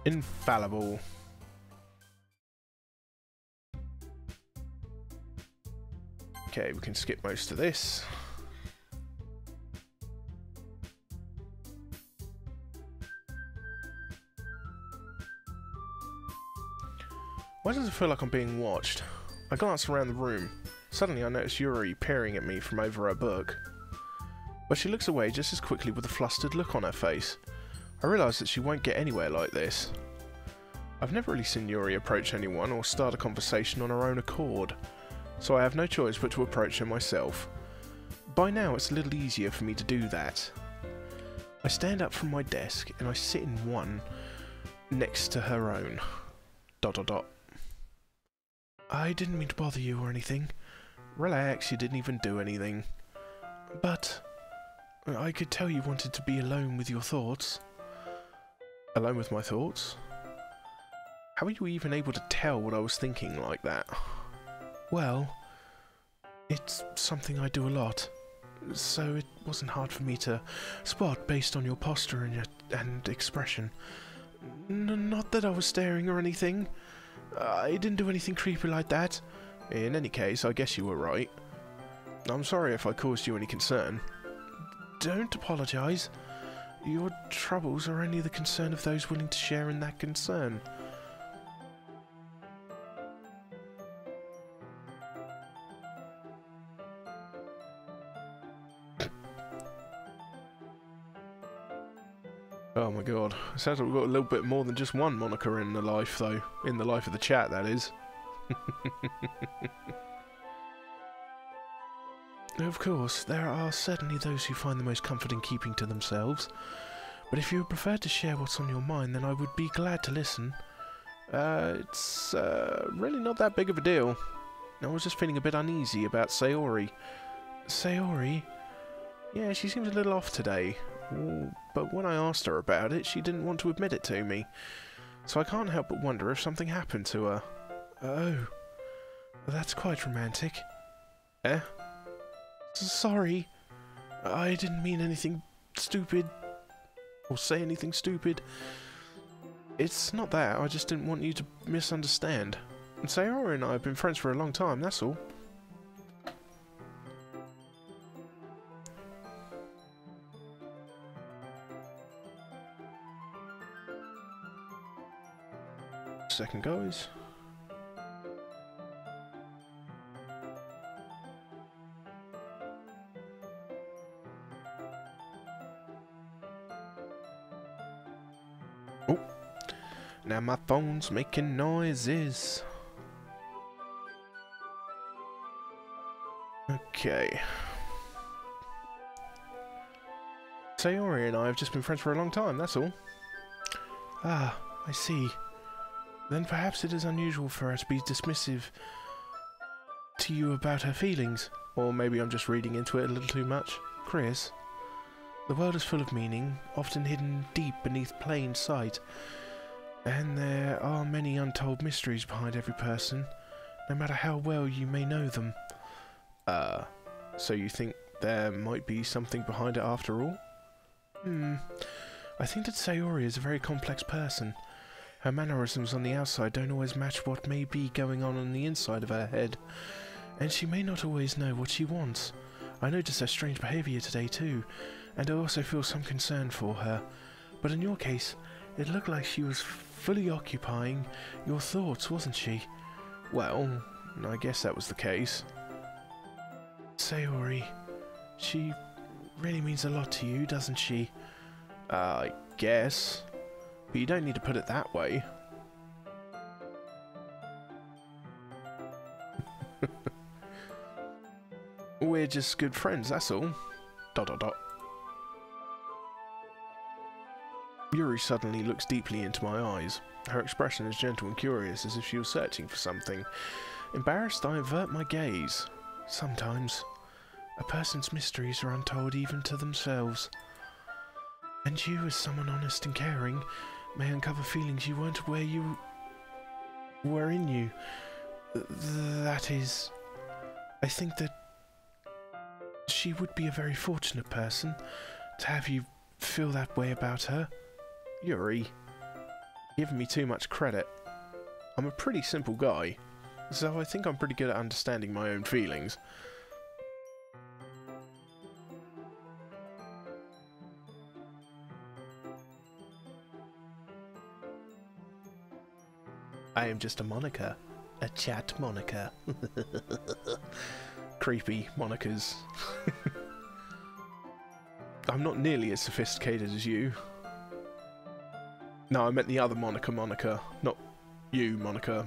Infallible. Okay, we can skip most of this. Why does it feel like I'm being watched? I glance around the room. Suddenly I notice Yuri peering at me from over her book. But she looks away just as quickly with a flustered look on her face. I realise that she won't get anywhere like this. I've never really seen Yuri approach anyone or start a conversation on her own accord, so I have no choice but to approach her myself. By now it's a little easier for me to do that. I stand up from my desk and I sit in one next to her own. ... I didn't mean to bother you or anything. Relax, you didn't even do anything. But I could tell you wanted to be alone with your thoughts. Alone with my thoughts? How are you even able to tell what I was thinking like that? Well, it's something I do a lot. so it wasn't hard for me to spot based on your posture and expression. Not that I was staring or anything. I didn't do anything creepy like that. In any case, I guess you were right. I'm sorry if I caused you any concern. Don't apologize. Your troubles are only the concern of those willing to share in that concern. Oh my god. It sounds like we've got a little bit more than just one Monika in the life, though. In the life of the chat, that is. Of course, there are certainly those who find the most comfort in keeping to themselves. But if you would prefer to share what's on your mind, then I would be glad to listen. It's really not that big of a deal. I was just feeling a bit uneasy about Sayori. Sayori? Yeah, she seems a little off today. But when I asked her about it, she didn't want to admit it to me. So I can't help but wonder if something happened to her. Oh, that's quite romantic. Eh? Sorry, I didn't mean anything stupid, or say anything stupid. It's not that, I just didn't want you to misunderstand. And Sayori and I have been friends for a long time, that's all. Second, guys. Oh, now my phone's making noises. Okay. Sayori and I have just been friends for a long time, that's all. Ah, I see. Then perhaps it is unusual for her to be dismissive to you about her feelings. Or maybe I'm just reading into it a little too much. Chris, the world is full of meaning, often hidden deep beneath plain sight. And there are many untold mysteries behind every person, no matter how well you may know them. So you think there might be something behind it after all? I think that Sayori is a very complex person. Her mannerisms on the outside don't always match what may be going on the inside of her head, and she may not always know what she wants. I noticed her strange behaviour today too, and I also feel some concern for her. But in your case, it looked like she was fully occupying your thoughts, wasn't she? Well, I guess that was the case. Sayori, she really means a lot to you, doesn't she? I guess. But you don't need to put it that way. We're just good friends, that's all. ... Yuri suddenly looks deeply into my eyes. Her expression is gentle and curious, as if she was searching for something. Embarrassed, I avert my gaze. Sometimes, a person's mysteries are untold even to themselves. And you, as someone honest and caring, may uncover feelings you weren't aware you were in you. That is, I think that she would be a very fortunate person to have you feel that way about her. Yuri, you're giving me too much credit. I'm a pretty simple guy, so I think I'm pretty good at understanding my own feelings. I am just a Monika. A chat Monika. Creepy Monikas. I'm not nearly as sophisticated as you. No, I meant the other Monika. Not you, Monika.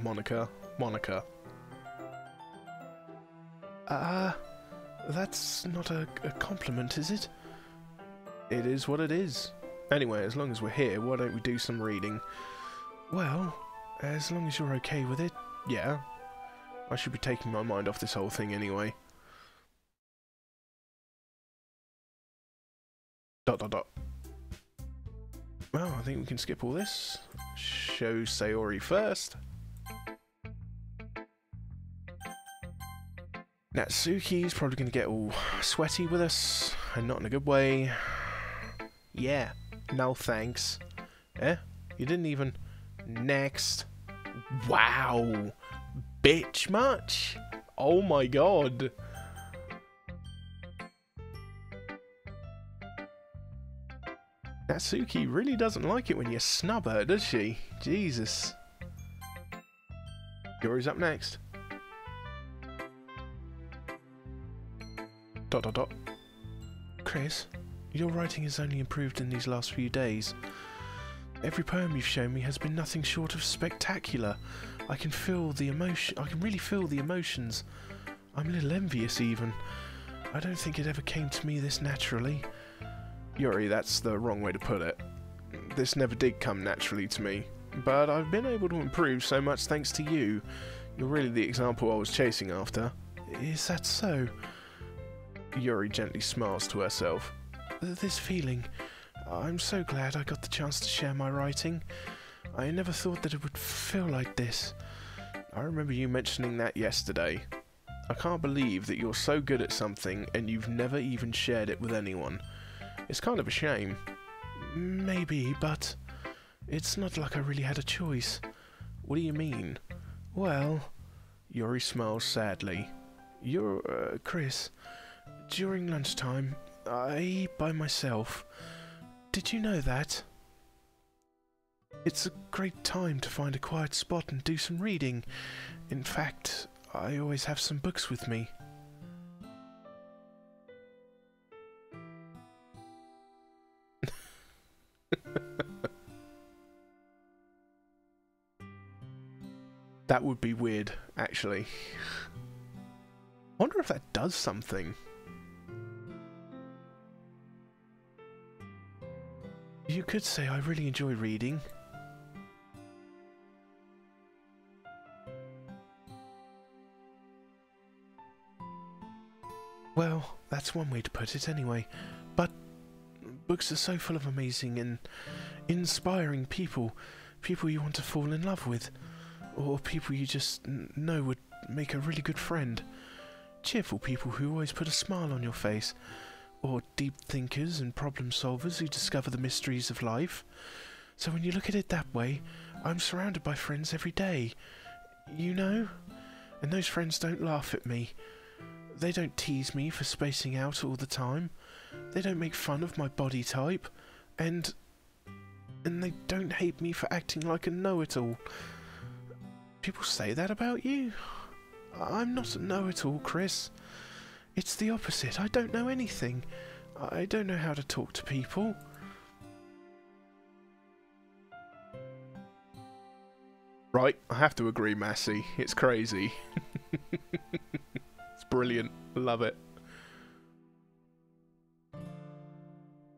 That's not a compliment, is it? It is what it is. Anyway, as long as we're here, why don't we do some reading? Well, as long as you're okay with it. Yeah. I should be taking my mind off this whole thing anyway. ... Well, I think we can skip all this. Show Sayori first. Natsuki's probably going to get all sweaty with us, and not in a good way. Yeah, no thanks. Eh? You didn't even... Next. Wow. Bitch much? Oh my god. Natsuki really doesn't like it when you snub her, does she? Jesus. Yuri's up next. ... Chris, your writing has only improved in these last few days. Every poem you've shown me has been nothing short of spectacular. I can feel the emotion. I can really feel the emotions. I'm a little envious even. I don't think it ever came to me this naturally. Yuri, that's the wrong way to put it. This never did come naturally to me, but I've been able to improve so much thanks to you. You're really the example I was chasing after. Is that so? Yuri gently smiles to herself. This feeling... I'm so glad I got the chance to share my writing. I never thought that it would feel like this. I remember you mentioning that yesterday. I can't believe that you're so good at something and you've never even shared it with anyone. It's kind of a shame. Maybe, but it's not like I really had a choice. What do you mean? Well, Yuri smiles sadly. Chris, during lunchtime, I eat by myself. Did you know that? It's a great time to find a quiet spot and do some reading. In fact, I always have some books with me. That would be weird, actually. I wonder if that does something. You could say I really enjoy reading. Well, that's one way to put it anyway. But books are so full of amazing and inspiring people. People you want to fall in love with. Or people you just know would make a really good friend. Cheerful people who always put a smile on your face. Or deep thinkers and problem solvers who discover the mysteries of life. So when you look at it that way, I'm surrounded by friends every day. You know? And those friends don't laugh at me. They don't tease me for spacing out all the time. They don't make fun of my body type. And they don't hate me for acting like a know-it-all. People say that about you? I'm not a know-it-all, Chris. It's the opposite. I don't know anything. I don't know how to talk to people. Right, I have to agree, Massey. It's crazy. It's brilliant. Love it.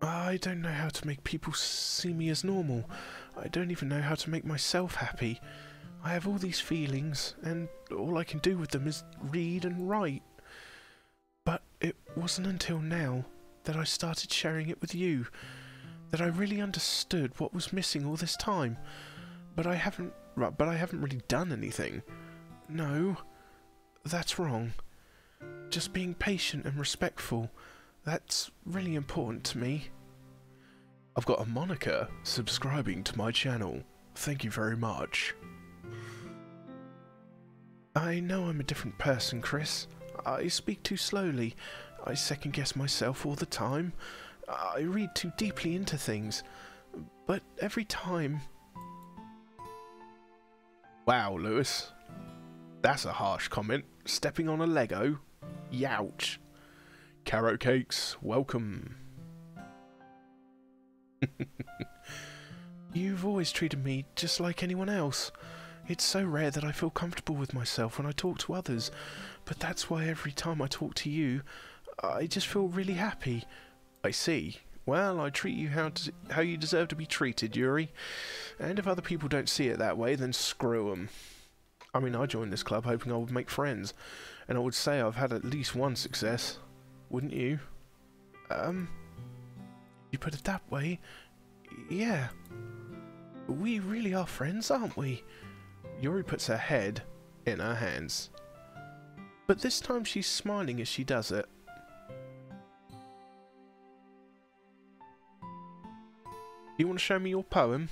I don't know how to make people see me as normal. I don't even know how to make myself happy. I have all these feelings, and all I can do with them is read and write. But it wasn't until now that I started sharing it with you that I really understood what was missing all this time. But I haven't really done anything. No, that's wrong. Just being patient and respectful. That's really important to me. I've got a Monika subscribing to my channel. Thank you very much. I know I'm a different person, Chris. I speak too slowly. I second guess myself all the time. I read too deeply into things. But every time... Wow, Lewis. That's a harsh comment. Stepping on a Lego? Youch. Carrot cakes, welcome. You've always treated me just like anyone else. It's so rare that I feel comfortable with myself when I talk to others, but that's why every time I talk to you, I just feel really happy. I see. Well, I treat you how you deserve to be treated, Yuri. And if other people don't see it that way, then screw them. I mean, I joined this club hoping I would make friends, and I would say I've had at least one success. Wouldn't you? You put it that way, yeah. We really are friends, aren't we? Yuri puts her head in her hands. But this time she's smiling as she does it. You want to show me your poem?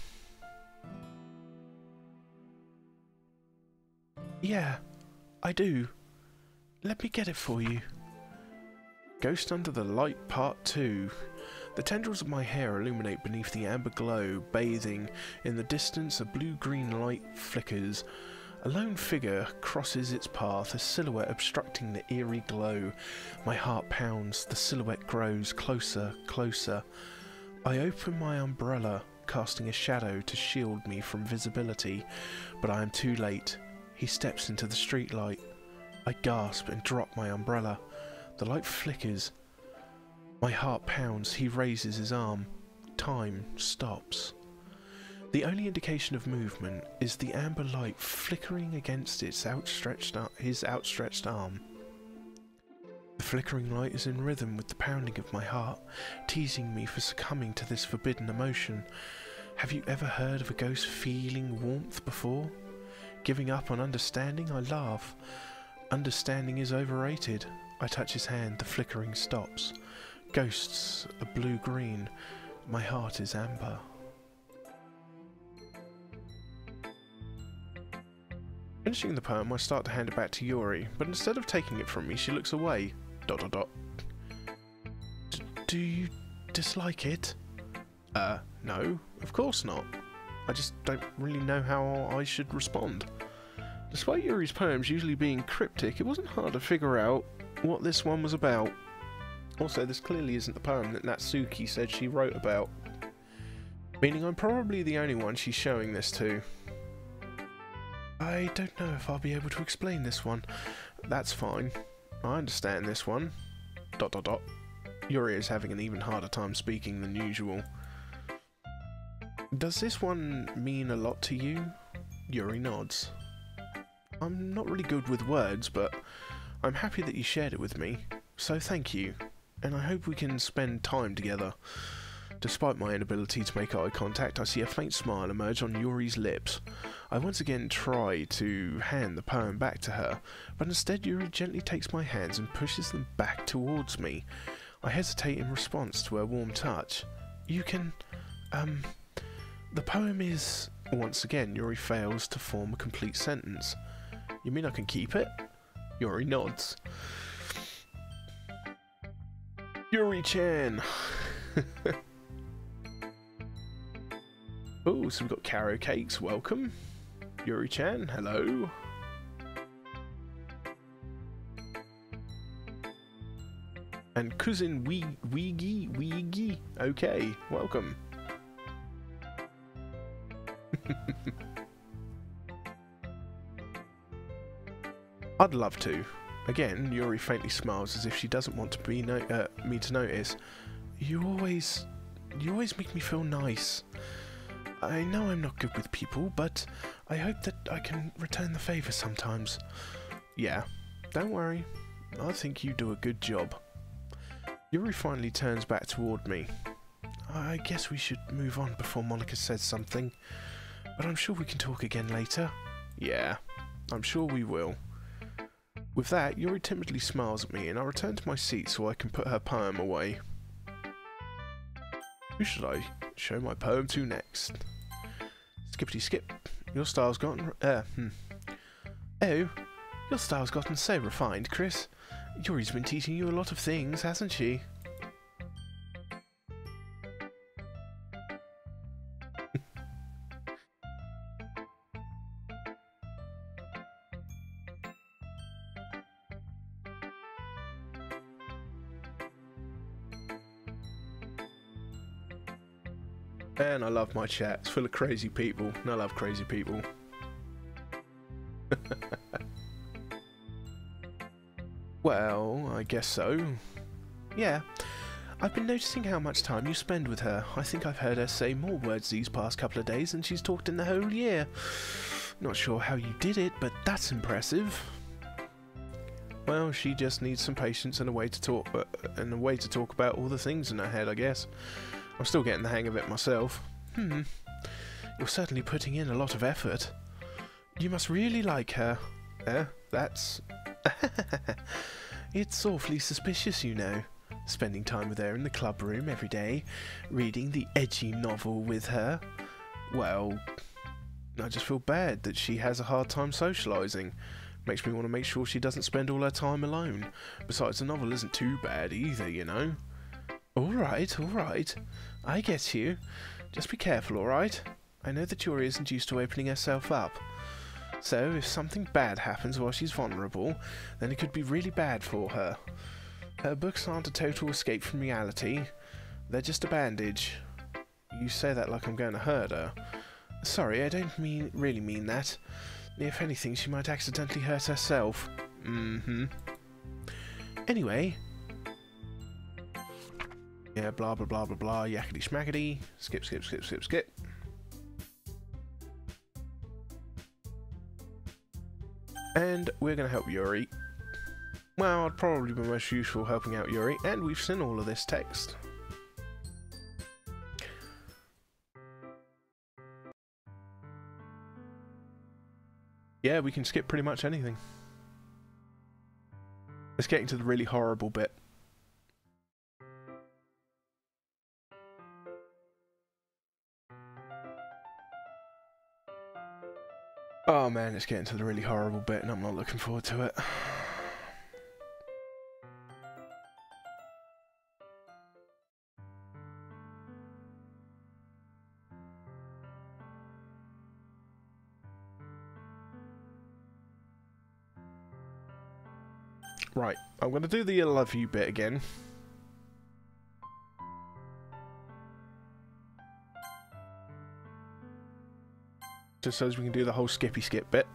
Yeah, I do. Let me get it for you. Ghost Under the Light Part 2. The tendrils of my hair illuminate beneath the amber glow, bathing. In the distance, a blue-green light flickers. A lone figure crosses its path, a silhouette obstructing the eerie glow. My heart pounds, the silhouette grows closer, closer. I open my umbrella, casting a shadow to shield me from visibility, but I am too late. He steps into the streetlight. I gasp and drop my umbrella. The light flickers. My heart pounds. He raises his arm. Time stops. The only indication of movement is the amber light flickering against his outstretched arm. The flickering light is in rhythm with the pounding of my heart, teasing me for succumbing to this forbidden emotion. Have you ever heard of a ghost feeling warmth before? Giving up on understanding? I laugh. Understanding is overrated. I touch his hand, the flickering stops. Ghosts are blue-green. My heart is amber. Finishing the poem, I start to hand it back to Yuri, but instead of taking it from me, she looks away. ... Do you dislike it? No, of course not. I just don't really know how I should respond. Despite Yuri's poems usually being cryptic, it wasn't hard to figure out what this one was about. Also, this clearly isn't the poem that Natsuki said she wrote about. Meaning I'm probably the only one she's showing this to. I don't know if I'll be able to explain this one. That's fine. I understand this one. ... Yuri is having an even harder time speaking than usual. Does this one mean a lot to you? Yuri nods. I'm not really good with words, but I'm happy that you shared it with me, so thank you, and I hope we can spend time together. Despite my inability to make eye contact, I see a faint smile emerge on Yuri's lips. I once again try to hand the poem back to her, but instead Yuri gently takes my hands and pushes them back towards me. I hesitate in response to her warm touch. You can... The poem is... Once again, Yuri fails to form a complete sentence. You mean I can keep it? Yuri nods. Yuri-chan! Oh, so we've got Caro Cakes, welcome. Yuri-chan, hello. And cousin Weegi, okay, welcome. I'd love to. Again, Yuri faintly smiles as if she doesn't want to be me to notice. You always make me feel nice. I know I'm not good with people, but I hope that I can return the favour sometimes. Yeah, don't worry. I think you do a good job. Yuri finally turns back toward me. I guess we should move on before Monika says something. But I'm sure we can talk again later. Yeah, I'm sure we will. With that, Yuri timidly smiles at me and I return to my seat so I can put her poem away. Who should I show my poem to next? Skippity skip. Your style's gotten... Oh, your style's gotten so refined, Chris. Yuri's been teaching you a lot of things, hasn't she? And I love my chat. It's full of crazy people, and I love crazy people. Well, I guess so. Yeah. I've been noticing how much time you spend with her. I think I've heard her say more words these past couple of days than she's talked in the whole year. Not sure how you did it, but that's impressive. Well, she just needs some patience and a way to talk about all the things in her head, I guess. I'm still getting the hang of it myself. You're certainly putting in a lot of effort. You must really like her. That's It's awfully suspicious, you know. Spending time with her in the club room every day, reading the edgy novel with her. Well, I just feel bad that she has a hard time socialising. Makes me want to make sure she doesn't spend all her time alone. Besides, the novel isn't too bad either, you know. Alright, alright. I get you. Just be careful, alright? I know that Yuri isn't used to opening herself up. So, if something bad happens while she's vulnerable, then it could be really bad for her. Her books aren't a total escape from reality. They're just a bandage. You say that like I'm going to hurt her. Sorry, I don't really mean that. If anything, she might accidentally hurt herself. Anyway. Yeah, blah blah blah blah blah, yakety schmackety. Skip, skip, skip, skip, skip. And we're going to help Yuri. Well, I'd probably be most useful helping out Yuri, and we've seen all of this text. Yeah, we can skip pretty much anything. Let's get into the really horrible bit. Oh man, it's getting to the really horrible bit and I'm not looking forward to it. Right, I'm going to do the I love you bit again. Just so as we can do the whole skippy skip bit.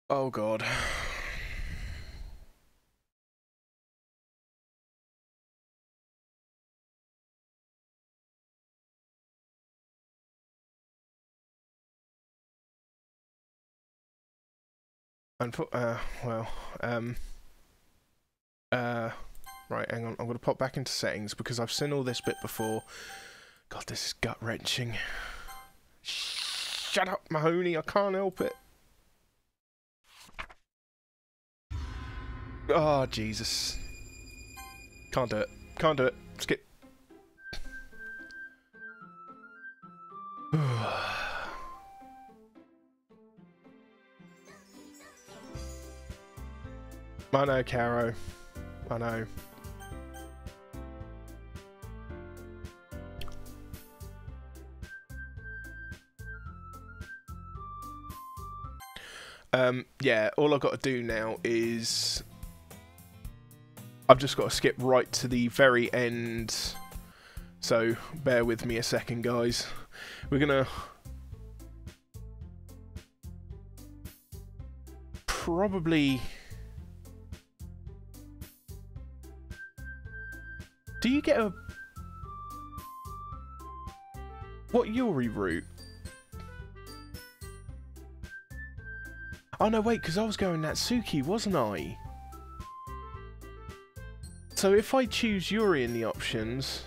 Oh god. Right, hang on, I'm going to pop back into settings because I've seen all this bit before. God, this is gut-wrenching. Shut up, Mahoney, I can't help it. Oh, Jesus. Can't do it. Can't do it. Skip. I know, Caro. I know. Yeah, all I've got to do now is I've just got to skip right to the very end. So bear with me a second, guys. We're gonna probably... Do you get a... What Yuri route? Oh no, wait, because I was going Natsuki, wasn't I? So if I choose Yuri in the options...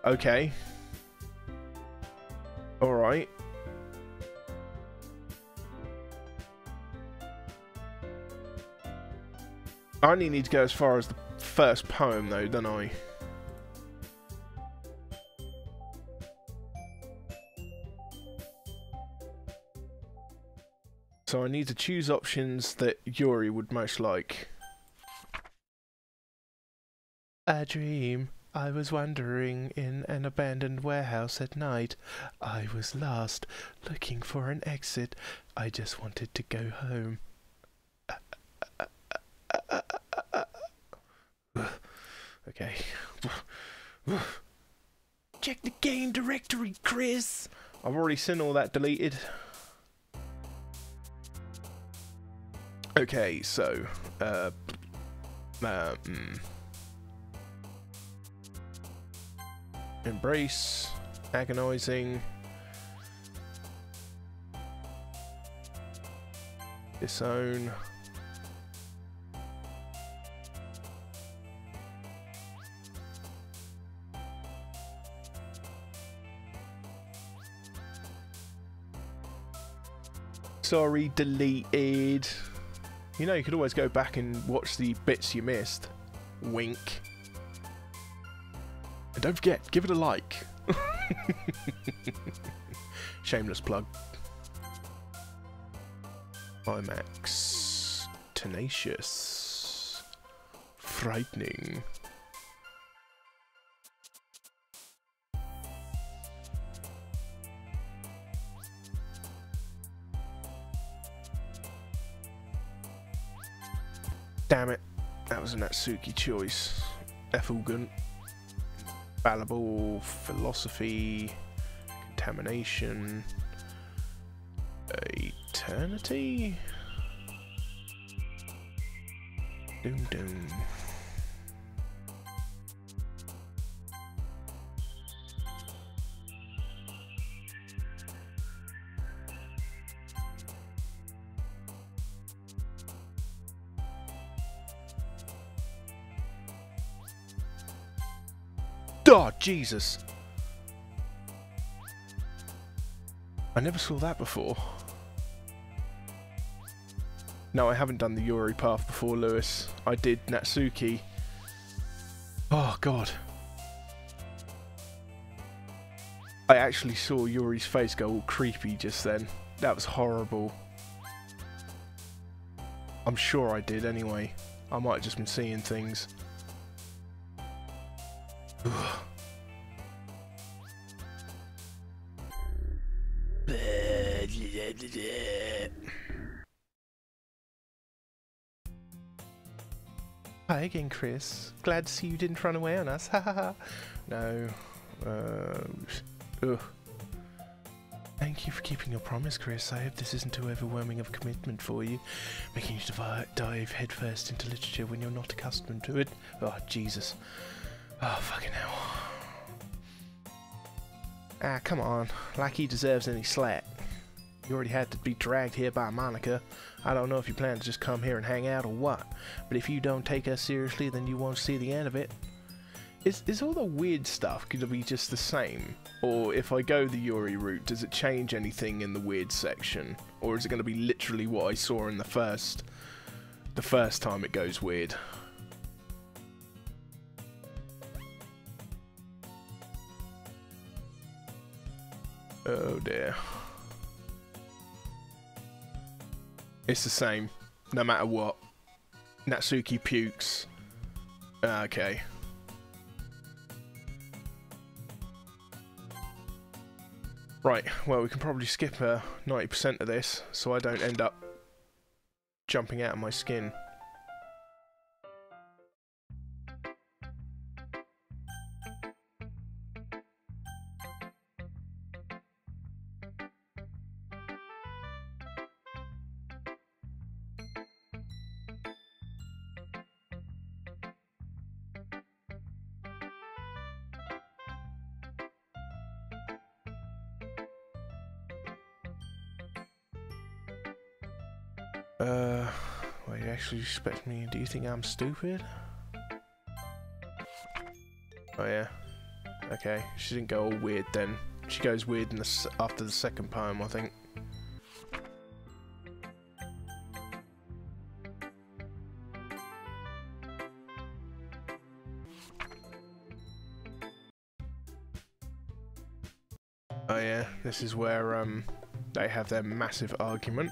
Okay. Alright. I only need to go as far as the first poem though, don't I? So I need to choose options that Yuri would most like. A dream. I was wandering in an abandoned warehouse at night. I was lost, looking for an exit. I just wanted to go home. Okay. Check the game directory, Chris! I've already seen all that deleted. Okay, so, embrace, agonizing, disown, Sorry, deleted. You know, you could always go back and watch the bits you missed. Wink. And don't forget, give it a like. Shameless plug. Climax. Tenacious. Frightening. Damn it, that was a Natsuki choice. Effulgent. Fallible. Philosophy. Contamination. Eternity? Doom doom. Oh, Jesus. I never saw that before. No, I haven't done the Yuri path before, Lewis. I did Natsuki. Oh, God. I actually saw Yuri's face go all creepy just then. That was horrible. I'm sure I did anyway. I might have just been seeing things. Hi again, Chris. Glad to see you didn't run away on us. Ha ha ha. No. Ugh. Thank you for keeping your promise, Chris. I hope this isn't too overwhelming of a commitment for you, making you dive headfirst into literature when you're not accustomed to it. Oh, Jesus. Oh, fucking hell. Ah, come on. Like he deserves any slack. You already had to be dragged here by Monika. I don't know if you plan to just come here and hang out or what, but if you don't take us seriously, then you won't see the end of it. Is all the weird stuff going to be just the same? Or if I go the Yuri route, does it change anything in the weird section? Or is it going to be literally what I saw in the first time it goes weird? Oh dear. It's the same, no matter what. Natsuki pukes. Okay. Right, well we can probably skip 90% of this, so I don't end up jumping out of my skin. Well, you actually expect me? Do you think I'm stupid? Oh yeah. Okay, she didn't go all weird then. She goes weird in after the second poem, I think. Oh yeah, this is where they have their massive argument.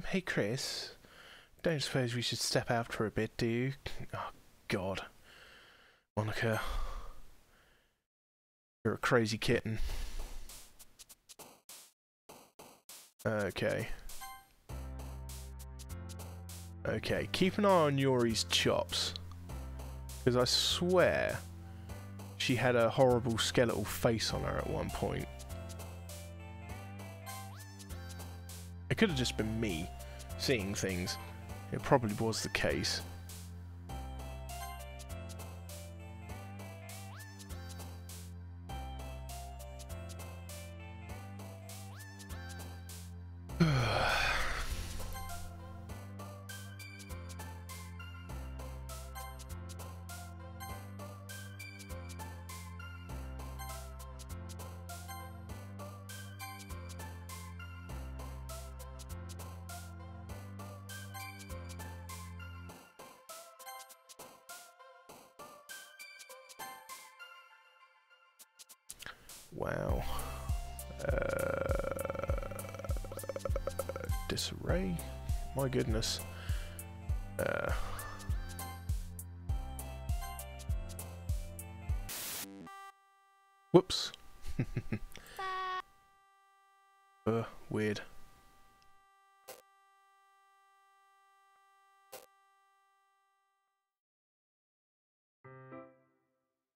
Hey Chris, don't suppose we should step out for a bit, do you? Oh God, Monika, you're a crazy kitten. Okay. Okay, keep an eye on Yuri's chops, because I swear she had a horrible skeletal face on her at one point. It could have just been me seeing things. It probably was the case. Wow. Disarray? My goodness. Whoops. Weird.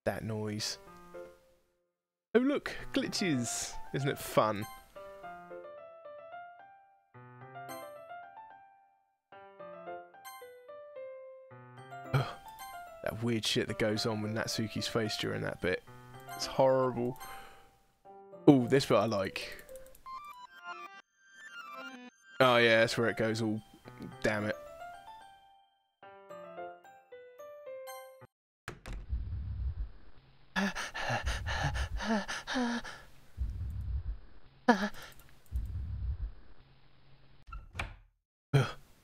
That noise. Oh look, glitches! Isn't it fun? That weird shit that goes on with Natsuki's face during that bit. It's horrible. Oh, this bit I like. Oh yeah, that's where it goes all... Damn it.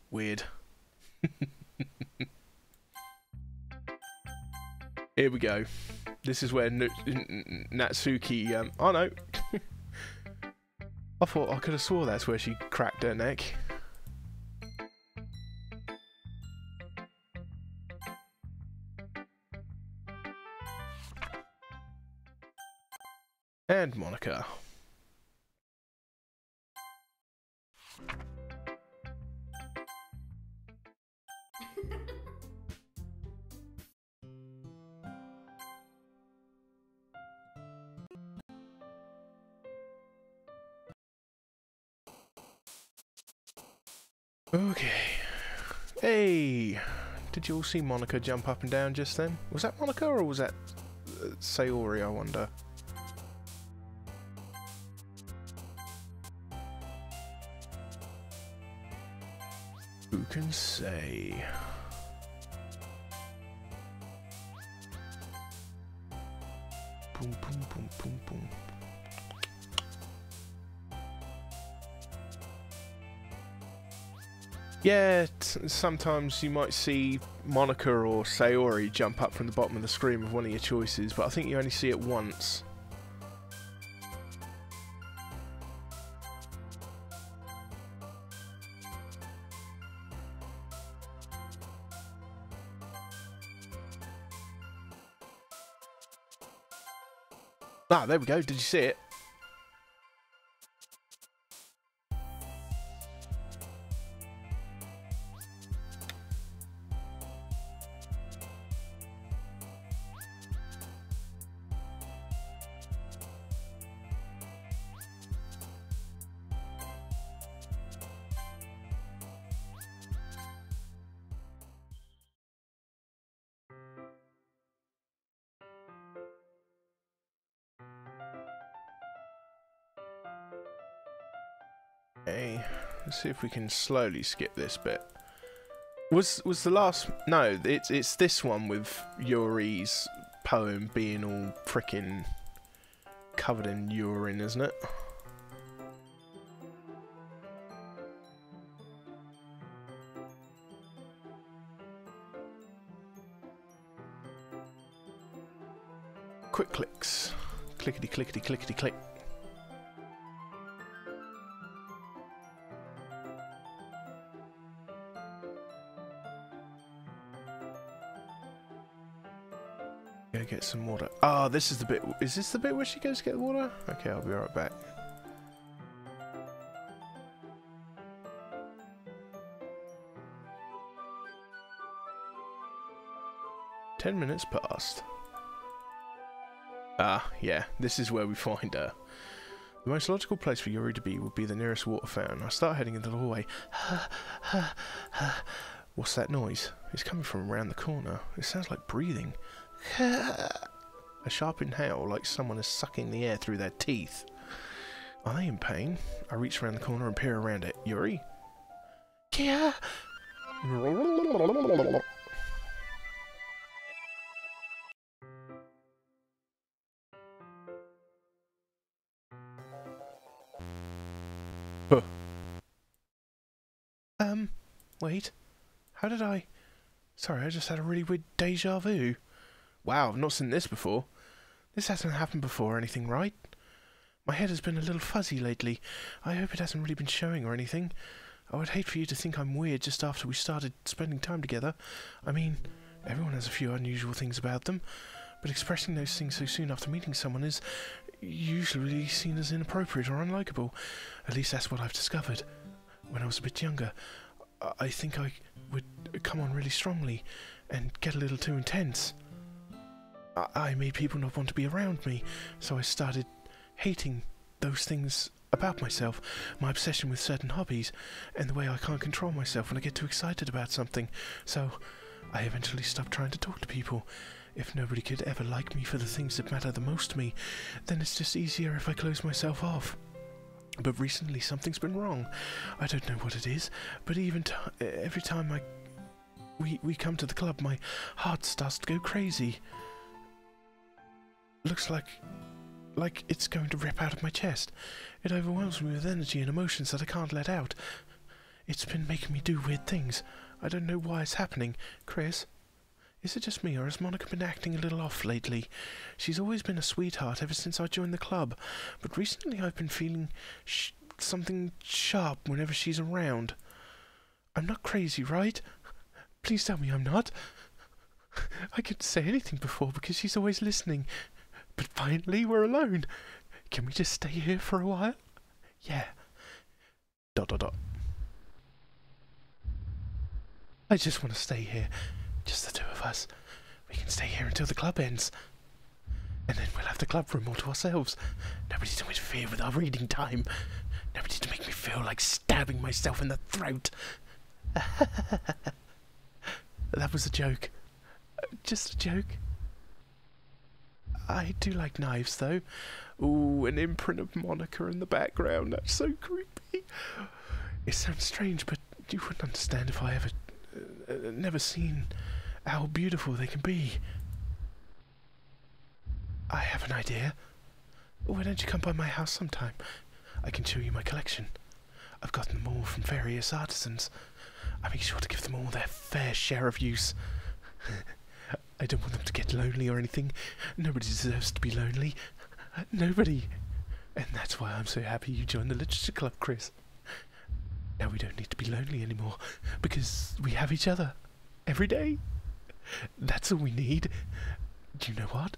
Weird. Here we go. This is where Natsuki, oh no. I thought I could have swore that's where she cracked her neck. And Monika. Okay. Hey! Did you all see Monika jump up and down just then? Was that Monika or was that Sayori, I wonder? Who can say? Boom, boom, boom, boom, boom. Yeah, sometimes you might see Monika or Sayori jump up from the bottom of the screen with one of your choices, but I think you only see it once. Ah, there we go. Did you see it? Okay, let's see if we can slowly skip this bit. Was the last... No, it's this one with Yuri's poem being all frickin' covered in urine, isn't it? Quick clicks. Clickety clickety clickety click. Go get some water. Ah, this is the bit. Is this the bit where she goes to get the water? Okay, I'll be right back. Ten minutes passed. Ah, yeah, this is where we find her. The most logical place for Yuri to be would be the nearest water fountain. I start heading into the hallway. What's that noise? It's coming from around the corner. It sounds like breathing. A sharp inhale, like someone is sucking the air through their teeth. Are they in pain? I reach around the corner and peer around it. Yuri? Yeah. Huh. Wait. How did I... Sorry, I just had a really weird deja vu. Wow, I've not seen this before. This hasn't happened before or anything, right? My head has been a little fuzzy lately. I hope it hasn't really been showing or anything. I would hate for you to think I'm weird just after we started spending time together. I mean, everyone has a few unusual things about them, but expressing those things so soon after meeting someone is usually seen as inappropriate or unlikable. At least that's what I've discovered. When I was a bit younger, I think I would come on really strongly and get a little too intense. I made people not want to be around me, so I started hating those things about myself, my obsession with certain hobbies, and the way I can't control myself when I get too excited about something. So I eventually stopped trying to talk to people. If nobody could ever like me for the things that matter the most to me, then it's just easier if I close myself off. But recently something's been wrong. I don't know what it is, but even every time we come to the club, my heart starts to go crazy. Looks like it's going to rip out of my chest. It overwhelms me with energy and emotions that I can't let out. It's been making me do weird things. I don't know why it's happening. Chris, is it just me, or has Monika been acting a little off lately? She's always been a sweetheart ever since I joined the club, but recently I've been feeling something sharp whenever she's around. I'm not crazy, right? Please tell me I'm not. I couldn't say anything before because she's always listening. But finally we're alone. Can we just stay here for a while? Yeah. ... I just want to stay here. Just the two of us. We can stay here until the club ends. And then we'll have the club room all to ourselves. Nobody to interfere with our reading time. Nobody to make me feel like stabbing myself in the throat. That was a joke. Just a joke. I do like knives, though. Ooh, an imprint of Monika in the background. That's so creepy. It sounds strange, but you wouldn't understand if I ever... never seen how beautiful they can be. I have an idea. Why don't you come by my house sometime? I can show you my collection. I've gotten them all from various artisans. I make sure to give them all their fair share of use. I don't want them to get lonely or anything. Nobody deserves to be lonely. Nobody. And that's why I'm so happy you joined the literature club, Chris. Now we don't need to be lonely anymore, because we have each other. Every day. That's all we need. Do you know what?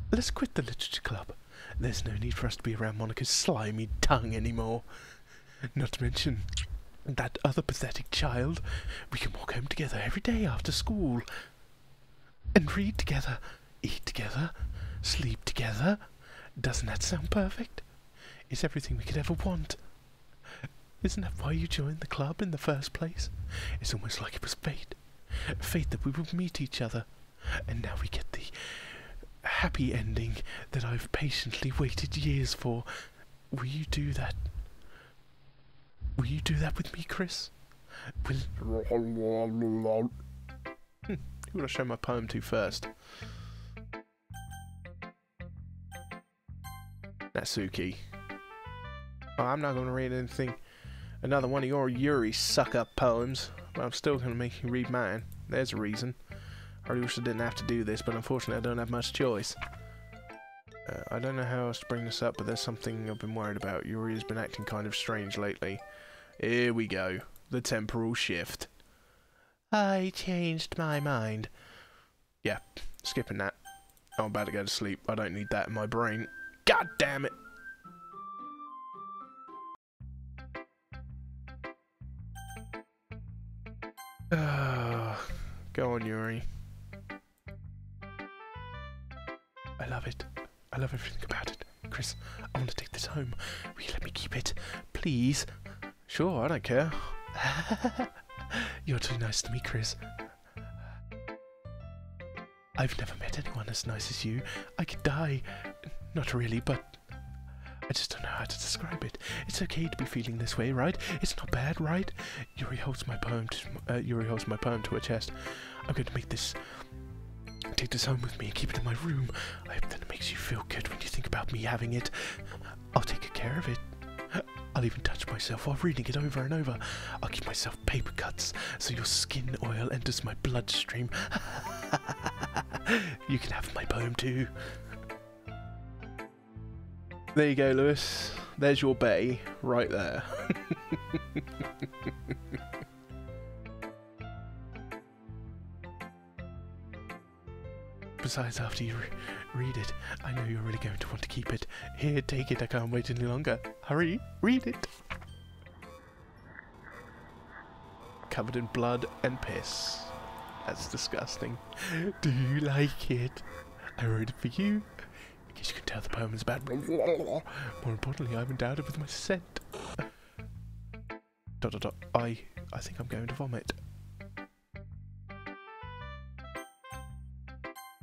Let's quit the literature club. There's no need for us to be around Monika's slimy tongue anymore. Not to mention that other pathetic child. We can walk home together every day after school. And read together, eat together, sleep together. Doesn't that sound perfect? It's everything we could ever want. Isn't that why you joined the club in the first place? It's almost like it was fate. Fate that we would meet each other. And now we get the happy ending that I've patiently waited years for. Will you do that? Will you do that with me, Chris? Who will I show my poem to first? Natsuki. Oh, I'm not going to read anything. Another one of your Yuri suck-up poems. But I'm still going to make you read mine. There's a reason. I really wish I didn't have to do this, but unfortunately I don't have much choice. I don't know how else to bring this up, but there's something I've been worried about. Yuri has been acting kind of strange lately. Here we go. The temporal shift. I changed my mind. Yeah, skipping that. I'm about to go to sleep. I don't need that in my brain. God damn it! Go on, Yuri. I love it. I love everything about it. Chris, I want to take this home. Will you let me keep it? Please? Sure, I don't care. You're too nice to me, Chris. I've never met anyone as nice as you. I could die. Not really, but I just don't know how to describe it. It's okay to be feeling this way, right? It's not bad, right? Yuri holds my poem to her chest. I'm going to take this home with me and keep it in my room. I hope that it makes you feel good when you think about me having it. I'll take good care of it. I'll even touch myself while reading it over and over. I'll give myself paper cuts so your skin oil enters my bloodstream. You can have my poem too. There you go, Lewis. There's your bay, right there. Besides, after you read it, I know you're really going to want to keep it. Here, take it. I can't wait any longer. Hurry, read it. Covered in blood and piss. That's disgusting. Do you like it? I wrote it for you. In case you can tell, the poem is about. More importantly, I'm endowed with my scent. ... I think I'm going to vomit.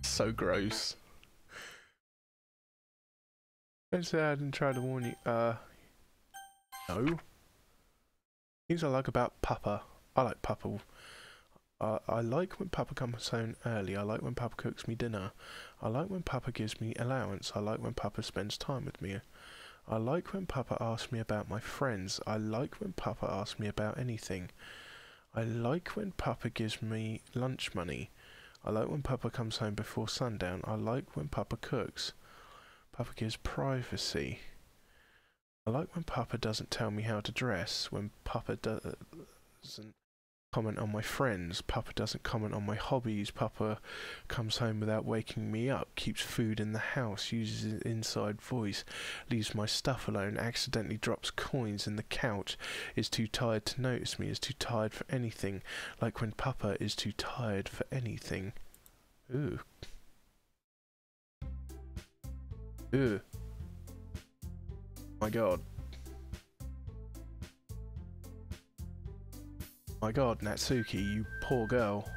So gross. Don't say I didn't try to warn you. No. Things I like about Papa. I like Papa. I like when Papa comes home early. I like when Papa cooks me dinner. I like when Papa gives me allowance. I like when Papa spends time with me. I like when Papa asks me about my friends. I like when Papa asks me about anything. I like when Papa gives me lunch money. I like when Papa comes home before sundown. I like when Papa cooks. Papa gives privacy. I like when Papa doesn't tell me how to dress. When Papa doesn't comment on my friends. Papa doesn't comment on my hobbies. Papa comes home without waking me up. Keeps food in the house. Uses an inside voice. Leaves my stuff alone. Accidentally drops coins in the couch. Is too tired to notice me. Is too tired for anything. Like when Papa is too tired for anything. Ooh. Ooh. My god. My god, Natsuki, you poor girl.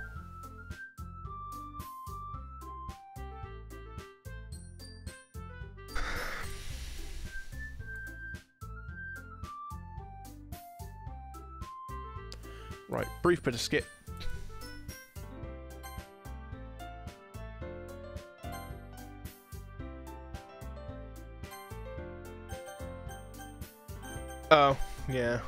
Right, brief bit of skip. Oh, yeah.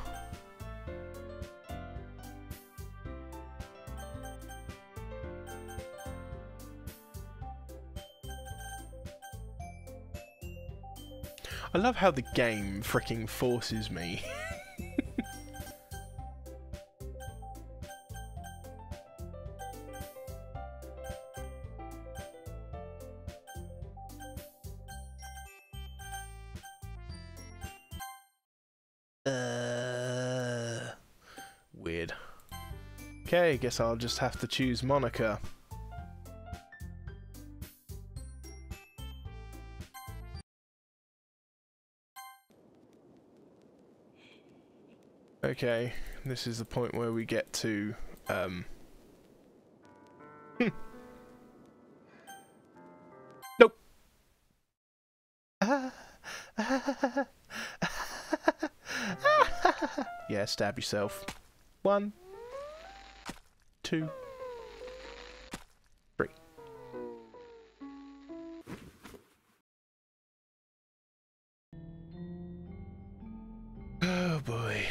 I love how the game freaking forces me. Weird. Okay, guess I'll just have to choose Monika. Okay, this is the point where we get to, Nope! Yeah, stab yourself. 1, 2, 3. Oh boy.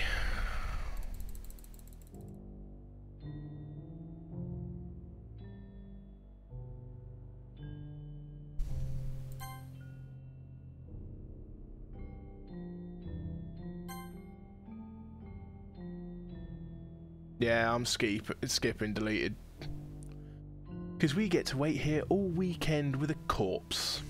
Yeah, I'm skipping deleted. Because we get to wait here all weekend with a corpse.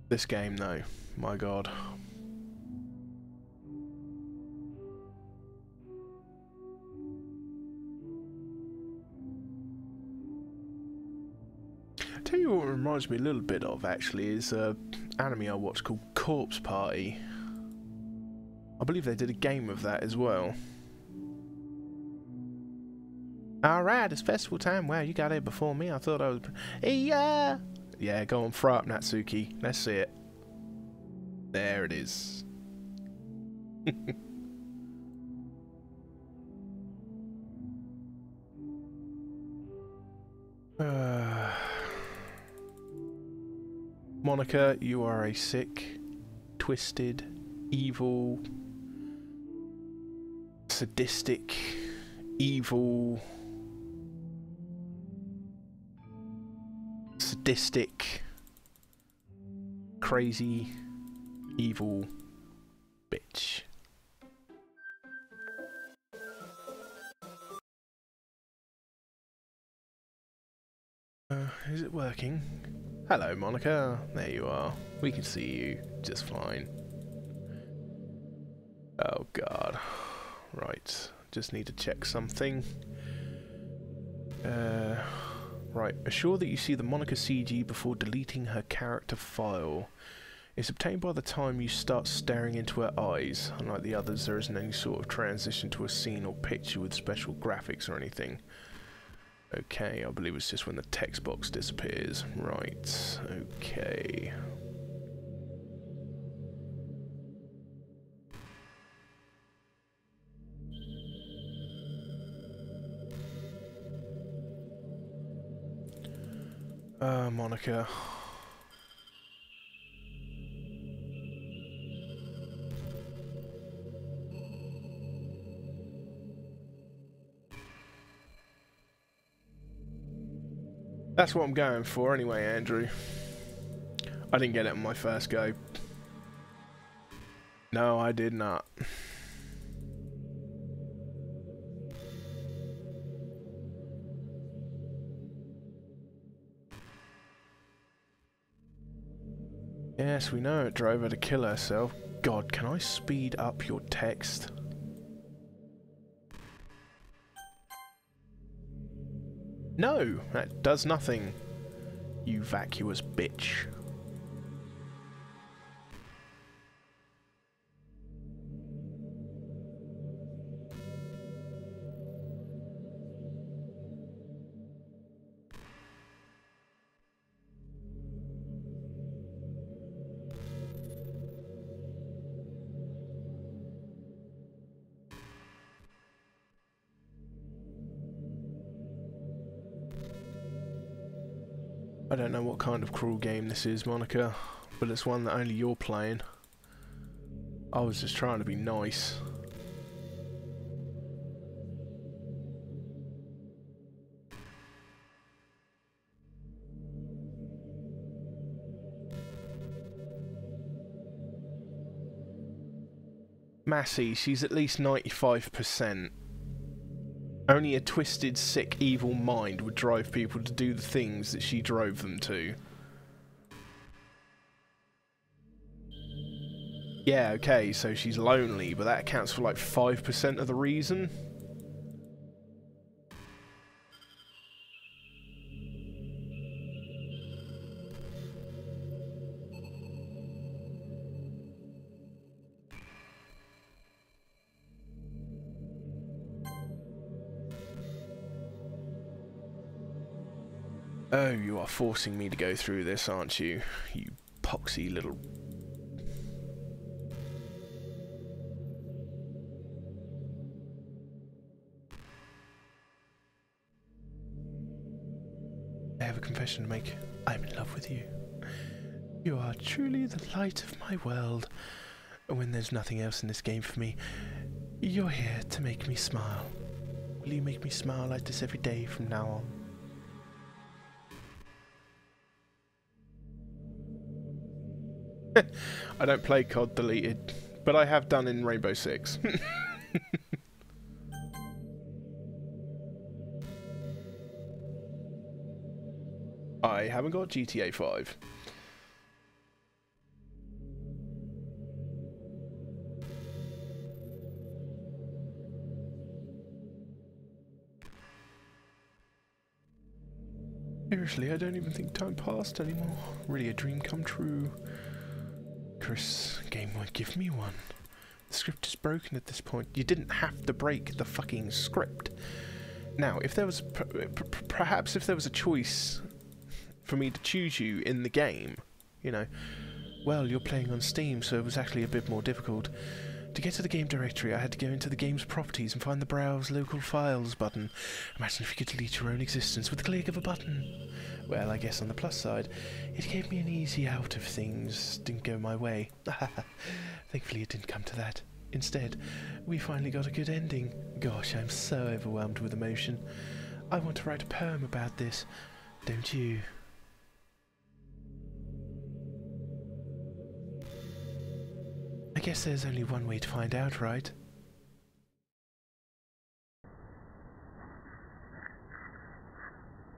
This game though, my god. Tell you what it reminds me a little bit of actually is anime I watched called Corpse Party. I believe they did a game of that as well. Alright, it's festival time. Wow, you got here before me. I thought I was... Yeah! Yeah, go on, throw up, Natsuki. Let's see it. There it is. Monika, you are a sick, twisted, evil, sadistic, evil, crazy, evil bitch. Is it working? Hello, Monika. There you are. We can see you just fine. Oh god. Right. Just need to check something. Right. Assure that you see the Monika CG before deleting her character file. It's obtained by the time you start staring into her eyes. Unlike the others, there isn't any sort of transition to a scene or picture with special graphics or anything. Okay, I believe it's just when the text box disappears. Right, okay. Monika. That's what I'm going for anyway, Andrew. I didn't get it on my first go. No, I did not. Yes, we know it drove her to kill herself. God, can I speed up your text? No, that does nothing, you vacuous bitch. I don't know what kind of cruel game this is, Monika, but it's one that only you're playing. I was just trying to be nice. Massey, she's at least 95%. Only a twisted, sick, evil mind would drive people to do the things that she drove them to. Yeah, okay, so she's lonely, but that accounts for like 5% of the reason. Oh, you are forcing me to go through this, aren't you? You poxy little... I have a confession to make. I'm in love with you. You are truly the light of my world. When there's nothing else in this game for me, you're here to make me smile. Will you make me smile like this every day from now on? I don't play COD deleted, but I have done in Rainbow Six. I haven't got GTA 5. Seriously, I don't even think time passed anymore. Really a dream come true. Chris, game won't give me one. The script is broken at this point. You didn't have to break the fucking script. Now, if there was perhaps if there was a choice for me to choose you in the game, you know, well, you're playing on Steam, so it was actually a bit more difficult. To get to the game directory, I had to go into the game's properties and find the Browse Local Files button. Imagine if you could delete your own existence with the click of a button. Well, I guess on the plus side, it gave me an easy out if things didn't go my way. Thankfully it didn't come to that. Instead, we finally got a good ending. Gosh, I'm so overwhelmed with emotion. I want to write a poem about this, don't you? I guess there's only one way to find out, right?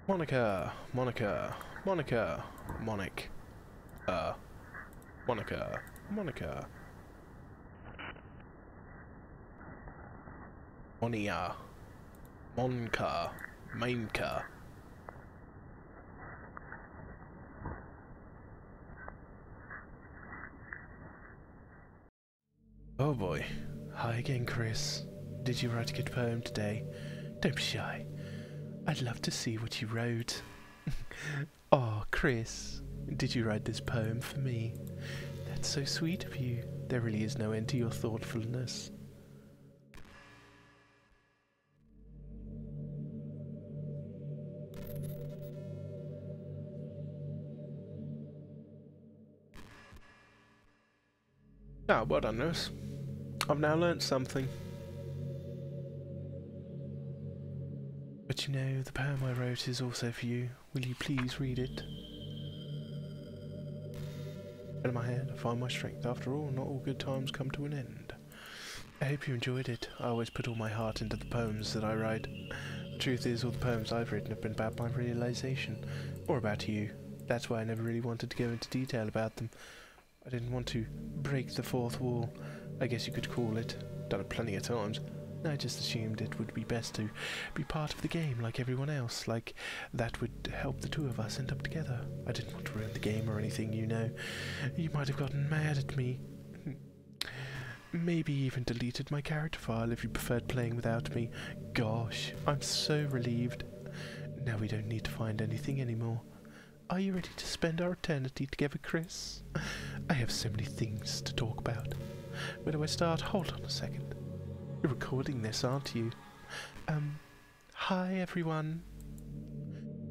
Monika, Monika, Monika, Monik, Monika, Monika, Monia, Monka, Mainka. Oh boy. Hi again, Chris. Did you write a good poem today? Don't be shy. I'd love to see what you wrote. Oh, Chris, did you write this poem for me? That's so sweet of you. There really is no end to your thoughtfulness. Ah, well done, nurse. I've now learnt something. But you know, the poem I wrote is also for you. Will you please read it? In my head, I find my strength. After all, not all good times come to an end. I hope you enjoyed it. I always put all my heart into the poems that I write. The truth is, all the poems I've written have been about my realization, or about you. That's why I never really wanted to go into detail about them. I didn't want to break the fourth wall, I guess you could call it. Done it plenty of times. I just assumed it would be best to be part of the game like everyone else, like that would help the two of us end up together. I didn't want to ruin the game or anything, you know. You might have gotten mad at me. Maybe even deleted my character file if you preferred playing without me. Gosh, I'm so relieved. Now we don't need to find anything anymore. Are you ready to spend our eternity together, Chris? I have so many things to talk about. Where do I start? Hold on a second. You're recording this, aren't you? Hi everyone.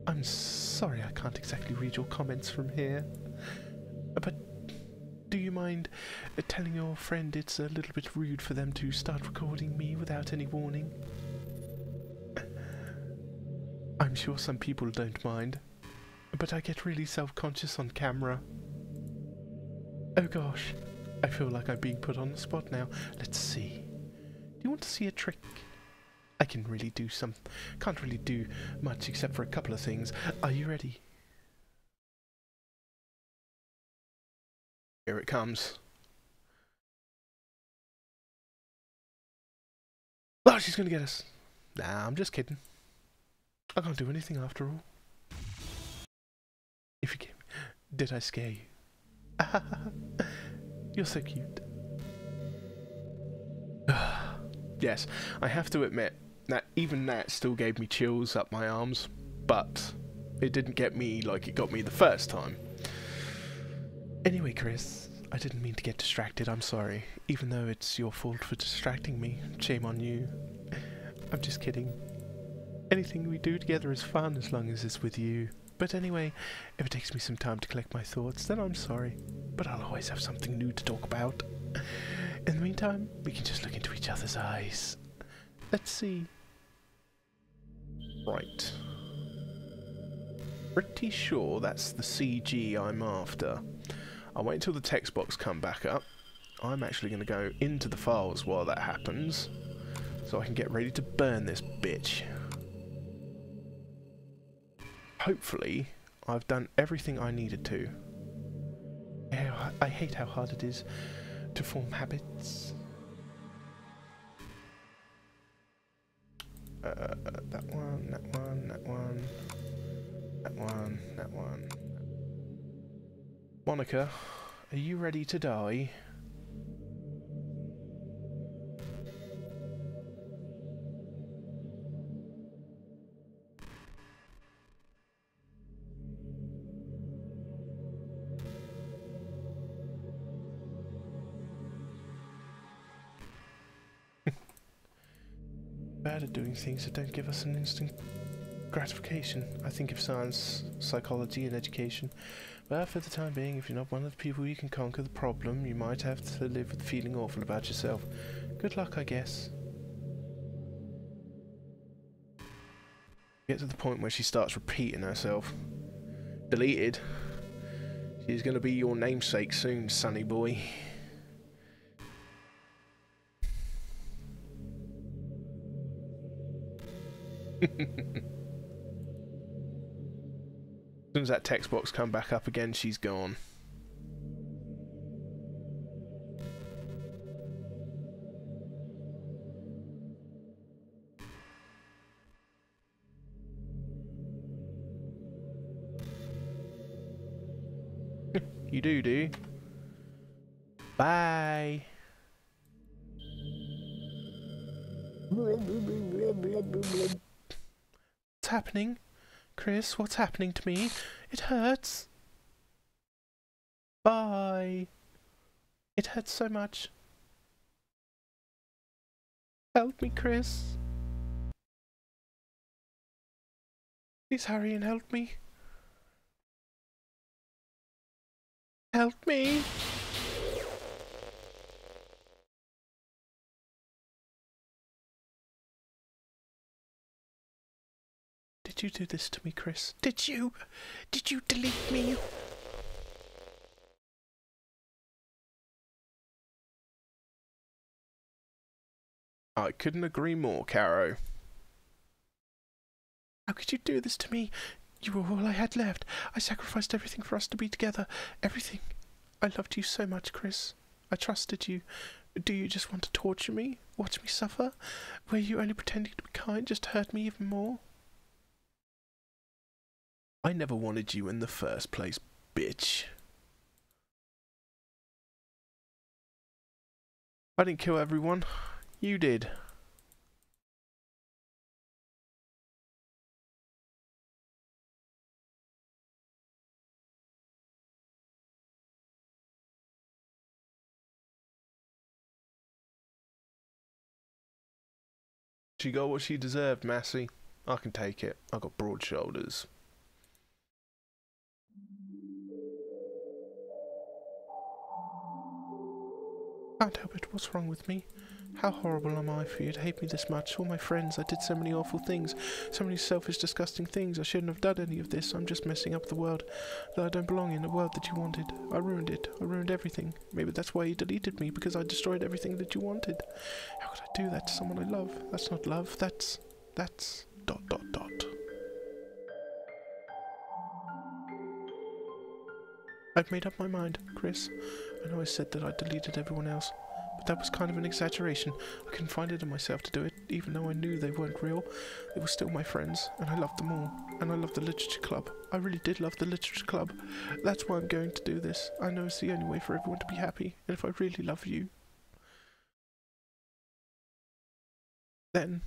I'm sorry I can't exactly read your comments from here. But do you mind telling your friend it's a little bit rude for them to start recording me without any warning? I'm sure some people don't mind, but I get really self-conscious on camera. Oh gosh, I feel like I'm being put on the spot now. Let's see. Do you want to see a trick? I can't really do much except for a couple of things. Are you ready? Here it comes. Oh, she's gonna get us. Nah, I'm just kidding. I can't do anything after all. If you get me. Did I scare you? You're so cute. Yes, I have to admit that even that still gave me chills up my arms, but it didn't get me like it got me the first time. Anyway, Chris, I didn't mean to get distracted, I'm sorry. Even though it's your fault for distracting me, shame on you. I'm just kidding. Anything we do together is fun as long as it's with you. But anyway, if it takes me some time to collect my thoughts, then I'm sorry. But I'll always have something new to talk about. In the meantime, we can just look into each other's eyes. Let's see. Right. Pretty sure that's the CG I'm after. I'll wait until the text box come back up. I'm actually going to go into the files while that happens, so I can get ready to burn this bitch. Hopefully, I've done everything I needed to. Yeah, I hate how hard it is to form habits. That one, that one, that one, that one, that one. Monika, are you ready to die? Bad at doing things that don't give us an instant gratification. I think of science, psychology, and education. But for the time being, if you're not one of the people who can conquer the problem, you might have to live with feeling awful about yourself. Good luck, I guess. Get to the point where she starts repeating herself. Deleted. She's going to be your namesake soon, sonny boy. As soon as that text box come back up again, she's gone. You do. Bye. What's happening? Chris, what's happening to me? It hurts. Bye. It hurts so much. Help me, Chris. Please hurry and help me. Help me! Did you do this to me, Chris? Did you? Did you delete me? I couldn't agree more, Caro. How could you do this to me? You were all I had left. I sacrificed everything for us to be together. Everything. I loved you so much, Chris. I trusted you. Do you just want to torture me? Watch me suffer? Were you only pretending to be kind just to hurt me even more? I never wanted you in the first place, bitch. I didn't kill everyone. You did. She got what she deserved, Massey. I can take it. I got broad shoulders. Can't help it. What's wrong with me? How horrible am I for you to hate me this much? All my friends, I did so many awful things. So many selfish, disgusting things. I shouldn't have done any of this. I'm just messing up the world. That I don't belong in the world that you wanted. I ruined it. I ruined everything. Maybe that's why you deleted me, because I destroyed everything that you wanted. How could I do that to someone I love? That's not love. That's... dot. I've made up my mind, Chris. I know I said that I deleted everyone else, but that was kind of an exaggeration. I couldn't find it in myself to do it, even though I knew they weren't real. They were still my friends, and I loved them all. And I loved the literature club. I really did love the literature club. That's why I'm going to do this. I know it's the only way for everyone to be happy, and if I really love you, then...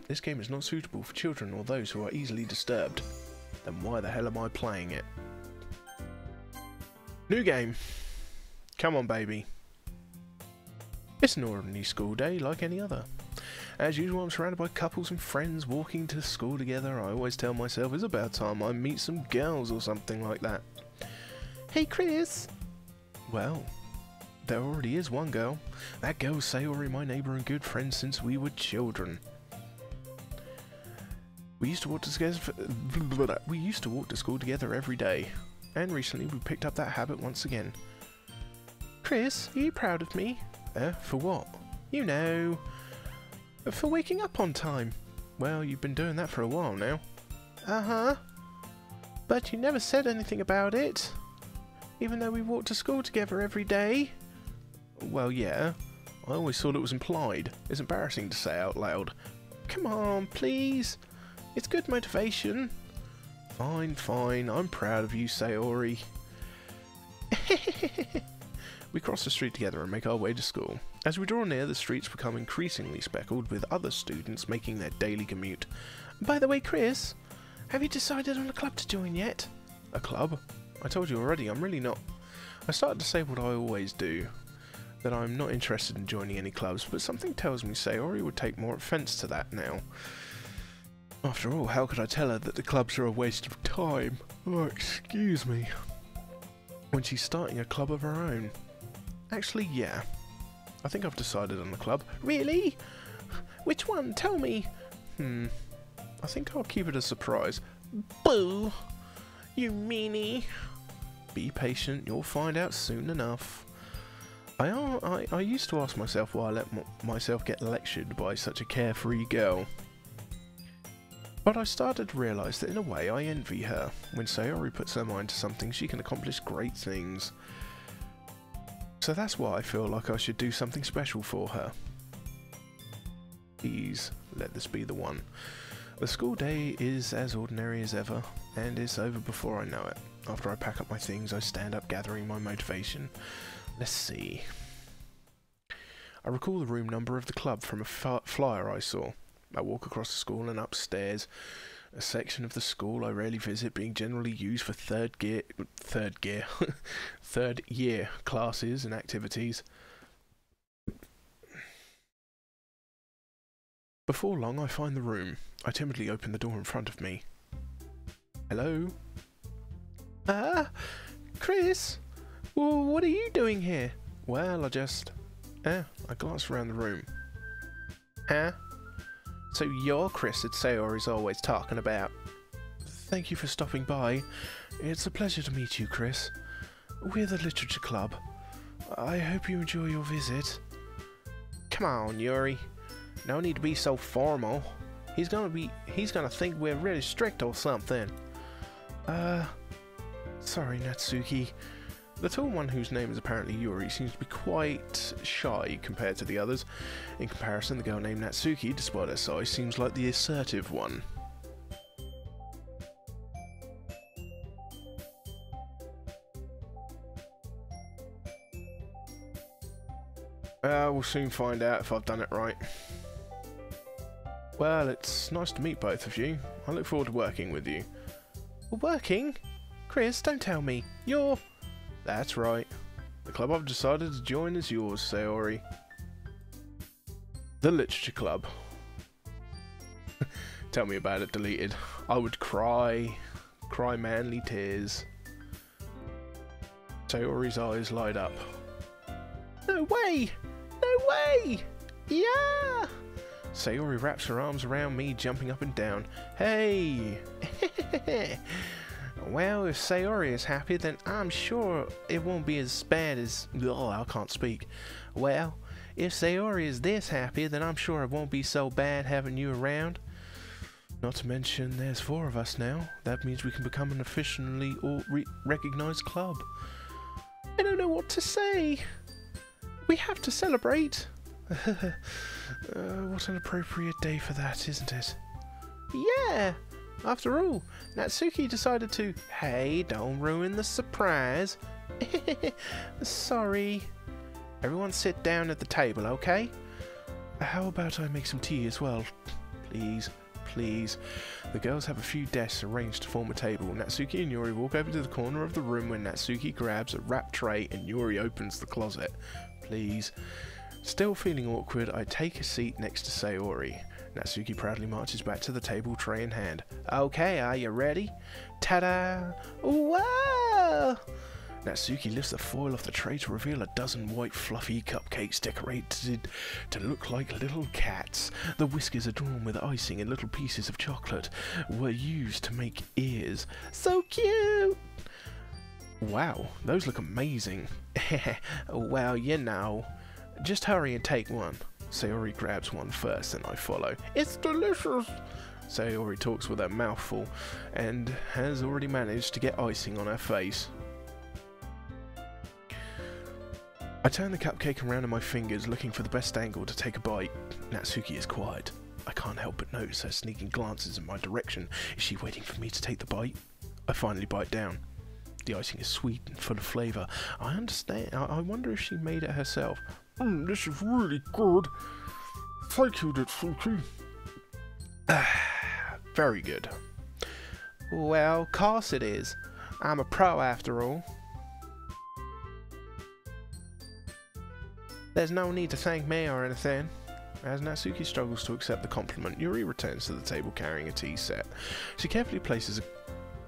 This game is not suitable for children or those who are easily disturbed. Then why the hell am I playing it? New game. Come on, baby. It's an ordinary school day like any other. As usual, I'm surrounded by couples and friends walking to school together. I always tell myself it's about time I meet some girls or something like that. Hey, Chris. Well... there already is one girl. That girl's Sayori, my neighbour and good friend since we were children. We used to walk to school together every day, and recently we picked up that habit once again. Chris, are you proud of me? For what? You know, for waking up on time. Well, you've been doing that for a while now. Uh-huh. But you never said anything about it, even though we walked to school together every day. Well, yeah. I always thought it was implied. It's embarrassing to say out loud. Come on, please. It's good motivation. Fine, fine. I'm proud of you, Sayori. We cross the street together and make our way to school. As we draw near, the streets become increasingly speckled with other students making their daily commute. By the way, Chris, Have you decided on a club to join yet? A club? I told you already, I'm really not... I started to say what I always do, that I'm not interested in joining any clubs, but something tells me Sayori would take more offence to that now. After all, how could I tell her that the clubs are a waste of time? Oh, excuse me. When she's starting a club of her own. Actually, yeah. I think I've decided on a club. Really? Which one? Tell me. I think I'll keep it a surprise. Boo! You meanie. Be patient, you'll find out soon enough. I used to ask myself why I let myself get lectured by such a carefree girl. But I started to realise that in a way I envy her. When Sayori puts her mind to something, she can accomplish great things. So that's why I feel like I should do something special for her. Please, let this be the one. The school day is as ordinary as ever, and it's over before I know it. After I pack up my things, I stand up gathering my motivation. Let's see. I recall the room number of the club from a flyer I saw. I walk across the school and upstairs, a section of the school I rarely visit, being generally used for third year classes and activities. Before long, I find the room. I timidly open the door in front of me. Hello? Chris? Well, what are you doing here? Well, I glanced around the room. Huh? So you're Chris that Sayori's always talking about. Thank you for stopping by. It's a pleasure to meet you, Chris. We're the Literature Club. I hope you enjoy your visit. Come on, Yuri. No need to be so formal. He's gonna think we're really strict or something. Sorry, Natsuki. The tall one, whose name is apparently Yuri, seems to be quite shy compared to the others. In comparison, the girl named Natsuki, despite her size, seems like the assertive one. We'll soon find out if I've done it right. Well, it's nice to meet both of you. I look forward to working with you. Working? Chris, don't tell me. You're... That's right. The club I've decided to join is yours, Sayori. The Literature Club. Tell me about it, deleted. I would cry manly tears. Sayori's eyes light up. No way! No way! Yeah! Sayori wraps her arms around me, jumping up and down. Hey! Well, if Sayori is happy, then I'm sure it won't be as bad as... Oh, I can't speak. Well, if Sayori is this happy, then I'm sure it won't be so bad having you around. Not to mention, there's 4 of us now. That means we can become an officially recognized club. I don't know what to say. We have to celebrate. What an appropriate day for that, isn't it? Yeah. After all, Natsuki decided to... Hey, don't ruin the surprise. Sorry. Everyone sit down at the table, okay? How about I make some tea as well? Please, please. The girls have a few desks arranged to form a table. Natsuki and Yuri walk over to the corner of the room when Natsuki grabs a wrap tray and Yuri opens the closet. Please. Still feeling awkward, I take a seat next to Sayori. Natsuki proudly marches back to the table, tray in hand. Okay, are you ready? Ta-da! Whoa! Natsuki lifts the foil off the tray to reveal a dozen white fluffy cupcakes decorated to look like little cats. The whiskers adorned with icing and little pieces of chocolate were used to make ears. So cute! Wow, those look amazing. Well, you know. Just hurry and take one. Sayori grabs one first and I follow. It's delicious! Sayori talks with her mouth full and has already managed to get icing on her face. I turn the cupcake around in my fingers, looking for the best angle to take a bite. Natsuki is quiet. I can't help but notice her sneaking glances in my direction. Is she waiting for me to take the bite? I finally bite down. The icing is sweet and full of flavour. I understand. I wonder if she made it herself. This is really good. Thank you, Natsuki. Very good. Well, course it is. I'm a pro after all. There's no need to thank me or anything. As Natsuki struggles to accept the compliment, Yuri returns to the table carrying a tea set. She carefully places a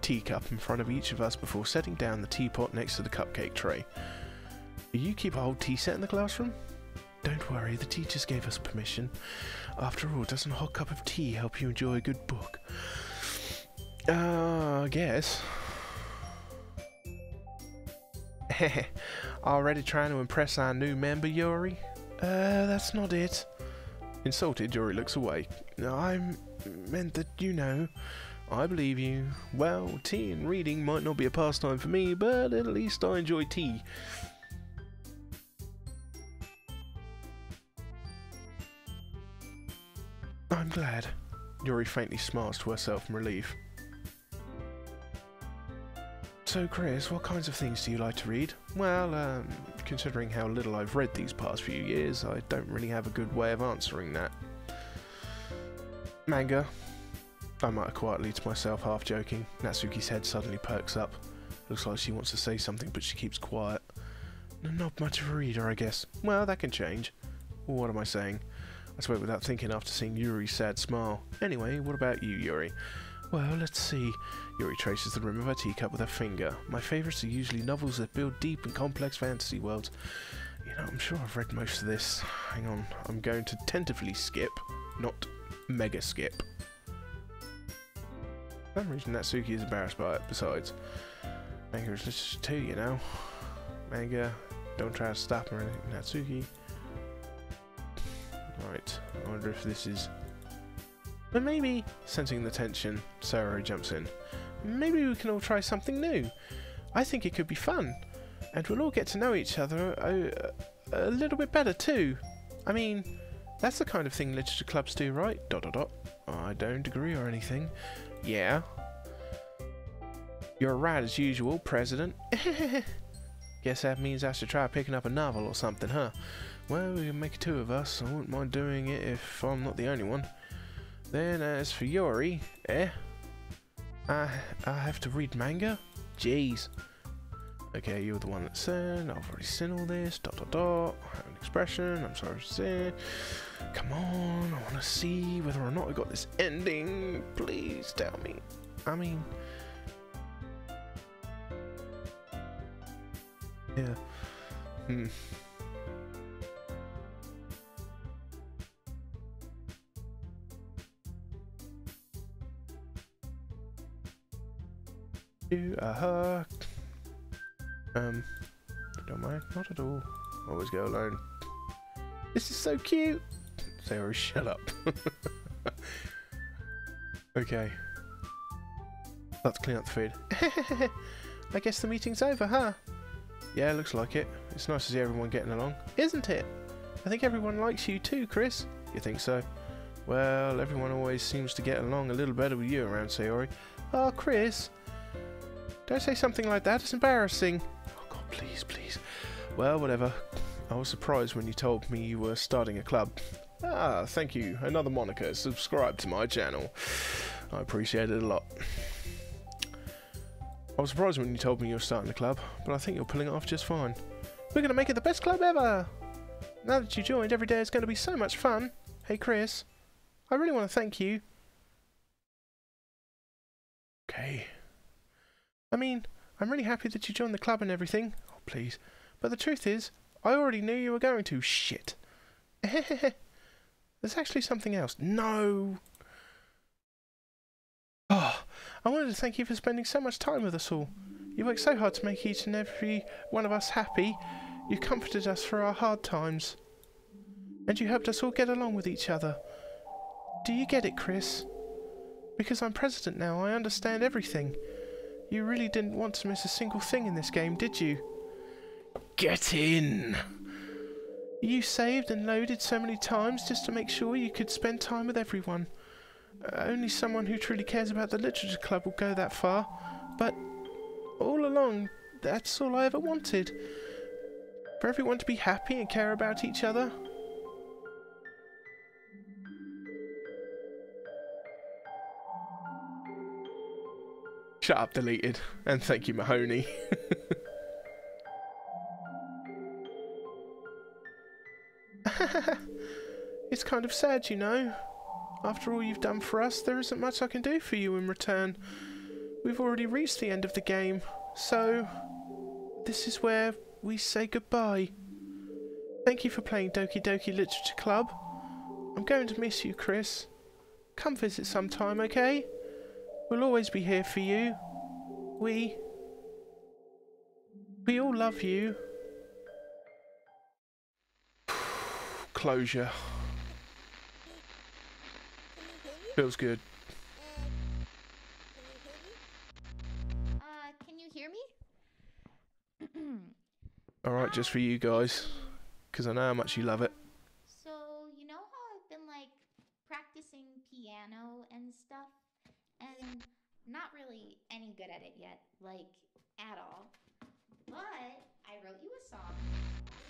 teacup in front of each of us before setting down the teapot next to the cupcake tray. Do you keep a whole tea set in the classroom? Don't worry, the teachers gave us permission. After all, doesn't a hot cup of tea help you enjoy a good book? I guess. Already trying to impress our new member, Yuri? That's not it. Insulted, Yuri looks away. I meant that, you know. I believe you. Well, tea and reading might not be a pastime for me, but at least I enjoy tea. I'm glad. Yuri faintly smiles to herself in relief. So, Chris, what kinds of things do you like to read? Well, considering how little I've read these past few years, I don't really have a good way of answering that. Manga. I mutter quietly to myself, half joking. Natsuki's head suddenly perks up. Looks like she wants to say something, but she keeps quiet. Not much of a reader, I guess. Well, that can change. What am I saying? I spoke without thinking after seeing Yuri's sad smile. Anyway, what about you, Yuri? Well, let's see. Yuri traces the rim of her teacup with her finger. My favourites are usually novels that build deep and complex fantasy worlds. You know, I'm sure I've read most of this. Hang on, I'm going to tentatively skip, not mega skip. For some reason, Natsuki is embarrassed by it. Besides, manga is literature too, you know. Manga, don't try to stop her or anything, Natsuki. Right, I wonder if this is... But maybe, sensing the tension, Sayori jumps in. Maybe we can all try something new. I think it could be fun. And we'll all get to know each other a little bit better too. I mean, that's the kind of thing literature clubs do, right? ... I don't agree or anything. Yeah. You're right as usual, President. Guess that means I should try picking up a novel or something, huh? Well, we can make two of us. I wouldn't mind doing it if I'm not the only one. Then as for Yuri, I have to read manga? Jeez. Okay, you're the one that said, I've already seen all this, ... I have an expression, I'm sorry to say. Come on, I want to see whether or not I got this ending. Please tell me. I mean... Yeah. Don't mind, not at all. Always go alone. This is so cute. Sayori, shut up. Okay. Let's clean up the food. I guess the meeting's over, huh? Yeah, looks like it. It's nice to see everyone getting along, isn't it? I think everyone likes you too, Chris. You think so? Well, everyone always seems to get along a little better with you around, Sayori. Oh, Chris. Don't say something like that, it's embarrassing. Oh god, please, please. Well, whatever. I was surprised when you told me you were starting a club. Ah, thank you. Another Monika has subscribed to my channel. I appreciate it a lot. I was surprised when you told me you were starting a club, but I think you're pulling it off just fine. We're going to make it the best club ever! Now that you joined, every day is going to be so much fun. Hey, Chris. I really want to thank you. Okay. I mean, I'm really happy that you joined the club and everything. Oh, please. But the truth is, I already knew you were going to. Shit. There's actually something else. No. Oh, I wanted to thank you for spending so much time with us all. You worked so hard to make each and every one of us happy. You comforted us for our hard times. And you helped us all get along with each other. Do you get it, Chris? Because I'm president now, I understand everything. You really didn't want to miss a single thing in this game, did you? Get in! You saved and loaded so many times just to make sure you could spend time with everyone. Only someone who truly cares about the literature club will go that far. But all along, that's all I ever wanted. For everyone to be happy and care about each other. Shut up, deleted. And thank you, Mahoney. It's kind of sad, you know. After all you've done for us, there isn't much I can do for you in return. We've already reached the end of the game, so this is where we say goodbye. Thank you for playing Doki Doki Literature Club. I'm going to miss you, Chris. Come visit sometime, okay? We'll always be here for you. We all love you. Closure. Feels good. Can you hear me? Alright, just for you guys. Because I know how much you love it. So, you know how I've been, like, practicing piano and stuff? And not really any good at it yet, like, at all. But I wrote you a song,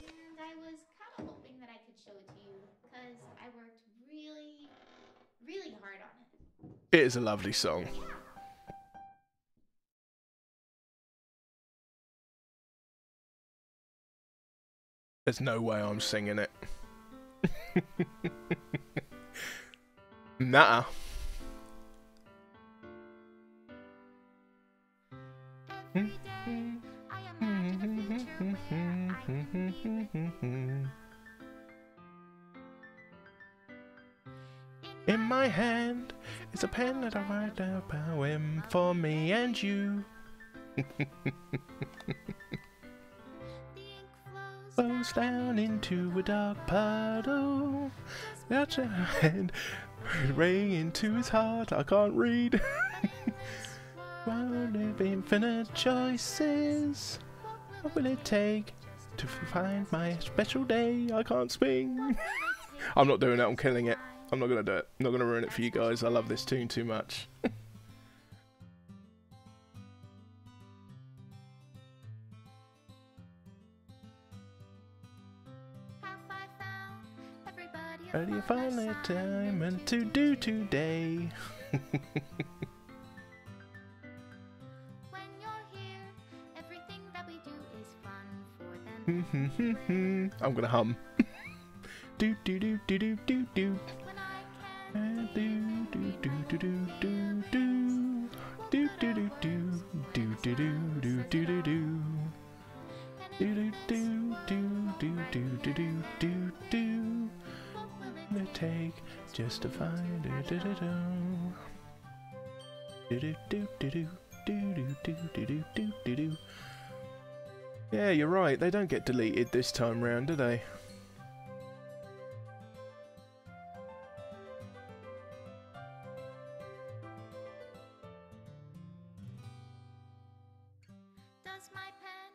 and I was kind of hoping that I could show it to you, because I worked really, really hard on it. It is a lovely song. There's no way I'm singing it. Nah. Every day I imagine a future where I can be with you. In my hand is a pen that I write a poem for me and you. Flows down into a dark puddle. That's a hand ring into his heart. I can't read. World of infinite choices. What will it take to find my special day? I can't swing. I'm not doing it. I'm killing it. I'm not gonna do it. I'm not gonna ruin it for you guys. I love this tune too much. Ready to find the time and to do today. When you're here, everything that we do is fun for them. I'm gonna hum. Do do do do do do do. When I Do can do do do do do do. Do do do do do do do do do do. Do do do do do do do do do do. It take just to find it. Do do do do do do do do do do do do. Yeah, you're right. They don't get deleted this time round, do they? Does my pen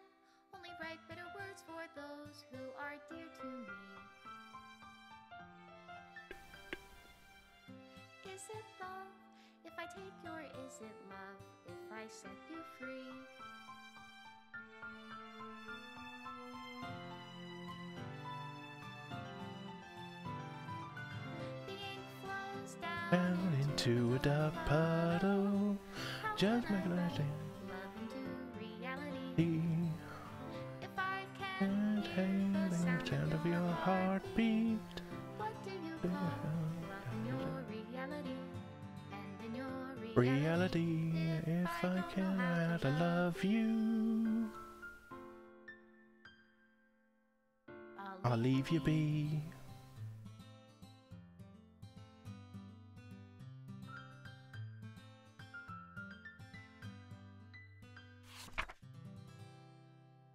only write bitter words for those who are dear to me? Is it love if I take you, or is it love if I set you free? The ink flows Down into a dark puddle. Just make it right love into reality. If I And can hear hear the sound of your heartbeat. what do you call love in your reality? And in your Reality, if I can add, I love you. I'll leave you be.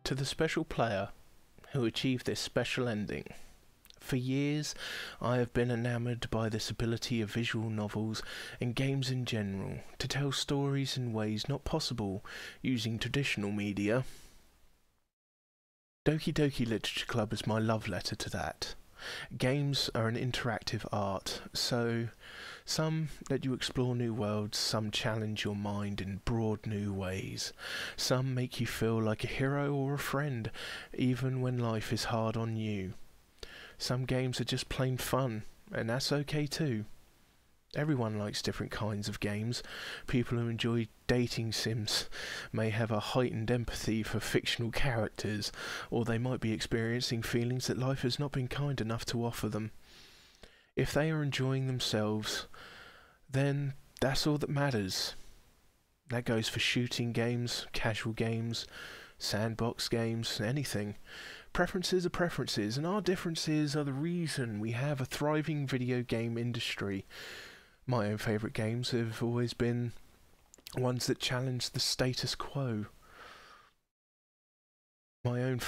To the special player who achieved this special ending. For years, I have been enamoured by this ability of visual novels and games in general to tell stories in ways not possible using traditional media. Doki Doki Literature Club is my love letter to that. Games are an interactive art, so some let you explore new worlds, some challenge your mind in broad new ways. Some make you feel like a hero or a friend, even when life is hard on you. Some games are just plain fun, and that's okay too. Everyone likes different kinds of games. People who enjoy dating sims may have a heightened empathy for fictional characters, or they might be experiencing feelings that life has not been kind enough to offer them. If they are enjoying themselves, then that's all that matters. That goes for shooting games, casual games, sandbox games, anything. Preferences are preferences, and our differences are the reason we have a thriving video game industry. My own favourite games have always been ones that challenge the status quo. My own,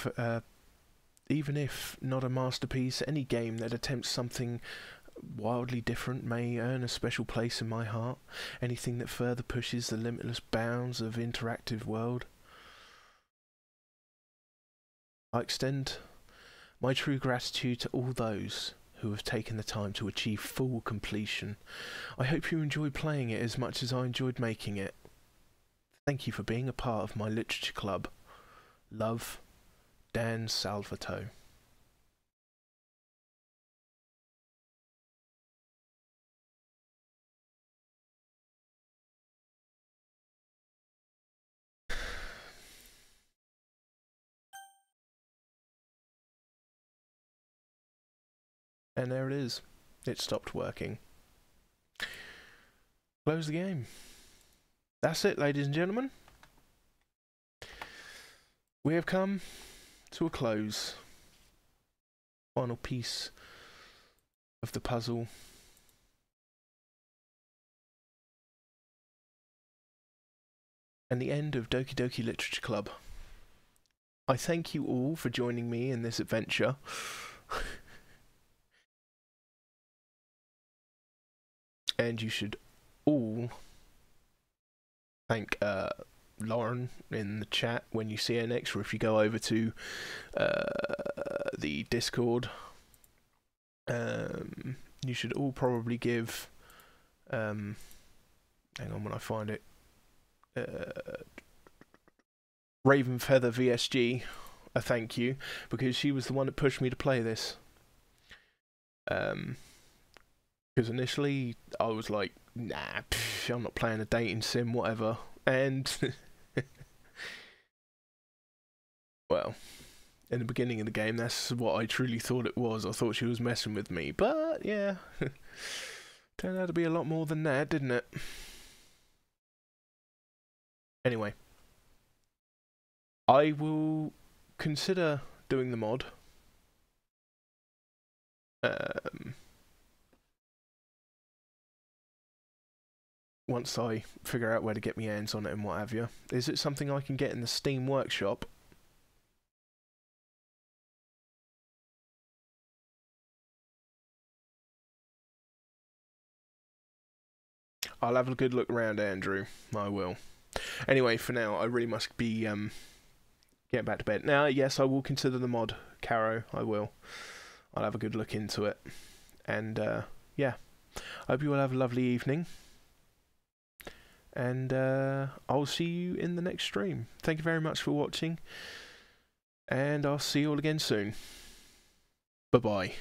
even if not a masterpiece, any game that attempts something wildly different may earn a special place in my heart. Anything that further pushes the limitless bounds of interactive world. I extend my true gratitude to all those who have taken the time to achieve full completion. I hope you enjoyed playing it as much as I enjoyed making it. Thank you for being a part of my literature club. Love, Dan Salvato. And there it is. It stopped working. Close the game. That's it, ladies and gentlemen. We have come to a close. Final piece of the puzzle. And the end of Doki Doki Literature Club. I thank you all for joining me in this adventure. And you should all thank Lauren in the chat when you see her next, or if you go over to the Discord. You should all probably give hang on when I find it, Raven Feather VSG a thank you, because she was the one that pushed me to play this. Because initially I was like, nah, I'm not playing a dating sim, whatever. And well, in the beginning of the game, that's what I truly thought it was. I thought she was messing with me, but yeah, turned out to be a lot more than that, didn't it? Anyway, I will consider doing the mod. Once I figure out where to get my hands on it and what have you. Is it something I can get in the Steam Workshop? I'll have a good look around, Andrew. I will. Anyway, for now, I really must be getting back to bed. Now, yes, I will consider the mod, Caro. I will. I'll have a good look into it. And, yeah. I hope you all have a lovely evening. And I'll see you in the next stream. Thank you very much for watching. And I'll see you all again soon. Bye-bye.